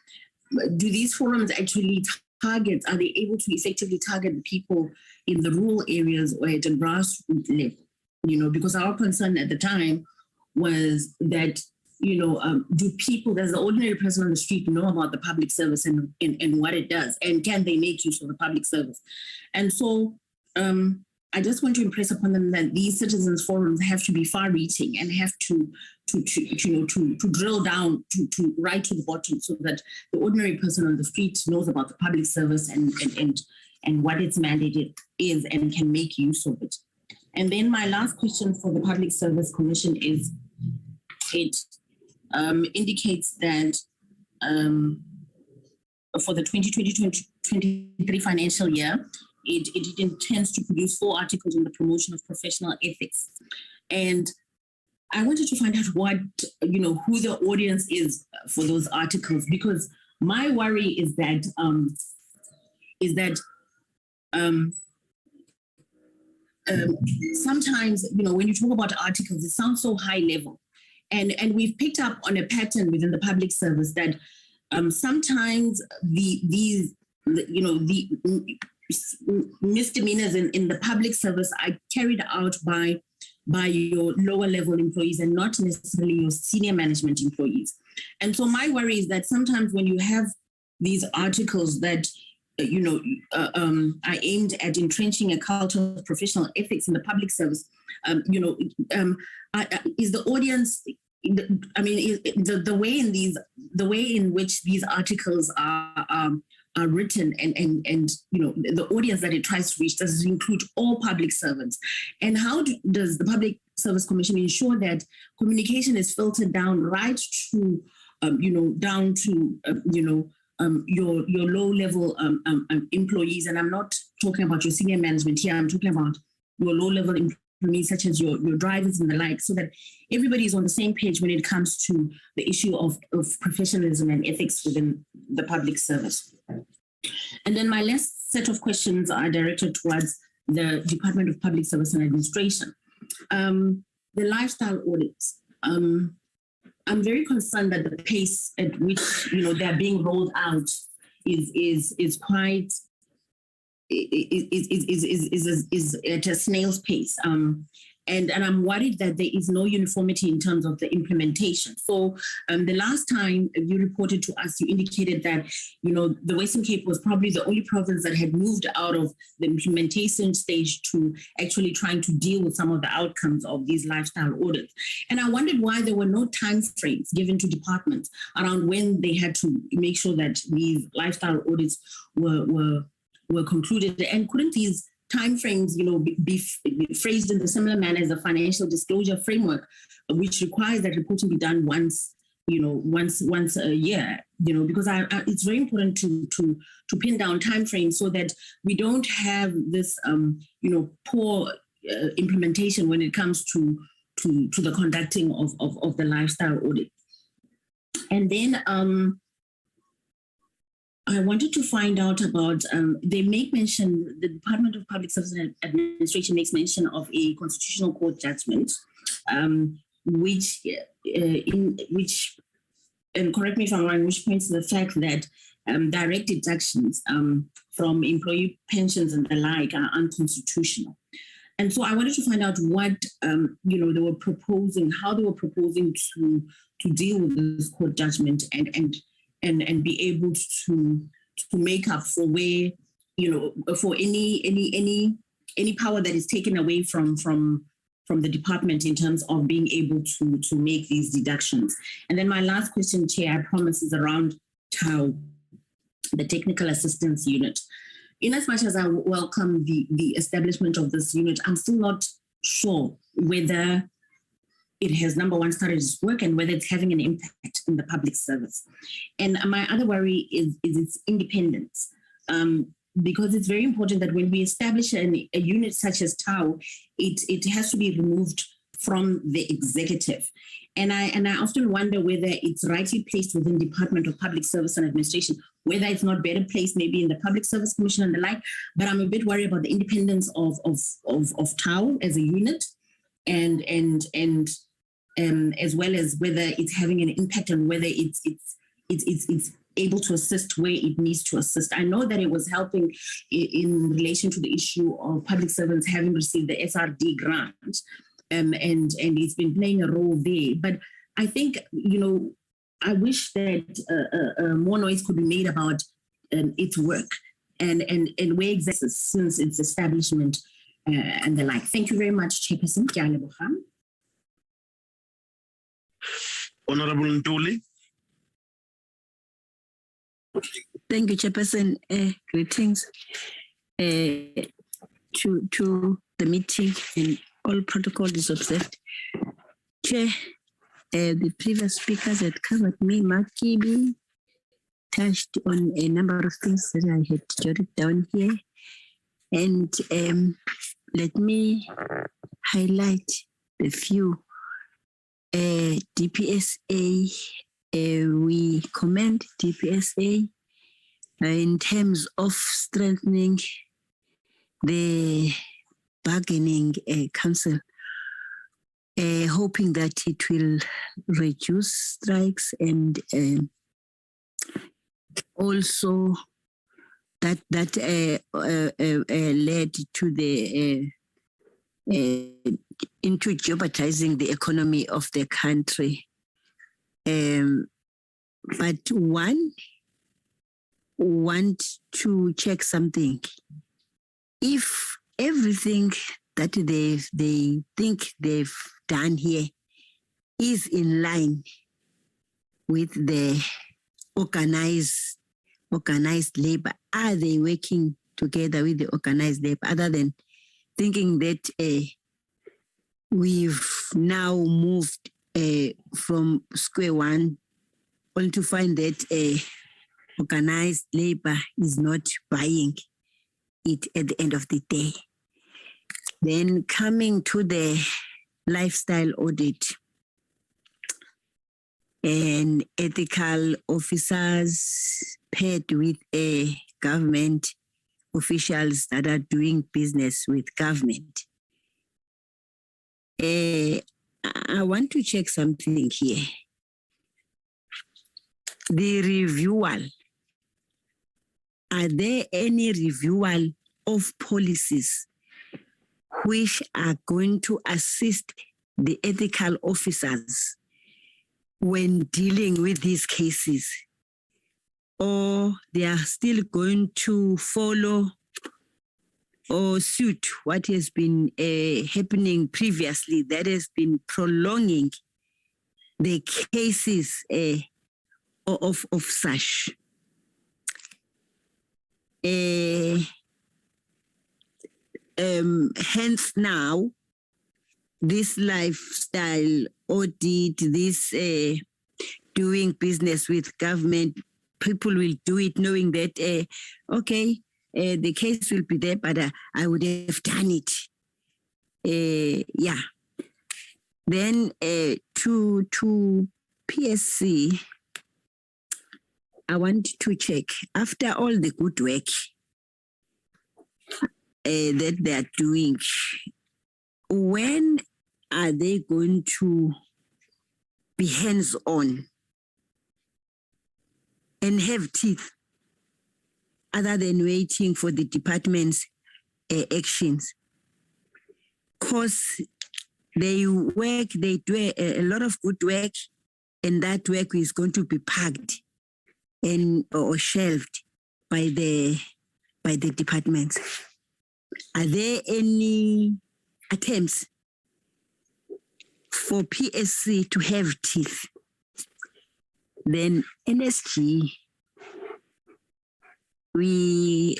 do these forums actually are they able to effectively target the people in the rural areas or at a grassroots level? Because our concern at the time was that, do people, does the ordinary person on the street know about the public service and what it does? And can they make use of the public service? And so I just want to impress upon them that these citizens forums have to be far-reaching and have to drill down to right to the bottom, so that the ordinary person on the street knows about the public service and what its mandate is and can make use of it. And then my last question for the Public Service Commission is, it indicates that for the 2020-2023 financial year, it intends to produce 4 articles on the promotion of professional ethics. And I wanted to find out what, who the audience is for those articles, because my worry is that sometimes, when you talk about articles, it sounds so high level. And we've picked up on a pattern within the public service that sometimes the misdemeanors in the public service are carried out by your lower level employees and not necessarily your senior management employees. And so my worry is that sometimes when you have these articles that are aimed at entrenching a culture of professional ethics in the public service, is the audience, the way in which these articles are written and the audience that it tries to reach, does it include all public servants? And how does the Public Service Commission ensure that communication is filtered down right to down to your low level employees? And I'm not talking about your senior management here, I'm talking about your low level employees such as your drivers and the like, so that everybody is on the same page when it comes to the issue of professionalism and ethics within the public service. And then my last set of questions are directed towards the Department of Public Service and Administration. The lifestyle audits. I'm very concerned that the pace at which they're being rolled out is quite is at a snail's pace. And I'm worried that there is no uniformity in terms of the implementation. So the last time you reported to us, you indicated that, the Western Cape was probably the only province that had moved out of the implementation stage to actually trying to deal with some of the outcomes of these lifestyle audits. And I wondered why there were no time frames given to departments around when they had to make sure that these lifestyle audits were concluded. And couldn't these timeframes, be phrased in the similar manner as the financial disclosure framework, which requires that reporting be done once a year, because it's very important to pin down timeframes so that we don't have this, poor implementation when it comes to the conducting of the lifestyle audit. And then I wanted to find out about, they make mention, the Department of Public Service and Administration makes mention of a constitutional court judgment, which, and correct me if I'm wrong, which points to the fact that direct deductions from employee pensions and the like are unconstitutional. And so I wanted to find out what, they were proposing, how they were proposing to deal with this court judgment and be able to make up for where, for any power that is taken away from the department in terms of being able to make these deductions. And then my last question, Chair, I promise, is around TAU, the Technical Assistance Unit. In as much as I welcome the establishment of this unit, I'm still not sure whether it has, number one, started its work and whether it's having an impact in the public service. And my other worry is its independence, because it's very important that when we establish a unit such as TAU, it has to be removed from the executive. And I often wonder whether it's rightly placed within Department of Public Service and Administration, whether it's not better placed maybe in the Public Service Commission and the like. But I'm a bit worried about the independence of TAU as a unit, and as well as whether it's having an impact on whether it's able to assist where it needs to assist. I know that it was helping in relation to the issue of public servants having received the SRD grant, and it's been playing a role there. But I think, I wish that more noise could be made about its work and where it exists since its establishment and the like. Thank you very much, Chairperson. Honorable Ntuli. Thank you, Chairperson. Greetings to the meeting, and all protocol is observed. Chair, the previous speakers had covered me. Makibi touched on a number of things that I had jotted down here. And let me highlight the few DPSA, we commend DPSA in terms of strengthening the bargaining council, hoping that it will reduce strikes and also that led to the into jeopardizing the economy of the country. But one want to check something. If everything that they think they've done here is in line with the organized labor, are they working together with the organized labor, other than thinking that we've now moved from square one, only to find that organized labor is not buying it at the end of the day. Then coming to the lifestyle audit and ethical officers paired with government officials that are doing business with government. I want to check something here. The reviewal. Are there any reviewal of policies which are going to assist the ethical officers when dealing with these cases? Or they are still going to follow or suit what has been happening previously, that has been prolonging the cases of such? Hence now, this lifestyle audit, this doing business with government, people will do it knowing that, okay, the case will be there, but I would have done it. Yeah. Then to PSC, I want to check, after all the good work that they are doing, when are they going to be hands-on and have teeth, other than waiting for the department's actions? Because they work, they do a lot of good work, and that work is going to be parked and or shelved by the departments. Are there any attempts for PSC to have teeth? Then NSG, we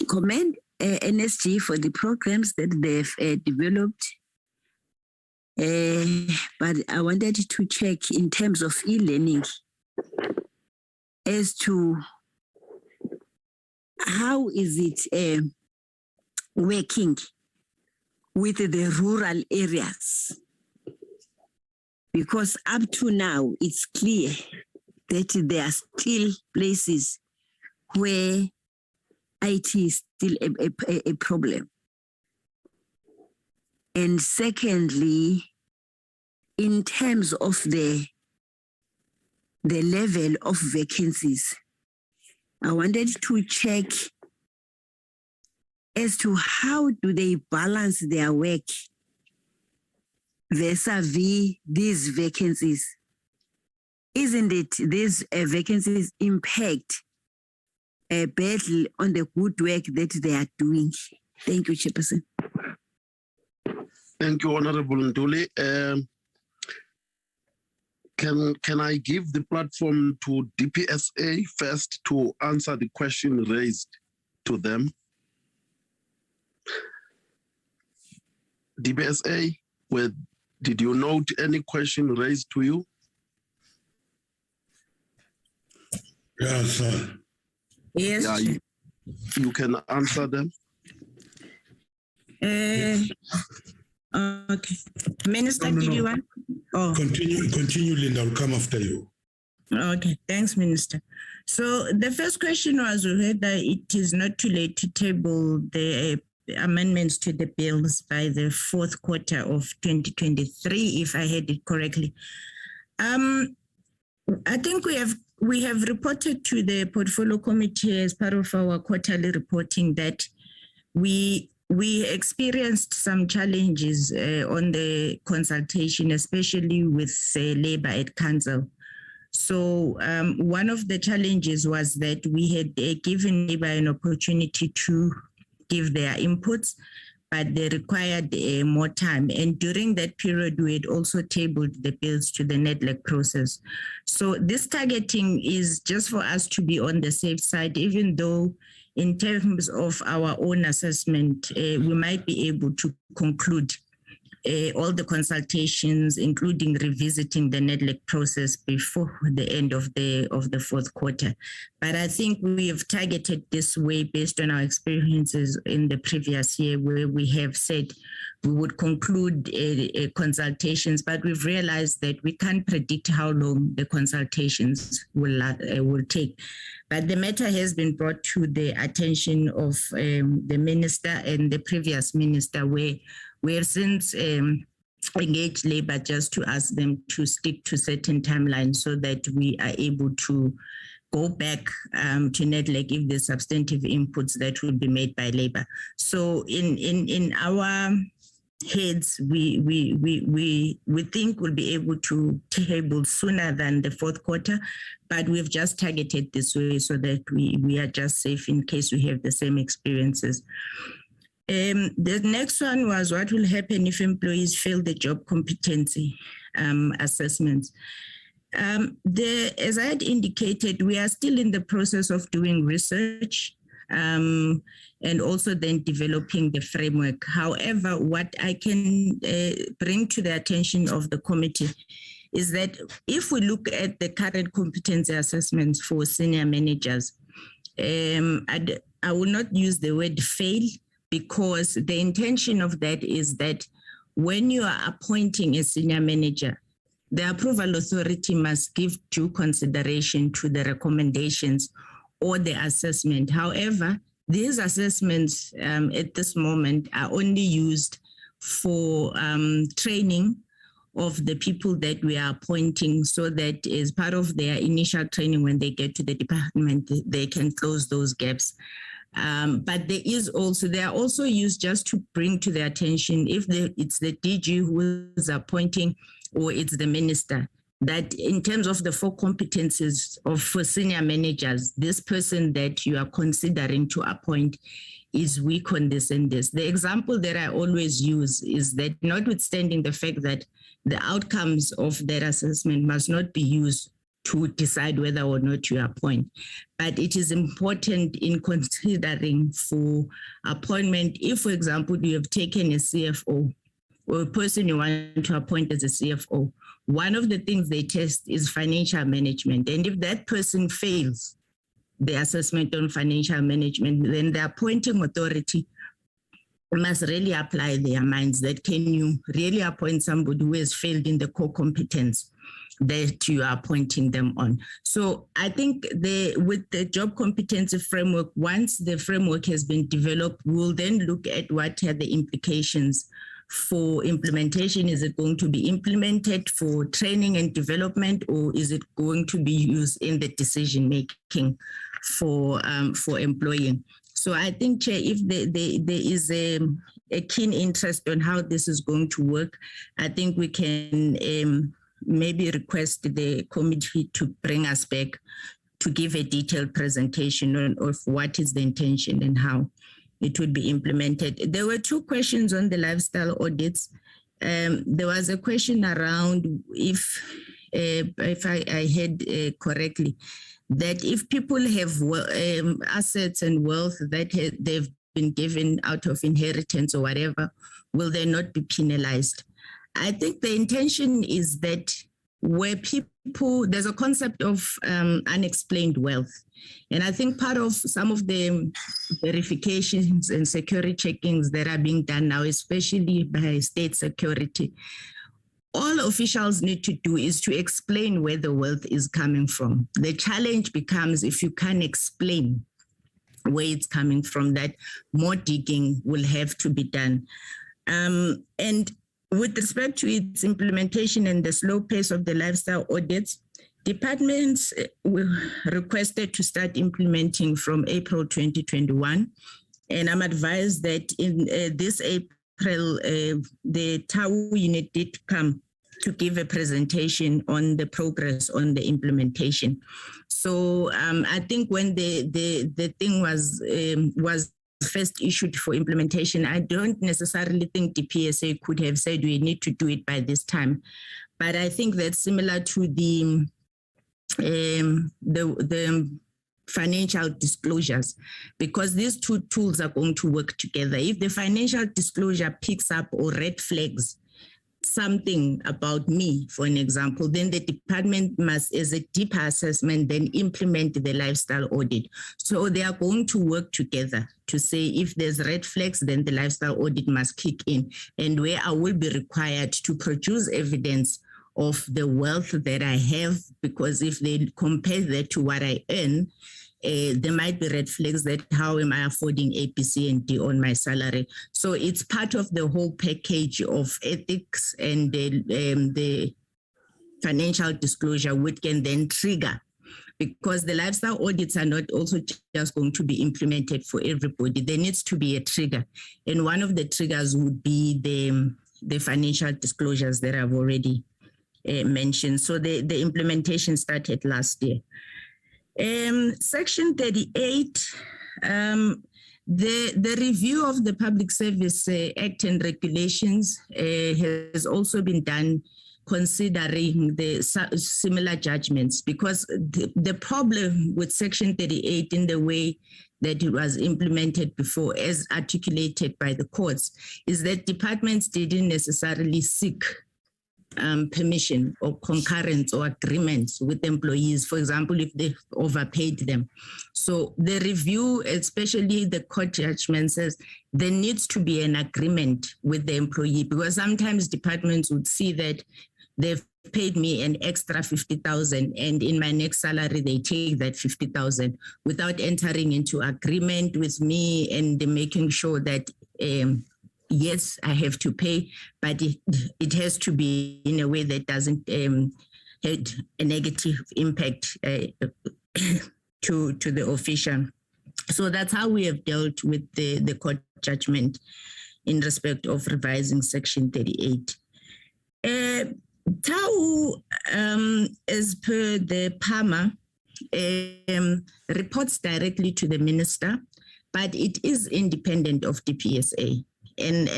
commend NSG for the programs that they've developed. But I wanted to check in terms of e-learning as to how is it working with the rural areas? Because up to now, it's clear that there are still places where IT is still a problem. And secondly, in terms of the level of vacancies, I wanted to check as to how do they balance their work vis-a-vis these vacancies. Isn't it these vacancies impact a battle on the good work that they are doing? Thank you, Chairperson. Thank you, Honorable Nduli. Can I give the platform to DPSA first to answer the question raised to them? DPSA, did you note any question raised to you? Yes, sir. Yes. Yeah, you can answer them. Okay. Minister, No. did you want? Oh. Continue, Linda. I'll come after you. Okay, thanks, Minister. So the first question was whether it is not too late to table the amendments to the bills by the fourth quarter of 2023, if I heard it correctly. I think we have reported to the Portfolio Committee as part of our quarterly reporting that we experienced some challenges on the consultation, especially with labor at council. So one of the challenges was that we had given labor an opportunity to give their inputs, but they required more time. And during that period, we had also tabled the bills to the NEDLAC process. So this targeting is just for us to be on the safe side, even though in terms of our own assessment, we might be able to conclude all the consultations, including revisiting the NEDLAC process before the end of the fourth quarter. But I think we have targeted this way based on our experiences in the previous year, where we have said we would conclude consultations, but we've realized that we can't predict how long the consultations will take. But the matter has been brought to the attention of the minister and the previous minister, where we have since engaged labor just to ask them to stick to certain timelines so that we are able to go back to NEDLAC if there's substantive inputs that will be made by labor. So in our heads, we think we'll be able to table sooner than the fourth quarter, but we've just targeted this way so that we are just safe in case we have the same experiences. The next one was what will happen if employees fail the job competency assessments. As I had indicated, we are still in the process of doing research and also then developing the framework. However, what I can bring to the attention of the committee is that if we look at the current competency assessments for senior managers, I will not use the word fail, because the intention of that is that when you are appointing a senior manager, the approval authority must give due consideration to the recommendations or the assessment. However, these assessments at this moment are only used for training of the people that we are appointing, so that as part of their initial training, when they get to the department, they can close those gaps. But they are also used just to bring to their attention, if it's the DG who is appointing or it's the minister, that in terms of the 4 competencies for senior managers, this person that you are considering to appoint is weak on this and this. The example that I always use is that, notwithstanding the fact that the outcomes of that assessment must not be used to decide whether or not you appoint, but it is important in considering for appointment. If, for example, you have taken a CFO or a person you want to appoint as a CFO, one of the things they test is financial management. And if that person fails the assessment on financial management, then the appointing authority must really apply their minds that, can you really appoint somebody who has failed in the core competence that you are appointing them on? So I think with the job competency framework, once the framework has been developed, we'll then look at what are the implications for implementation. Is it going to be implemented for training and development, or is it going to be used in the decision making for employing? So I think, Chair, if there is a keen interest on how this is going to work, I think we can maybe request the committee to bring us back to give a detailed presentation of what is the intention and how it would be implemented. There were 2 questions on the lifestyle audits. There was a question around if I heard correctly, that if people have assets and wealth that they've been given out of inheritance or whatever, will they not be penalized? I think the intention is that where there's a concept of unexplained wealth. And I think part of some of the verifications and security checkings that are being done now, especially by state security, all officials need to do is to explain where the wealth is coming from. The challenge becomes if you can't explain where it's coming from, that more digging will have to be done. And with respect to its implementation and the slow pace of the lifestyle audits, departments were requested to start implementing from April 2021. And I'm advised that in this April, the TAU unit did come to give a presentation on the progress on the implementation. So I think when the thing was first issued for implementation, I don't necessarily think the PSA could have said we need to do it by this time. But I think that's similar to the financial disclosures, because these two tools are going to work together. If the financial disclosure picks up or red flags something about me, for an example, then the department must, as a deeper assessment, then implement the lifestyle audit. So they are going to work together to say if there's red flags, then the lifestyle audit must kick in, and where I will be required to produce evidence of the wealth that I have, because if they compare that to what I earn, there might be red flags that how am I affording A, B, C, and D on my salary. So it's part of the whole package of ethics and the financial disclosure, which can then trigger, because the lifestyle audits are not also just going to be implemented for everybody. There needs to be a trigger. And one of the triggers would be the financial disclosures that I've already mentioned. So the implementation started last year. Section 38, the review of the Public Service Act and regulations has also been done considering the similar judgments, because the problem with Section 38 in the way that it was implemented before, as articulated by the courts, is that departments didn't necessarily seek permission or concurrence or agreements with employees, for example, if they overpaid them. So the review, especially the court judgment, says there needs to be an agreement with the employee, because sometimes departments would see that they've paid me an extra 50,000 and in my next salary they take that 50,000 without entering into agreement with me and making sure that yes, I have to pay, but it has to be in a way that doesn't have a negative impact to the official. So that's how we have dealt with the court judgment in respect of revising Section 38. TAU, as per the PAMA, reports directly to the minister, but it is independent of the PSA. And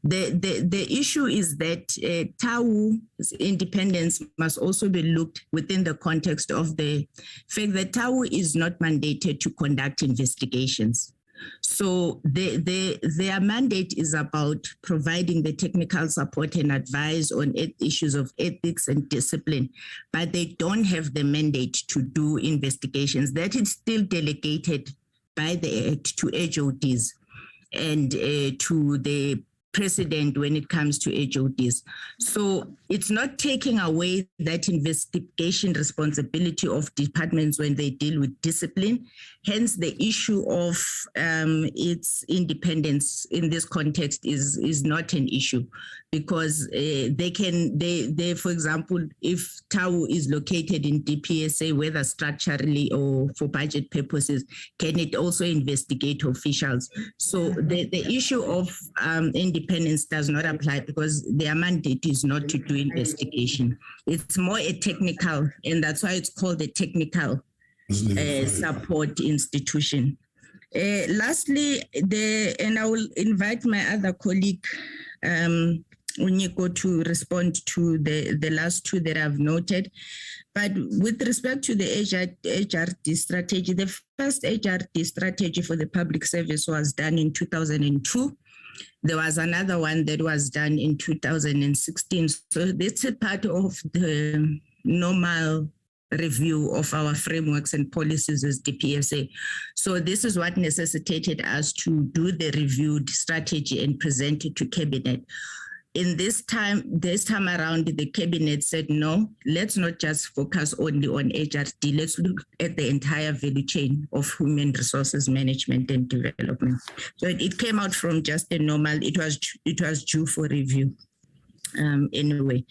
the issue is that TAU's independence must also be looked within the context of the fact that TAU is not mandated to conduct investigations. So their mandate is about providing the technical support and advice on issues of ethics and discipline, but they don't have the mandate to do investigations. That is still delegated by the Act to HODs and to the president when it comes to HODs. So it's not taking away that investigation responsibility of departments when they deal with discipline. Hence, the issue of its independence in this context is not an issue, because they, for example, if TAU is located in DPSA, whether structurally or for budget purposes, can it also investigate officials? So the issue of independence does not apply, because their mandate is not to do investigation. It's more a technical, and that's why it's called a technical support institution. Lastly, and I will invite my other colleague, Unyiko, to respond to the last two that I've noted. But with respect to the HRD strategy, the first HRD strategy for the public service was done in 2002. There was another one that was done in 2016. So that's a part of the normal review of our frameworks and policies as the PSA. So this is what necessitated us to do the reviewed strategy and present it to Cabinet. In this time around, the Cabinet said, no, let's not just focus only on HRD. Let's look at the entire value chain of human resources management and development. So it came out from just a normal, it was due for review anyway.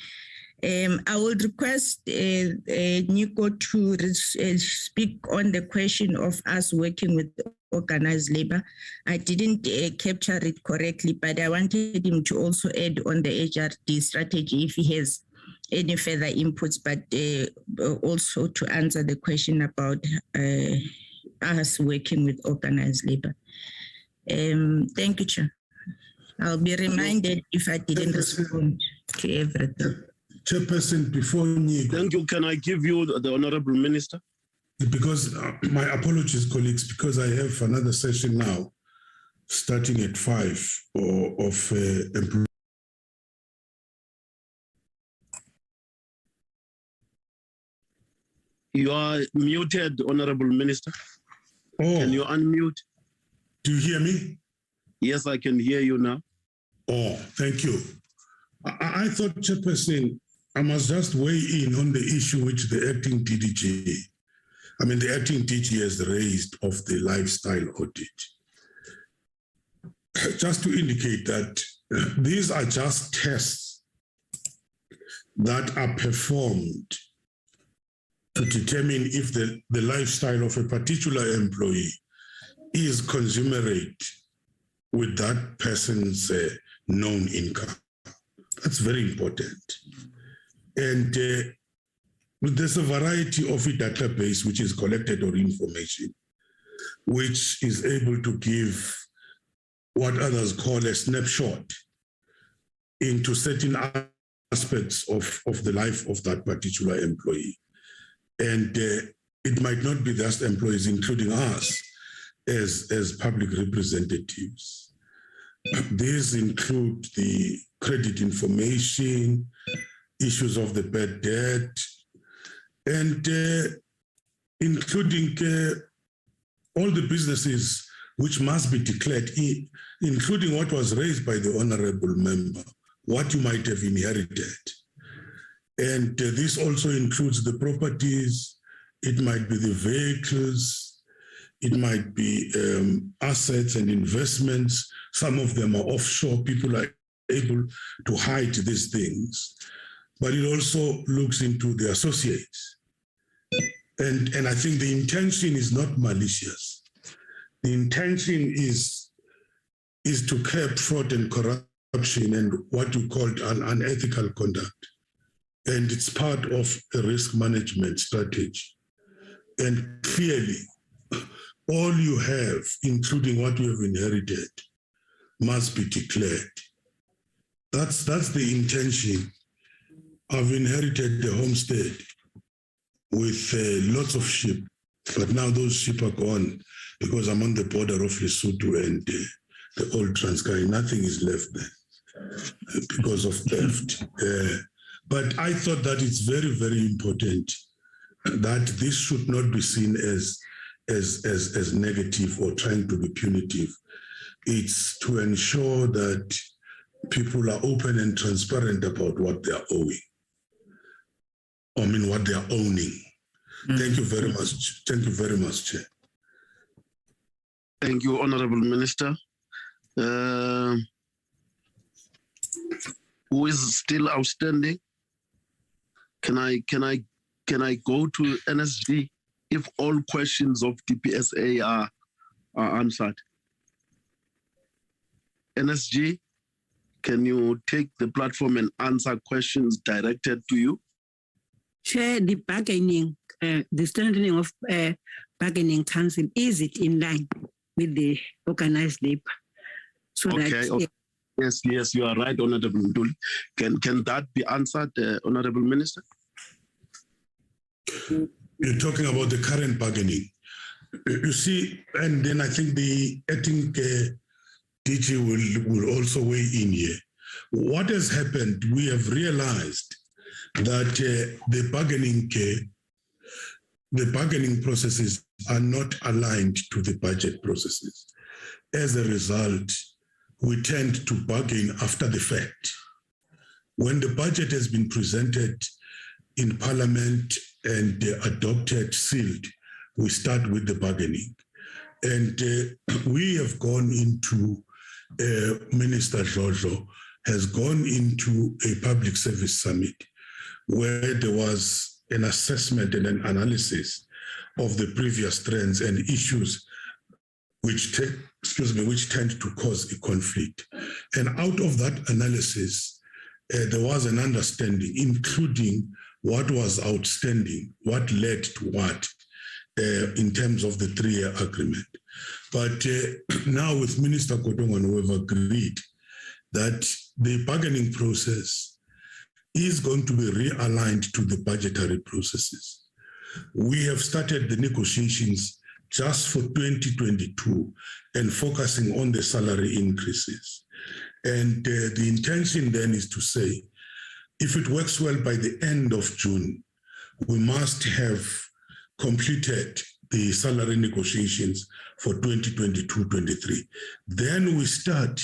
I would request Nico to speak on the question of us working with organized labor. I didn't capture it correctly, but I wanted him to also add on the HRD strategy if he has any further inputs, but also to answer the question about us working with organized labor. Thank you, Chair. I'll be reminded if I didn't respond to everything. Chairperson, before you... Thank you. Can I give you the Honorable Minister? Because my apologies, colleagues, because I have another session now, starting at 5 of employee. You are muted, Honorable Minister. Oh. Can you unmute? Do you hear me? Yes, I can hear you now. Oh, thank you. I thought, Chairperson, I must just weigh in on the issue which the acting DG has raised of the lifestyle audit. Just to indicate that these are just tests that are performed to determine if the lifestyle of a particular employee is commensurate with that person's known income. That's very important. And there's a variety of a database which is collected on information, which is able to give what others call a snapshot into certain aspects of the life of that particular employee. And it might not be just employees, including us as public representatives. These include the credit information, issues of the bad debt, and including all the businesses which must be declared, including what was raised by the honorable member, what you might have inherited. And this also includes the properties, it might be the vehicles, it might be assets and investments. Some of them are offshore, people are able to hide these things. But it also looks into the associates. And I think the intention is not malicious. The intention is to curb fraud and corruption and what you called unethical conduct. And it's part of a risk management strategy. And clearly, all you have, including what you have inherited, must be declared. That's the intention. I've inherited a homestead with lots of sheep, but now those sheep are gone because I'm on the border of Lesotho and the old Transkei. Nothing is left there because of theft. But I thought that it's very, very important that this should not be seen as negative or trying to be punitive. It's to ensure that people are open and transparent about what they are owing. What they are owning. Thank you very much. Thank you very much, Chair. Thank you, Honorable Minister. Who is still outstanding? Can I go to NSG if all questions of DPSA are answered? NSG, can you take the platform and answer questions directed to you? Chair, the bargaining, the strengthening of bargaining council, is it in line with the organized labor? So okay. Yes, you are right, Honorable Nduli. Can that be answered, Honorable Minister? You're talking about the current bargaining. You see, and then I think the acting DG will also weigh in here. What has happened, we have realized that the bargaining processes are not aligned to the budget processes. As a result, we tend to bargain after the fact. When the budget has been presented in Parliament and adopted, sealed, we start with the bargaining. And we have gone into, Minister Jojo has gone into a public service summit where there was an assessment and an analysis of the previous trends and issues which tend to cause a conflict. And out of that analysis, there was an understanding, including what was outstanding, what led to what in terms of the 3-year agreement. But now with Minister Kodongwana, we have agreed that the bargaining process is going to be realigned to the budgetary processes. We have started the negotiations just for 2022 and focusing on the salary increases. And the intention then is to say, if it works well by the end of June, we must have completed the salary negotiations for 2022-23. Then we start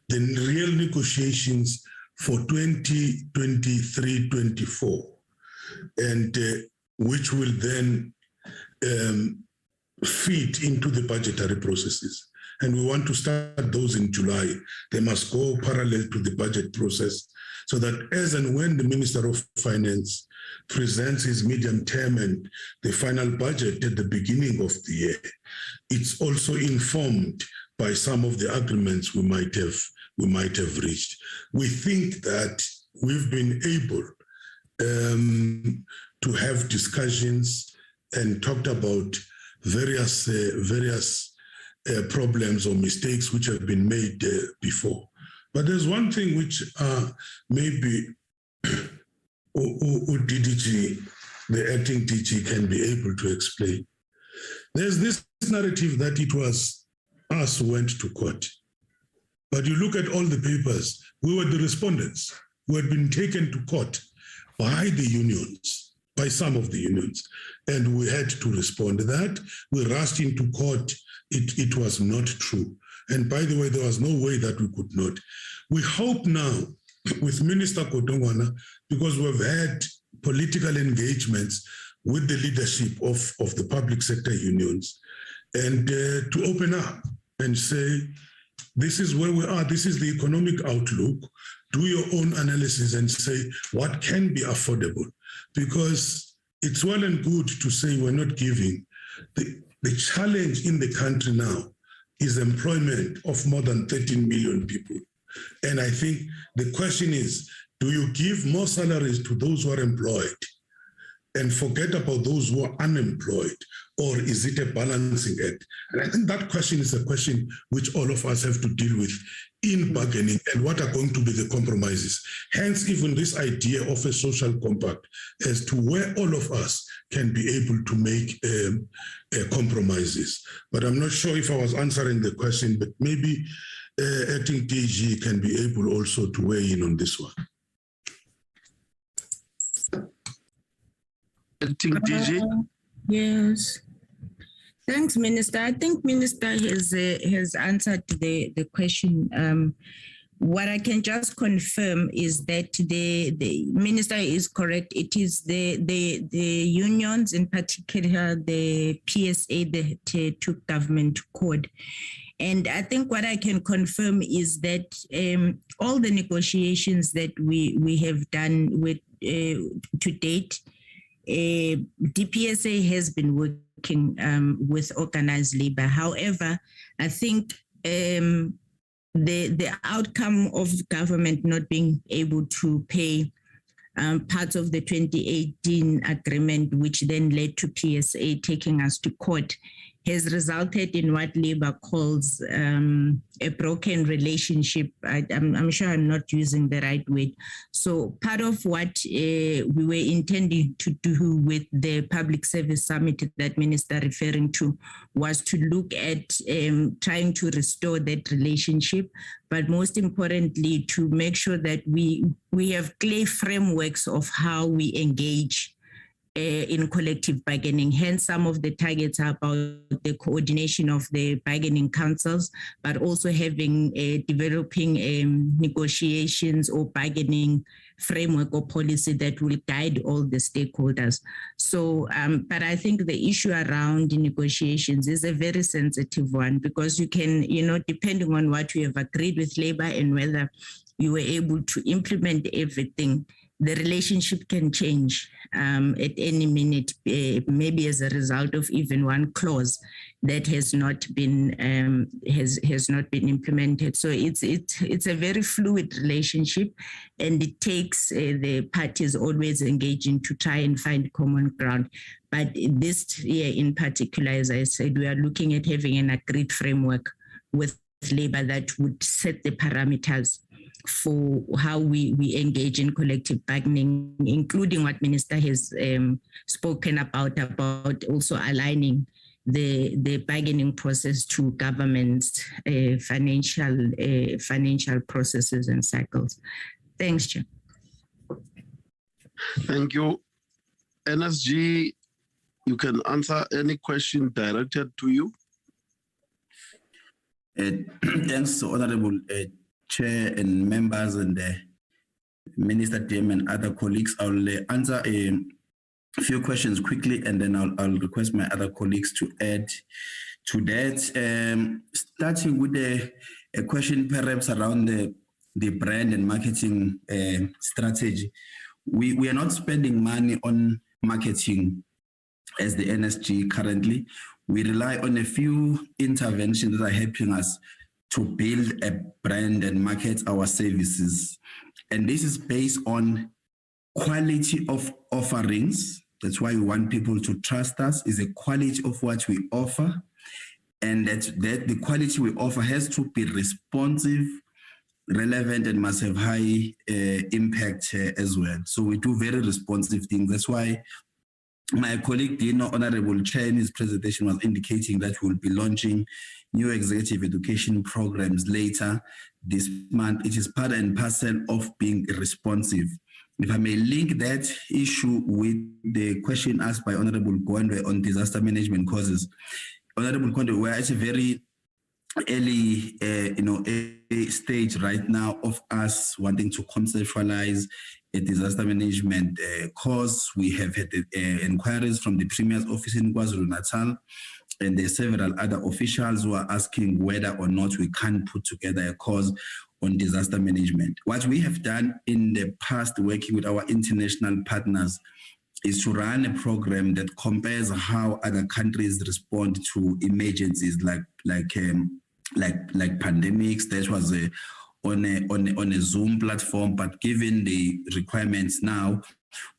the real negotiations for 2023-24, and which will then feed into the budgetary processes. And we want to start those in July. They must go parallel to the budget process so that as and when the Minister of Finance presents his medium term and the final budget at the beginning of the year, it's also informed by some of the agreements we might have reached. We think that we've been able to have discussions and talked about various problems or mistakes which have been made before. But there's one thing which maybe DDG, the acting DG, can be able to explain. There's this narrative that it was us who went to court. But you look at all the papers, we were the respondents who had been taken to court by the unions, by some of the unions, and we had to respond to that. We rushed into court. It was not true. And by the way, there was no way that we could not. We hope now with Minister Kodongwana, because we've had political engagements with the leadership of the public sector unions, and to open up and say, this is where we are, this is the economic outlook, do your own analysis and say what can be affordable. Because it's well and good to say we're not giving. The challenge in the country now is employment of more than 13 million people. And I think the question is, do you give more salaries to those who are employed and forget about those who are unemployed? Or is it a balancing act? And I think that question is a question which all of us have to deal with in bargaining, and what are going to be the compromises. Hence, even this idea of a social compact as to where all of us can be able to make compromises. But I'm not sure if I was answering the question, but maybe acting DG can be able also to weigh in on this one. Acting DG? Yes. Thanks, Minister. I think Minister has answered the question. What I can just confirm is that the Minister is correct. It is the unions, in particular the PSA, that took government to court. And I think what I can confirm is that all the negotiations that we have done with to date, DPSA has been working with organized labor. However, I think the outcome of government not being able to pay parts of the 2018 agreement, which then led to PSA taking us to court, has resulted in what Labour calls a broken relationship. I'm sure I'm not using the right word. So part of what we were intending to do with the Public Service Summit that Minister referring to was to look at trying to restore that relationship, but most importantly, to make sure that we have clear frameworks of how we engage in collective bargaining. Hence, some of the targets are about the coordination of the bargaining councils, but also having developing negotiations or bargaining framework or policy that will guide all the stakeholders. So, but I think the issue around the negotiations is a very sensitive one, because you can, depending on what you have agreed with Labour and whether you were able to implement everything, the relationship can change at any minute, maybe as a result of even one clause that has not been implemented. So it's a very fluid relationship, and it takes the parties always engaging to try and find common ground. But this year in particular, as I said, we are looking at having an agreed framework with Labour that would set the parameters for how we engage in collective bargaining, including what Minister has spoken about also aligning the bargaining process to government's financial processes and cycles. Thanks, Chair. Thank you. NSG, you can answer any question directed to you. Thanks, Honorable Chair and members and Minister Dim and other colleagues. I'll answer a few questions quickly, and then I'll request my other colleagues to add to that. Starting with a question perhaps around the brand and marketing strategy. We are not spending money on marketing as the NSG currently. We rely on a few interventions that are helping us to build a brand and market our services. And this is based on quality of offerings. That's why we want people to trust us, is the quality of what we offer. And that the quality we offer has to be responsive, relevant, and must have high impact as well. So we do very responsive things. That's why my colleague Dino, Honorable Chair, in his presentation was indicating that we'll be launching new executive education programs later this month. It is part and parcel of being responsive. If I may link that issue with the question asked by Honorable Gwandwe on disaster management causes. Honorable Gwandwe, we're at a very early stage right now of us wanting to conceptualize a disaster management cause. We have had inquiries from the Premier's office in KwaZulu-Natal, and there are several other officials who are asking whether or not we can put together a cause on disaster management. What we have done in the past, working with our international partners, is to run a program that compares how other countries respond to emergencies like pandemics. That was on a Zoom platform, but given the requirements now,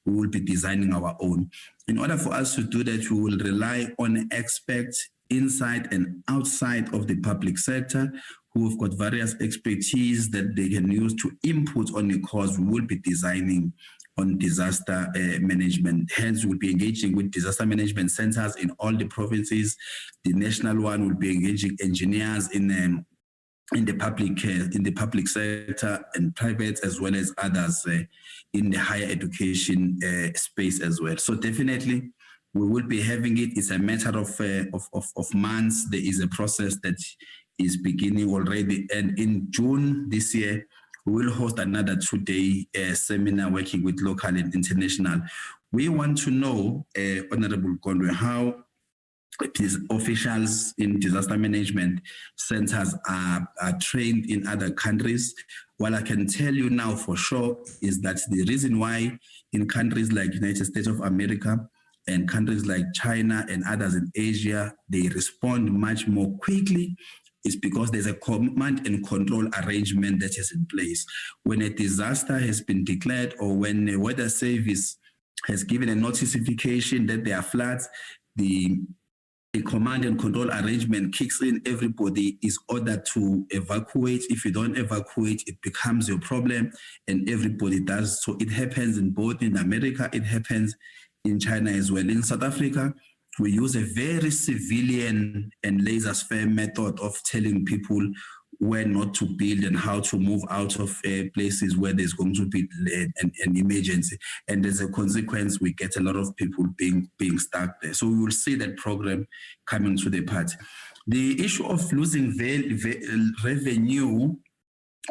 we will be designing our own. In order for us to do that, we will rely on experts inside and outside of the public sector who have got various expertise that they can use to input on a cause. We will be designing on disaster management. Hence, we'll be engaging with disaster management centers in all the provinces. The national one will be engaging engineers in the public sector and private, as well as others in the higher education space as well. So definitely, we will be having it. It's a matter of months. There is a process that is beginning already, and in June this year, we will host another 2-day seminar working with local and international. We want to know, Honorable Gondwe, how these officials in disaster management centers are trained in other countries. What I can tell you now for sure is that the reason why in countries like United States of America and countries like China and others in Asia, they respond much more quickly is because there's a command and control arrangement that is in place. When a disaster has been declared or when a weather service has given a notification that there are floods, the a command and control arrangement kicks in, everybody is ordered to evacuate. If you don't evacuate, it becomes your problem, and everybody does. So it happens in both in America, it happens in China as well. In South Africa, we use a very civilian and laissez-faire method of telling people where not to build and how to move out of places where there's going to be an emergency. And as a consequence, we get a lot of people being stuck there. So we will see that program coming to the party. The issue of losing revenue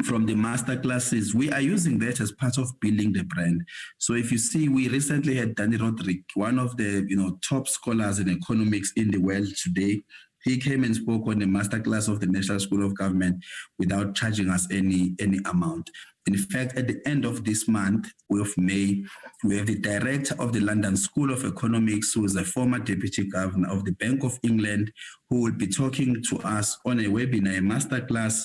from the master classes, we are using that as part of building the brand. So if you see, we recently had Danny Roderick, one of the top scholars in economics in the world today. He came and spoke on the masterclass of the National School of Government without charging us any amount. In fact, at the end of this month of May, we have the director of the London School of Economics, who is a former deputy governor of the Bank of England, who will be talking to us on a webinar, a masterclass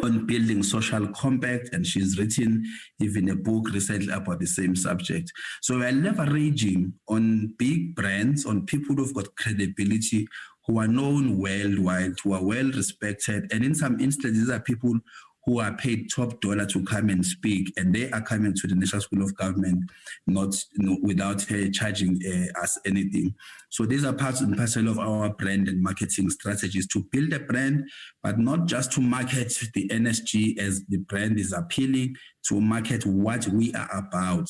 on building social compact, and she's written even a book recently about the same subject. So we're leveraging on big brands, on people who've got credibility, who are known worldwide, who are well respected, and in some instances, these are people who are paid top dollar to come and speak, and they are coming to the National School of Government without charging us anything. So these are parts and parcel of our brand and marketing strategies to build a brand, but not just to market the NSG as the brand is appealing, to market what we are about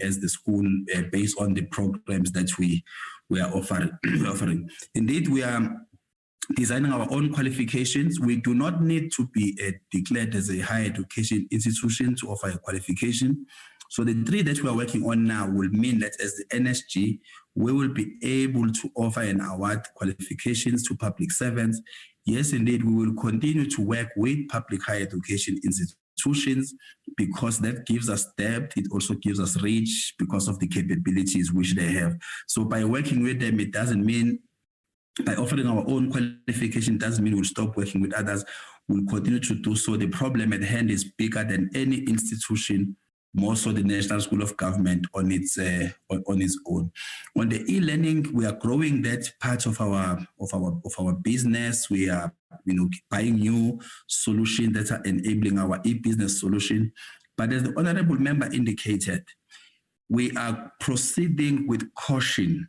as the school based on the programs that we are offering. Indeed, we are designing our own qualifications. We do not need to be declared as a higher education institution to offer a qualification. So the three that we are working on now will mean that as the NSG, we will be able to offer and award qualifications to public servants. Yes, indeed, we will continue to work with public higher education institutions because that gives us depth. It also gives us reach because of the capabilities which they have. So by working with them, it doesn't mean by offering our own qualification doesn't mean we'll stop working with others. We'll continue to do so. The problem at hand is bigger than any institution, more so the National School of Government on its own. On the e-learning, we are growing that part of our business. We are buying new solutions that are enabling our e-business solution. But as the honorable member indicated, we are proceeding with caution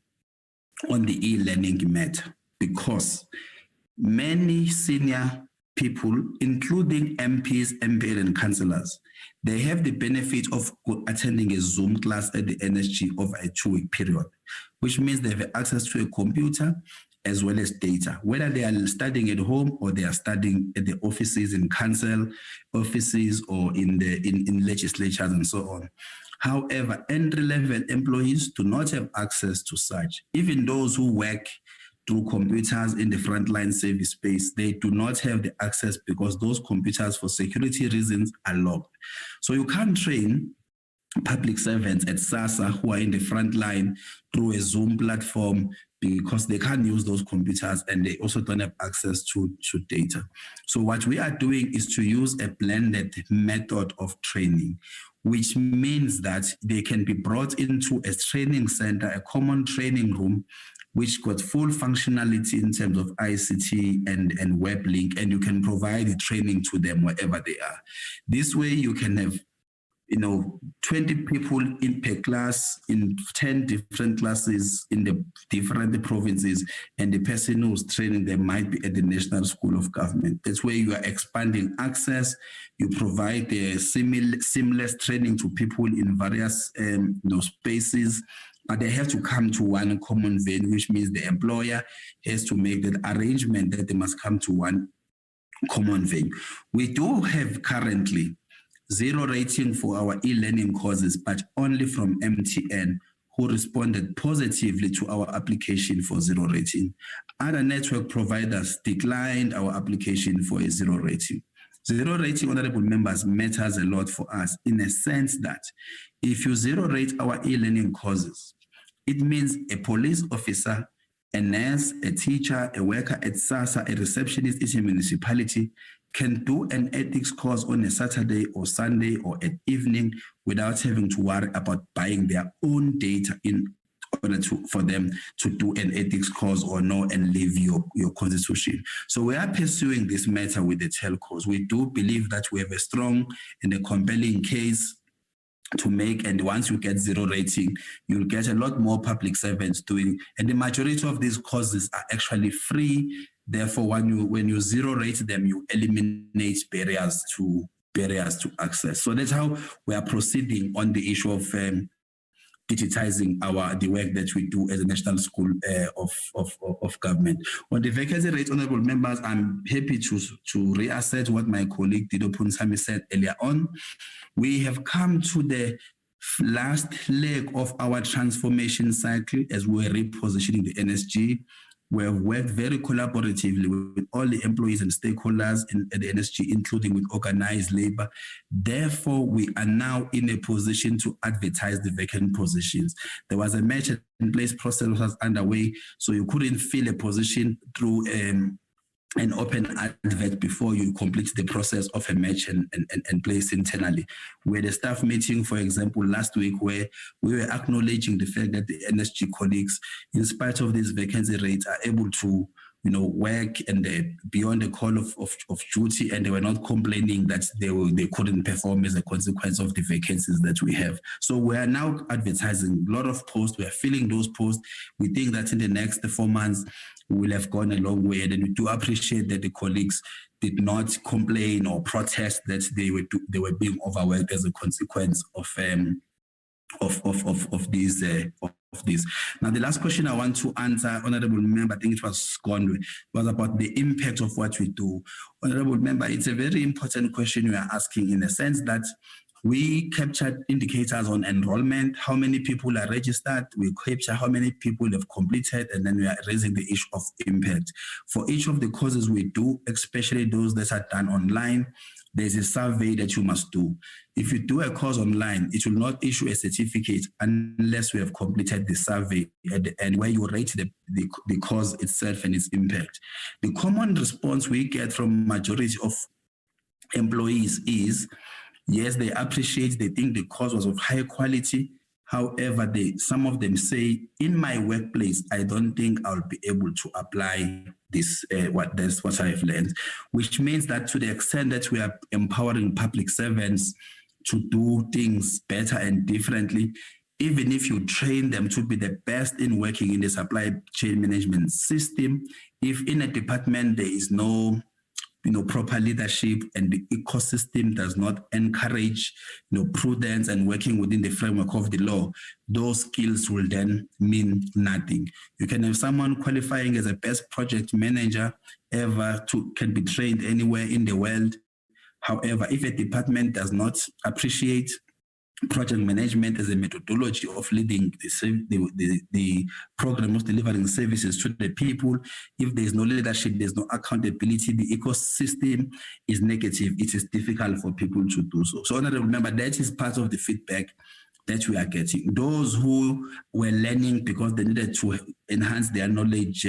on the e-learning matter because many senior people, including MPs, MPL, and councillors, they have the benefit of attending a Zoom class at the NSG over a 2-week period, which means they have access to a computer as well as data, whether they are studying at home or they are studying at the offices in council offices or in legislatures and so on. However, entry-level employees do not have access to such. Even those who work through computers in the frontline service space, they do not have the access because those computers, for security reasons, are locked. So you can't train public servants at SASA who are in the front line through a Zoom platform because they can't use those computers and they also don't have access to data. So what we are doing is to use a blended method of training, which means that they can be brought into a training center, a common training room, which got full functionality in terms of ICT and web link, and you can provide the training to them wherever they are. This way you can have 20 people in per class in 10 different classes in the different provinces, and the person who's training them might be at the National School of Government. That's where you are expanding access. You provide the seamless training to people in various spaces, but they have to come to one common venue, which means the employer has to make that arrangement that they must come to one common venue. We do have currently 0 rating for our e-learning courses, but only from MTN, who responded positively to our application for 0 rating. Other network providers declined our application for a 0 rating. 0 rating, honorable members, matters a lot for us in a sense that if you 0 rate our e-learning courses, it means a police officer, a nurse, a teacher, a worker at SASA, a receptionist in a municipality can do an ethics course on a Saturday or Sunday or at evening without having to worry about buying their own data in order for them to do an ethics course or no and leave your constitution. So we are pursuing this matter with the telcos. We do believe that we have a strong and a compelling case to make, and once you get 0 rating, you'll get a lot more public servants doing, and the majority of these courses are actually free. Therefore, when you 0 rate them, you eliminate barriers to access. So that's how we are proceeding on the issue of digitizing the work that we do as a national school of government. On the vacancy rate, honorable members, I'm happy to reassert what my colleague Dido Punsami said earlier on. We have come to the last leg of our transformation cycle as we're repositioning the NSG. We have worked very collaboratively with all the employees and stakeholders at the NSG, including with organized labor. Therefore, we are now in a position to advertise the vacant positions. There was a match and place process was underway, so you couldn't fill a position through an open advert before you complete the process of a match and place internally. We had a staff meeting, for example, last week where we were acknowledging the fact that the NSG colleagues, in spite of these vacancy rates, are able to work and beyond the call of duty, and they were not complaining that they couldn't perform as a consequence of the vacancies that we have. So we are now advertising a lot of posts. We are filling those posts. We think that in the next 4 months, we will have gone a long way. And we do appreciate that the colleagues did not complain or protest that they were being overworked as a consequence of these. Now, the last question I want to answer, Honorable Member, I think it was gone, was about the impact of what we do. Honorable Member, it's a very important question you are asking, in the sense that we captured indicators on enrollment, how many people are registered, we capture how many people have completed, and then we are raising the issue of impact. For each of the courses we do, especially those that are done online, there's a survey that you must do. If you do a course online, it will not issue a certificate unless we have completed the survey and where you rate the course itself and its impact. The common response we get from majority of employees is, yes, they appreciate, they think the course was of high quality. However, some of them say, in my workplace, I don't think I'll be able to apply this, what I have learned, which means that to the extent that we are empowering public servants to do things better and differently, even if you train them to be the best in working in the supply chain management system, if in a department there is no proper leadership and the ecosystem does not encourage, prudence and working within the framework of the law, those skills will then mean nothing. You can have someone qualifying as a best project manager ever can be trained anywhere in the world. However, if a department does not appreciate project management as a methodology of leading the program of delivering services to the people, if there's no leadership, there's no accountability, the ecosystem is negative, it is difficult for people to do so. So honorable member, that is part of the feedback that we are getting. Those who were learning because they needed to enhance their knowledge,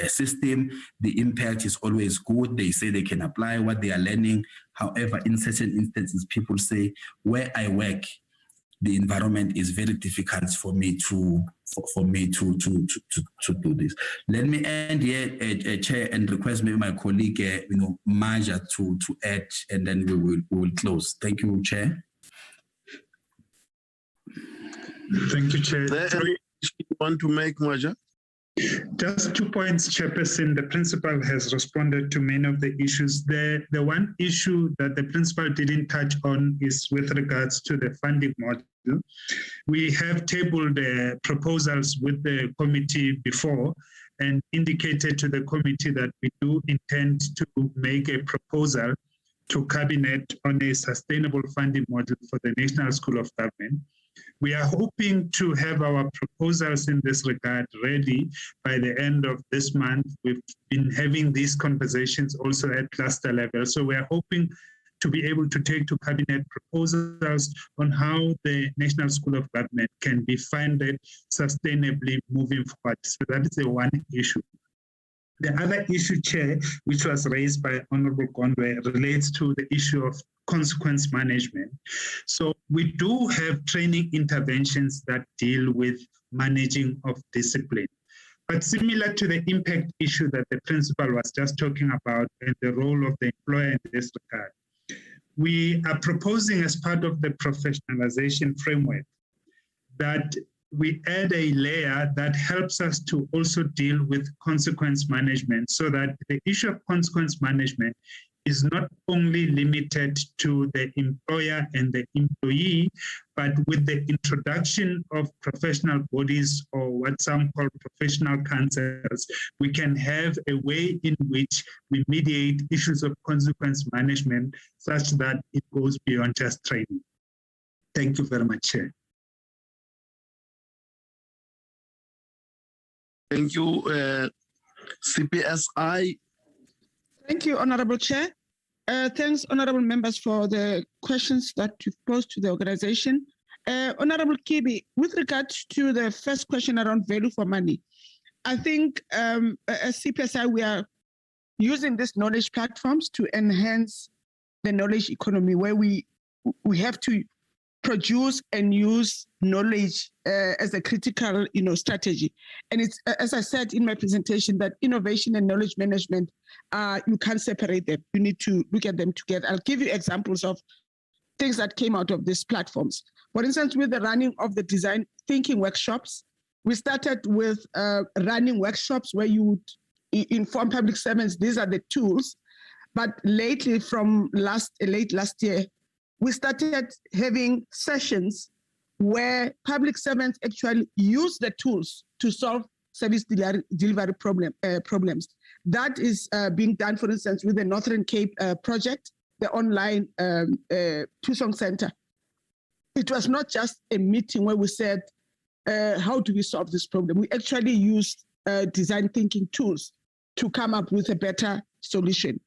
system, the impact is always good. They say they can apply what they are learning. However, in certain instances, people say, where I work, the environment is very difficult for me to do this. Let me end here, Chair, and request maybe my colleague, Maja, to add, and then we will close. Thank you, Chair. Thank you, Chair. You want to make, Maja? Just 2 points, Chairperson. The principal has responded to many of the issues. The one issue that the principal didn't touch on is with regards to the funding model. We have tabled proposals with the committee before and indicated to the committee that we do intend to make a proposal to Cabinet on a sustainable funding model for the National School of Government. We are hoping to have our proposals in this regard ready by the end of this month. We've been having these conversations also at cluster level. So we are hoping to be able to take to Cabinet proposals on how the National School of Government can be funded sustainably moving forward. So that is the one issue. The other issue, Chair, which was raised by Honorable Gondwe, relates to the issue of consequence management. So we do have training interventions that deal with managing of discipline. But similar to the impact issue that the principal was just talking about and the role of the employer in this regard, we are proposing as part of the professionalization framework that we add a layer that helps us to also deal with consequence management, so that the issue of consequence management is not only limited to the employer and the employee, but with the introduction of professional bodies, or what some call professional councils, we can have a way in which we mediate issues of consequence management such that it goes beyond just training. Thank you very much, Chair. Thank you, CPSI. Thank you, Honorable Chair. Thanks, Honorable Members, for the questions that you've posed to the organization. Honorable Kibi, with regard to the first question around value for money, I think as CPSI, we are using these knowledge platforms to enhance the knowledge economy, where we have to produce and use knowledge as a critical, strategy. And it's, as I said in my presentation, that innovation and knowledge management, you can't separate them. You need to look at them together. I'll give you examples of things that came out of these platforms. For instance, with the running of the design thinking workshops, we started with running workshops where you would inform public servants, these are the tools. But lately, from late last year, we started having sessions where public servants actually use the tools to solve service delivery problems. That is being done, for instance, with the Northern Cape project, the online Tusong Center. It was not just a meeting where we said, how do we solve this problem? We actually used design thinking tools to come up with a better solution.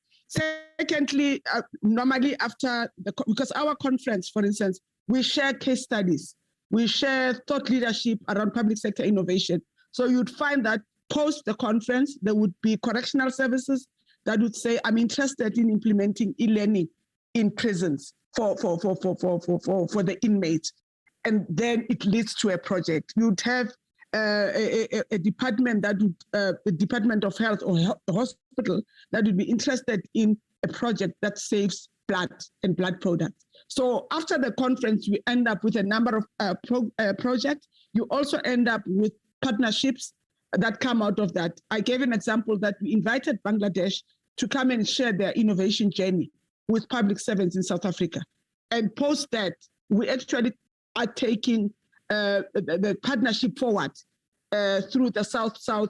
Secondly, normally after because our conference, for instance, we share case studies, we share thought leadership around public sector innovation. So you'd find that post the conference, there would be correctional services that would say, I'm interested in implementing e-learning in prisons for the inmates. And then it leads to a project. You'd have a department that would, the Department of Health or hospital that would be interested in a project that saves blood and blood products. So after the conference, we end up with a number of projects. You also end up with partnerships that come out of that. I gave an example that we invited Bangladesh to come and share their innovation journey with public servants in South Africa. And post that, we actually are taking the partnership forward through the South-South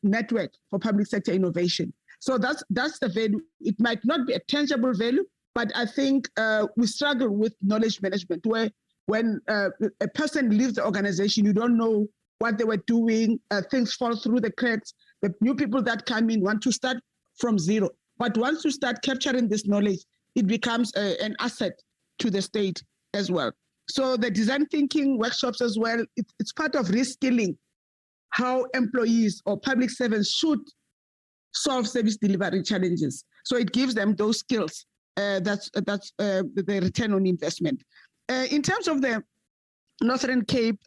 network for public sector innovation. So that's the value. It might not be a tangible value, but I think we struggle with knowledge management, where when a person leaves the organization, you don't know what they were doing, things fall through the cracks. The new people that come in want to start from zero. But once you start capturing this knowledge, it becomes an asset to the state as well. So the design thinking workshops as well, it's part of reskilling how employees or public servants should solve service delivery challenges. So it gives them those skills. That's the return on investment. In terms of the Northern Cape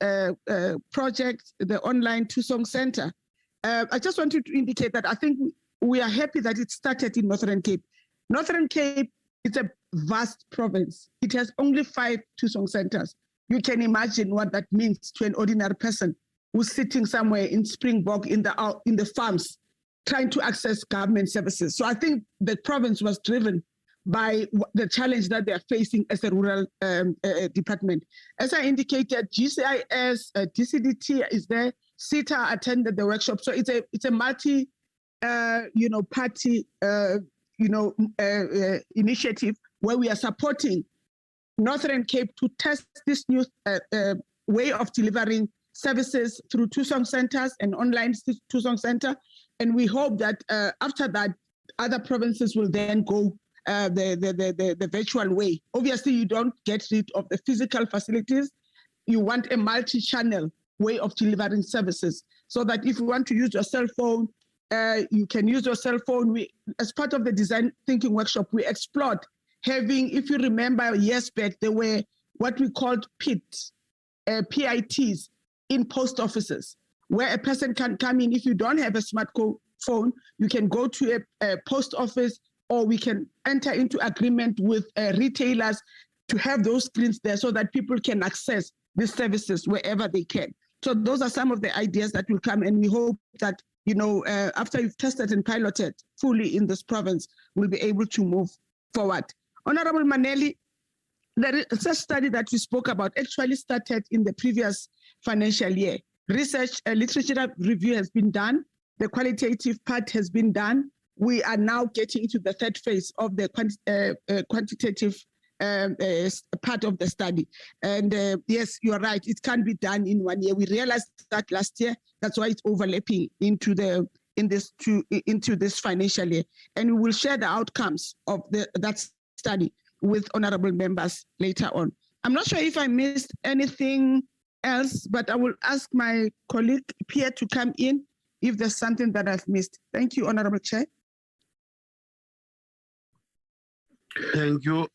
project, the online Tusong Center, I just wanted to indicate that I think we are happy that it started in Northern Cape. Northern Cape is a vast province. It has only 5 Tusong centers. You can imagine what that means to an ordinary person who's sitting somewhere in Springbok in the farms trying to access government services. So I think the province was driven by the challenge that they are facing as a rural department. As I indicated, GCIS, DCDT is there, CETA attended the workshop. So it's a multi, party, initiative where we are supporting Northern Cape to test this new way of delivering services through Tusong centers and online Tusong center. And we hope that after that, other provinces will then go the virtual way. Obviously, you don't get rid of the physical facilities. You want a multi-channel way of delivering services, so that if you want to use your cell phone You can use your cell phone. As part of the design thinking workshop, we explored having, if you remember years back, there were what we called PITs in post offices, where a person can come in. If you don't have a smartphone, you can go to a post office, or we can enter into agreement with retailers to have those screens there so that people can access these services wherever they can. So those are some of the ideas that will come, and we hope that, after you've tested and piloted fully in this province, we'll be able to move forward. Honorable Maneli, the research study that we spoke about actually started in the previous financial year. Research literature review has been done. The qualitative part has been done. We are now getting to the third phase of the quantitative part of the study. And yes, you are right, it can be done in 1 year. We realized that last year. That's why it's overlapping into this financial year. And we will share the outcomes of that study with honorable members later on. I'm not sure if I missed anything else, but I will ask my colleague Pierre to come in if there's something that I've missed. Thank you, Honorable Chair. Thank you.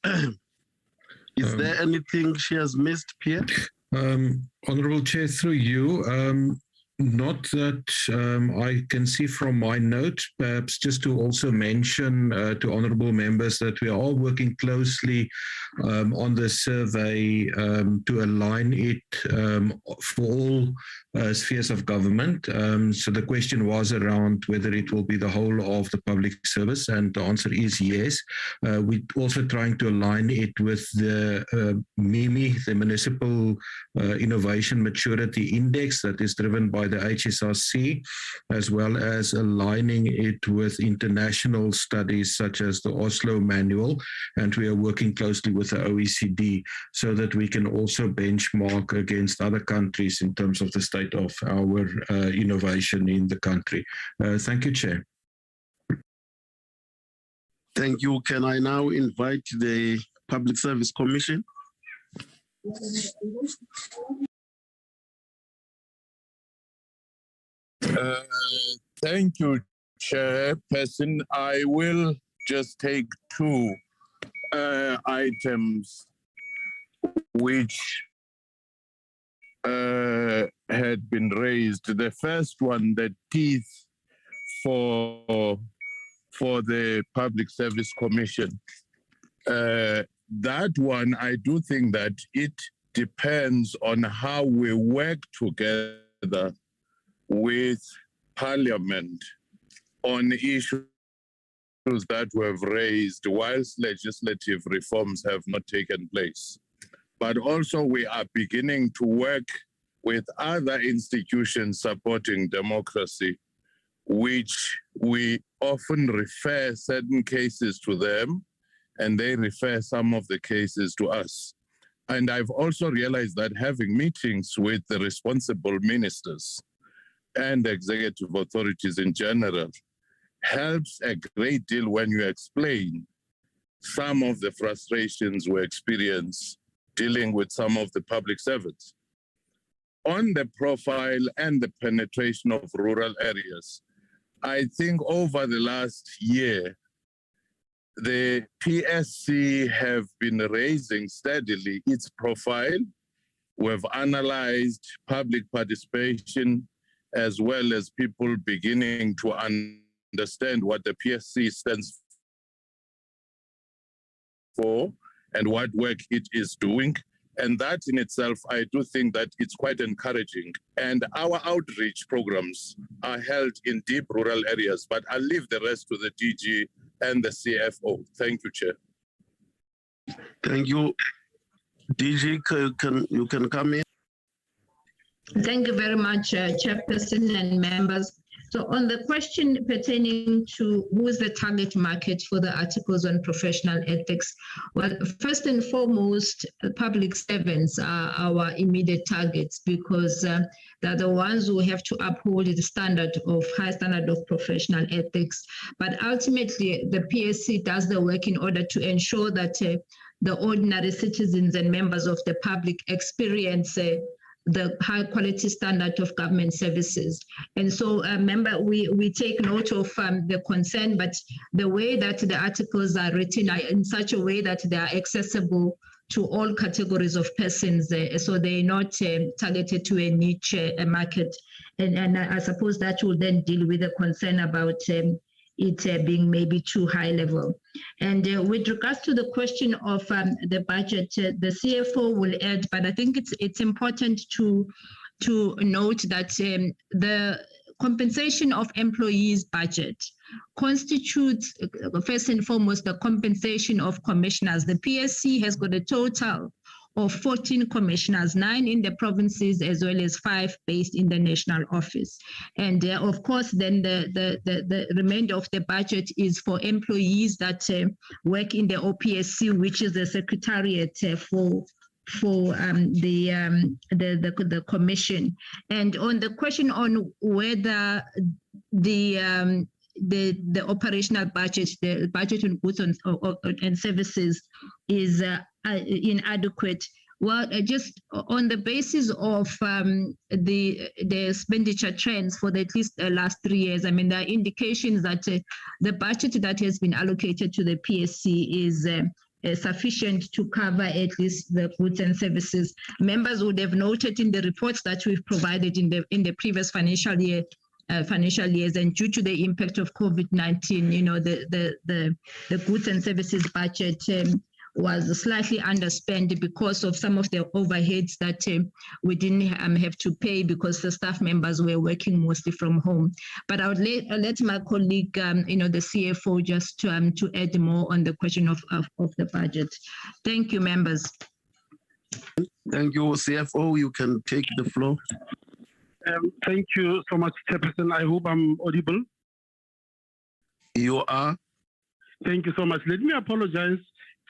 Is there anything she has missed, Pierre? Honorable Chair, through you, not that I can see from my note, perhaps just to also mention to honourable members that we are all working closely on the survey to align it for all spheres of government. So the question was around whether it will be the whole of the public service, and the answer is yes. We're also trying to align it with the MIMI, the Municipal Innovation Maturity Index, that is driven by the HSRC, as well as aligning it with international studies such as the Oslo Manual. And we are working closely with the OECD so that we can also benchmark against other countries in terms of the state of our innovation in the country. Thank you, Chair. Thank you. Can I now invite the Public Service Commission? Thank you, Chairperson. I will just take two items which had been raised. The first one, the teeth for the Public Service Commission. That one, I do think that it depends on how we work together with Parliament on issues that were raised whilst legislative reforms have not taken place. But also we are beginning to work with other institutions supporting democracy, which we often refer certain cases to them, and they refer some of the cases to us. And I've also realized that having meetings with the responsible ministers and executive authorities in general helps a great deal when you explain some of the frustrations we experience dealing with some of the public servants. On the profile and the penetration of rural areas, I think over the last year, the PSC have been raising steadily its profile. We've analyzed public participation as well as people beginning to understand what the PSC stands for and what work it is doing. And that in itself, I do think that it's quite encouraging. And our outreach programs are held in deep rural areas, but I'll leave the rest to the DG and the CFO. Thank you, Chair. Thank you. DG, you can come in. Thank you very much, Chairperson and members. So on the question pertaining to who is the target market for the articles on professional ethics, well, first and foremost, public servants are our immediate targets because they're the ones who have to uphold the high standard of professional ethics. But ultimately, the PSC does the work in order to ensure that the ordinary citizens and members of the public experience the high quality standard of government services. And so, member, we take note of the concern, but the way that the articles are written are in such a way that they are accessible to all categories of persons, so they're not targeted to a niche market. And I suppose that will then deal with the concern about it being maybe too high level. And with regards to the question of the budget, the CFO will add, but I think it's important to note that the compensation of employees budget constitutes, first and foremost, the compensation of commissioners. The PSC has got a total of 14 commissioners, 9 in the provinces as well as 5 based in the national office. And of course, then the remainder of the budget is for employees that work in the OPSC, which is the secretariat for the commission. And on the question on whether the operational budget, the budget on goods and services is inadequate. Well, just on the basis of the expenditure trends for at least the last 3 years, I mean, there are indications that the budget that has been allocated to the PSC is sufficient to cover at least the goods and services. Members would have noted in the reports that we've provided in the previous financial years, and due to the impact of COVID-19, you know, the goods and services budget was slightly underspent because of some of the overheads that we didn't have to pay because the staff members were working mostly from home. But I would let my colleague, the CFO, just to add more on the question of the budget. Thank you, members. Thank you, CFO. You can take the floor. Thank you so much, Chairperson. I hope I'm audible. You are. Thank you so much. Let me apologize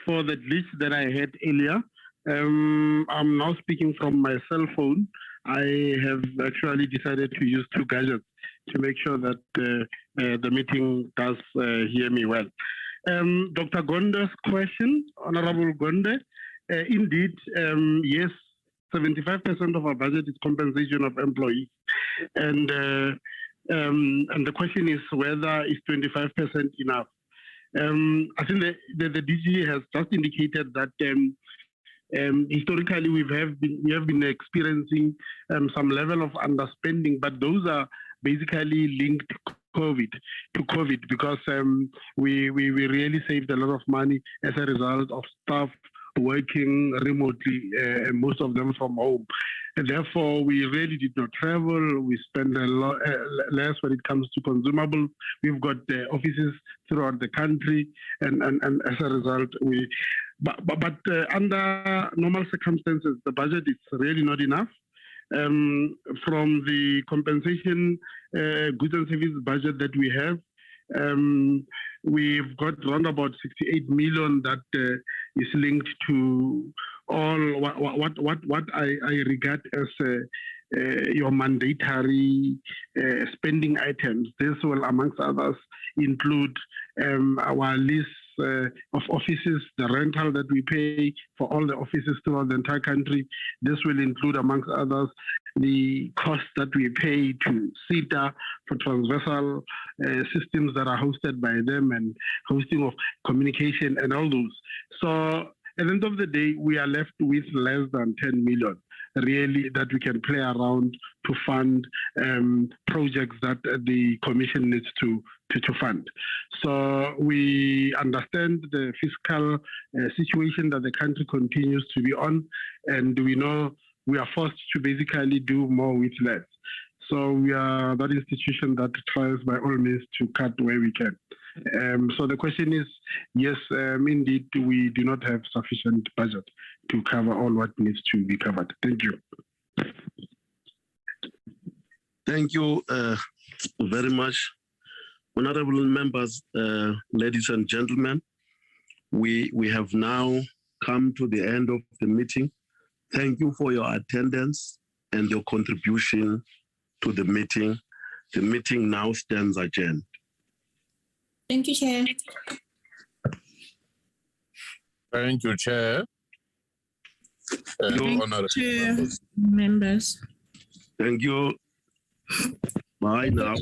for the glitch that I had earlier. I'm now speaking from my cell phone. I have actually decided to use 2 gadgets to make sure that the meeting does hear me well. Dr. Gonde's question, Honorable Gonde, indeed, yes, 75% of our budget is compensation of employees. And the question is whether is 25% enough. I think the DG has just indicated that historically we have been experiencing some level of underspending, but those are basically linked to COVID because we really saved a lot of money as a result of staff working remotely, most of them from home. And therefore, we really did not travel. We spend a lot less when it comes to consumables. We've got offices throughout the country, and as a result, but under normal circumstances, the budget is really not enough. From the compensation goods and services budget that we have, we've got around about 68 million that is linked to all what I regard as your mandatory spending items. This will, amongst others, include our list of offices, the rental that we pay for all the offices throughout the entire country. This will include, amongst others, the costs that we pay to SITA for transversal systems that are hosted by them and hosting of communication and all those. So at the end of the day, we are left with less than 10 million, really, that we can play around to fund projects that the Commission needs to fund. So we understand the fiscal situation that the country continues to be on, and we know we are forced to basically do more with less. So we are that institution that tries by all means to cut where we can. So the question is, yes, indeed, we do not have sufficient budget to cover all what needs to be covered. Thank you. Thank you very much. Honorable members, ladies and gentlemen, we have now come to the end of the meeting. Thank you for your attendance and your contribution to the meeting. The meeting now stands adjourned. Thank you, Chair. Thank you, Chair. Honorable members. Thank you. Bye now.